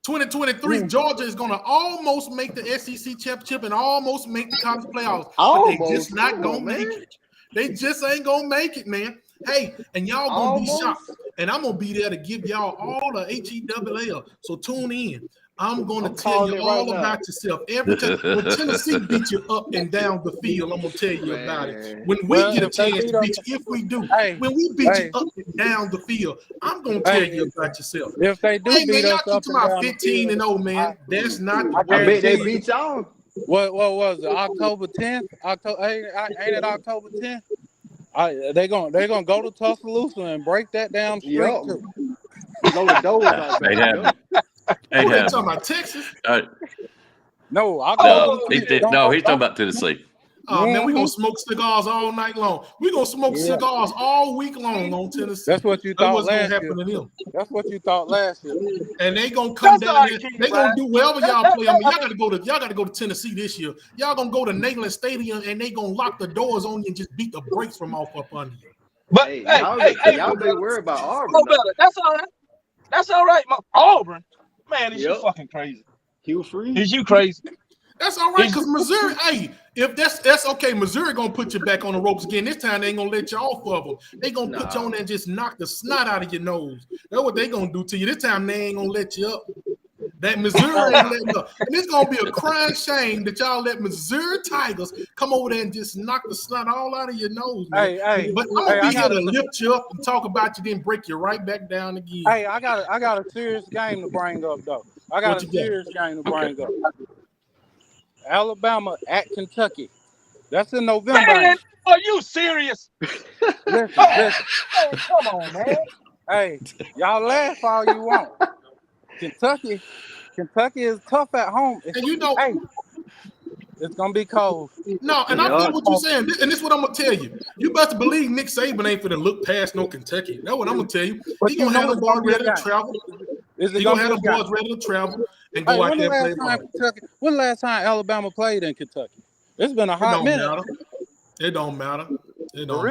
2023, Georgia is going to almost make the SEC championship and almost make the college playoffs. Almost. But they just not going to make it. They just ain't going to make it, man. Hey, and y'all going to be shocked. And I'm going to be there to give y'all all the HEAA. So tune in. I'm going to tell you all about yourself. Every time when Tennessee beat you up and down the field, I'm going to tell you about it. When we get a chance to beat you, if we do, when we beat you up and down the field, I'm going to tell you about yourself. If they do beat us y'all up keep about 15-0, man. That's not the I bet they beat y'all. What was it? October 10th? Ain't it October 10th? They're gonna go to Tuscaloosa and break that damn street too. Blow the doors out back. Who they talking about, Texas? No, he's talking about Tennessee. Oh, man, we're going to smoke cigars all night long. We're going to smoke cigars all week long on Tennessee. That's what you thought last year. That's what you thought last year. And they going to come down there. They going to do wherever y'all play. I mean, y'all got to go to Tennessee this year. Y'all going to go to Neyland Stadium, and they going to lock the doors on you and just beat the brakes from off up under you. But, y'all been worried about Auburn. That's all right. That's all right. Auburn. Man, is you fucking crazy. Hugh Freeze. Is you crazy? That's all right, because Missouri, hey, if that's okay, Missouri gonna put you back on the ropes again. This time they ain't gonna let you off of them. They gonna put you on there and just knock the snot out of your nose. That's what they gonna do to you. This time they ain't gonna let you up. That Missouri ain't letting up. And it's gonna be a crying shame that y'all let Missouri Tigers come over there and just knock the snot all out of your nose, man. But I'm gonna be here to lift you up and talk about you, then break you right back down again. Hey, I got a serious game to bring up though. I got a serious game to bring up. Alabama at Kentucky. That's in November. Man, are you serious? Listen. Come on, man. Hey, y'all laugh all you want. Kentucky is tough at home. And you know, it's gonna be cold. No, and I get what you're saying, and this is what I'm gonna tell you. You best believe Nick Saban ain't finna look past no Kentucky. That's what I'm gonna tell you. He gonna have the boys ready to travel. He gonna have the boys ready to travel and go out there and play ball. When the last time Alabama played in Kentucky? It's been a hot minute. It don't matter. We go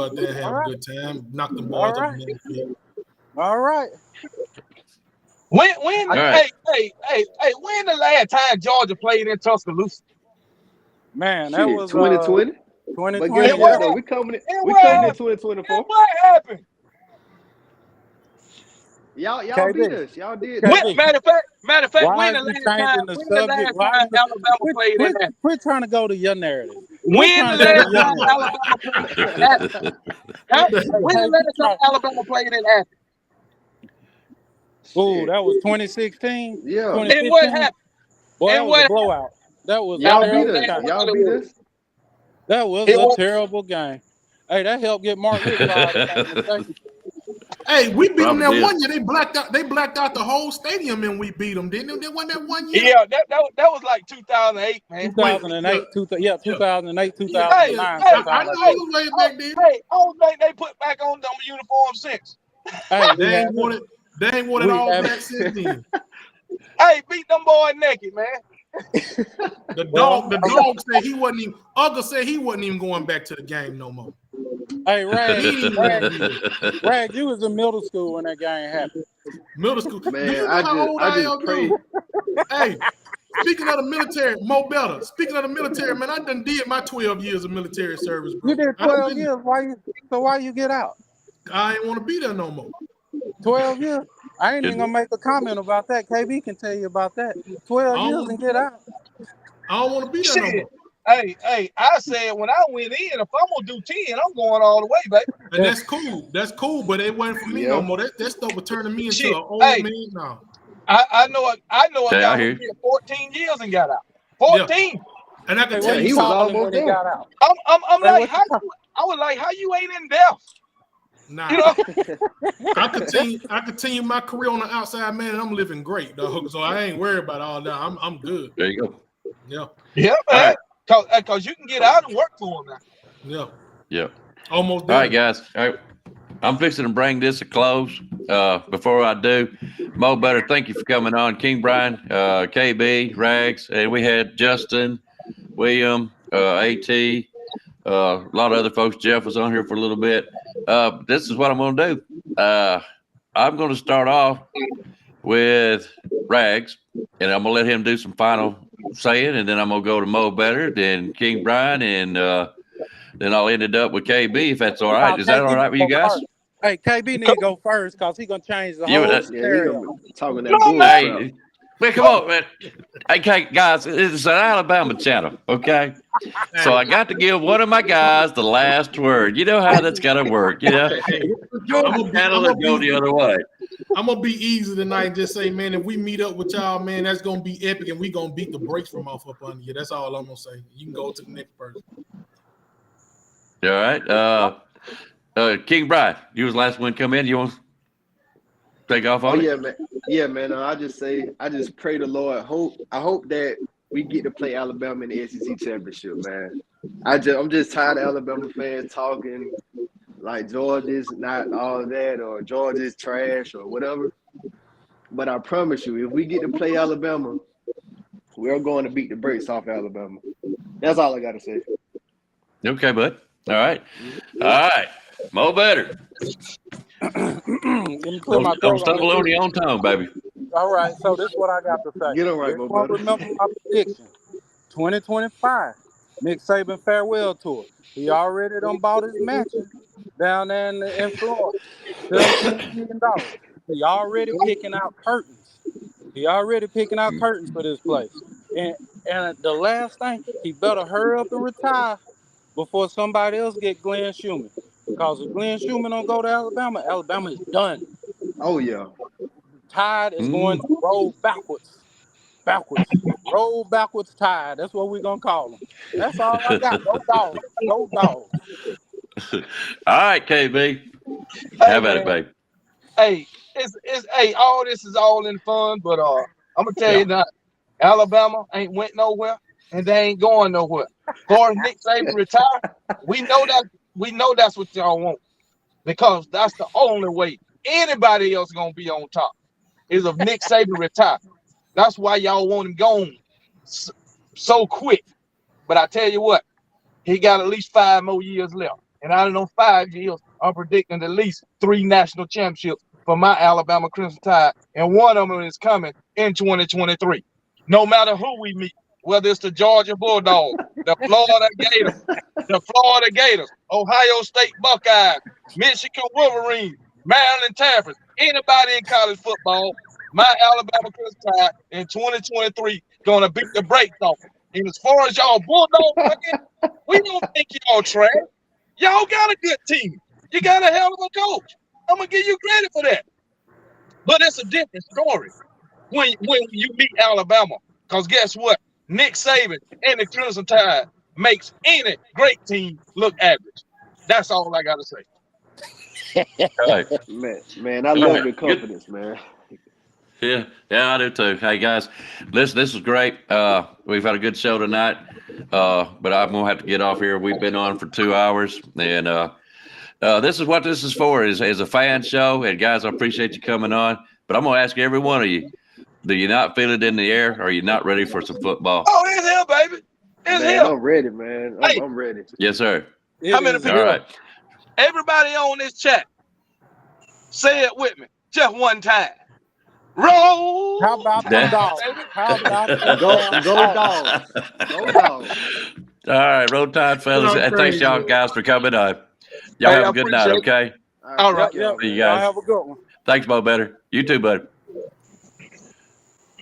out there and have a good time, knock the balls up in the field. All right. When when the last time Georgia played in Tuscaloosa? Man, that was 2020. 2020. But guess what, though? We coming in 2024. What happened? Y'all beat us. Y'all did. Matter of fact, Why when the is last you time changing the subject? Alabama played in that? Quit trying to go to your narrative. When the last time Alabama played in Athens? When the last time Alabama played in Athens? Oh, that was 2016. Yeah. And what happened? Boy, that was a blowout. That was y'all beat us. Y'all beat us. That was a terrible game. Hey, that helped get Mark Rick fired. Hey, we beat them that 1 year. They blacked out the whole stadium and we beat them, didn't they? Wasn't that 1 year? Yeah, that was like 2008, man. 2008, 2008, 2009. I know it was way back then. Hey, I don't think they put back on them uniforms since. Hey, they ain't wanted all back since then. Hey, beat them boys naked, man. The dog said he wasn't even. Uga said he wasn't even going back to the game no more. Hey, Rag, you was in middle school when that game happened. Middle school, man. Do you know how old I am, dude? Hey, speaking of the military, Mo Better. Speaking of the military, man, I done did my 12 years of military service, bro. You did 12 years. Why you get out? I ain't want to be there no more. 12 years. I ain't even gonna make a comment about that. KB can tell you about that. 12 years and get out. I don't want to be there no more. Hey, I said when I went in, if I'm gonna do 10, I'm going all the way, baby. And that's cool. That's cool, but it wasn't for me no more. That stuff was turning me into an old man now. I know a guy who did 14 years and got out. 14. Yeah. And I can tell he you was almost there. I'm like, I was like, how you ain't in death? Nah, you know? I continue my career on the outside, man, and I'm living great, dog. So I ain't worried about all that. I'm good. There you go. Yeah. Yeah, man. Cause you can get out and work for him now. Yeah. Yeah. Almost there. All right, guys. All right. I'm fixing to bring this to close. Before I do, Mo Better, thank you for coming on. King Brian, KB, Rags, and we had Justin, William, AT, a lot of other folks. Jeff was on here for a little bit. This is what I'm going to do. I'm going to start off with Rags, and I'm going to let him do some final saying, and then I'm going to go to Mo Better, then King Brian, and then I'll end it up with KB, if that's all right. Is that all right with you guys? Hey, KB need to go first because he's going to change the whole scenario. Talking that bullshit. Hey, man, come on, man. Okay, guys, it's an Alabama channel, okay? So I got to give one of my guys the last word. You know how that's got to work, you know? Your channel will go the other way. I'm going to be easy tonight and just say, man, if we meet up with y'all, man, that's going to be epic, and we going to beat the brakes from off up under you. That's all I'm going to say. You can go to the next person. All right. King Brian, you was the last one to come in. You want to take off on it? Yeah, man. Yeah, man. I just pray the Lord. I hope that we get to play Alabama in the SEC championship, man. I'm just tired of Alabama fans talking like Georgia's not all that or Georgia's trash or whatever. But I promise you, if we get to play Alabama, we're going to beat the brakes off Alabama. That's all I got to say. Okay, bud. All right. All right. Mo Better. Don't stumble on your own tongue, baby. All right, so this is what I got to say. Get it right, Mo Better. Remember my prediction. 2025, Nick Saban farewell tour. He already done bought his mansion down there in Florida. $17 million. He already picking out curtains. For this place. And the last thing, he better hurry up and retire before somebody else get Glenn Schumann. Because if Glenn Schumann don't go to Alabama, Alabama is done. Oh, yeah. Tide is going to roll backwards. Roll backwards tide. That's what we're going to call them. That's all I got. Go dogs. Go dogs. All right, KB. How about it, babe? Hey, all this is all in fun, but I'm gonna tell you that Alabama ain't went nowhere and they ain't going nowhere. For Nick Saban retire, we know that's what y'all want, because that's the only way anybody else gonna be on top is if Nick Saban retire. That's why y'all want him gone so quick. But I tell you what, he got at least 5 more years left. And out of those 5 years, I'm predicting at least 3 national championships for my Alabama Crimson Tide. And one of them is coming in 2023. No matter who we meet, whether it's the Georgia Bulldogs, the Florida Gators, Ohio State Buckeyes, Michigan Wolverines, Maryland Terrapins, anybody in college football, my Alabama Crimson Tide in 2023 gonna beat the brakes off them. And as far as y'all Bulldogs, we don't think y'all trash. Y'all got a good team. You got a hell of a coach. I'm gonna give you credit for that. But it's a different story when you meet Alabama. Because guess what? Nick Saban and the Crimson Tide makes any great team look average. That's all I gotta say. Right. Man, I love your confidence, man. Yeah, I do too. Hey guys, this was great. We've had a good show tonight, but I'm gonna have to get off here. We've been on for 2 hours, and this is what this is for. Is a fan show, and guys, I appreciate you coming on. But I'm gonna ask every one of you: do you not feel it in the air? Or are you not ready for some football? Oh, it's here, baby. It's here. I'm ready, man. I'm ready. Yes, sir. How many people? All right. Everybody on this chat, say it with me, just one time. Roll. How about the dogs? How about the go dogs? Go dogs. All right, roll tide, fellas. And thanks y'all guys for coming on. Y'all have a good night, okay? All right. Yep. See you guys. Have a good one. Thanks, Mo Better. You too, bud.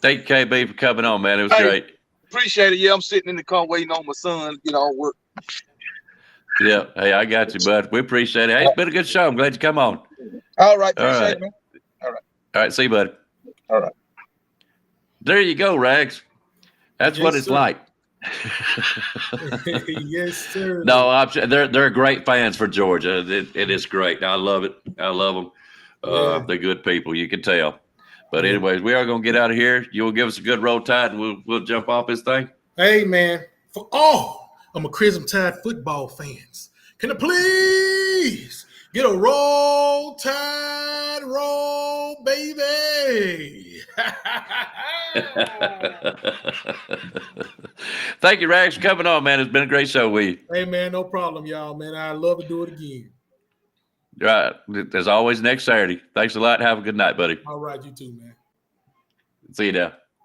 Thank you, KB, for coming on, man. It was great. Appreciate it. Yeah, I'm sitting in the car waiting on my son. Work. Yeah. Hey, I got you, bud. We appreciate it. Hey, it's been a good show. I'm glad you come on. All right. All Appreciate right. it, man. All right. All right. See you, bud. All right. There you go, Rags. That's what it's like. Yes, sir. No, they're great fans for Georgia. It is great. I love it. I love them. They're good people. You can tell. But anyways, we are going to get out of here. You'll give us a good roll tide, and we'll jump off this thing. Hey, man. For all I'm a Crimson Tide football fans, can I please get a roll tide roll, baby? Thank you, Rags, for coming on, man. It's been a great show with you. Hey, man, no problem, y'all, man. I'd love to do it again. All right. As always, next Saturday. Thanks a lot. Have a good night, buddy. All right, you too, man. See you now.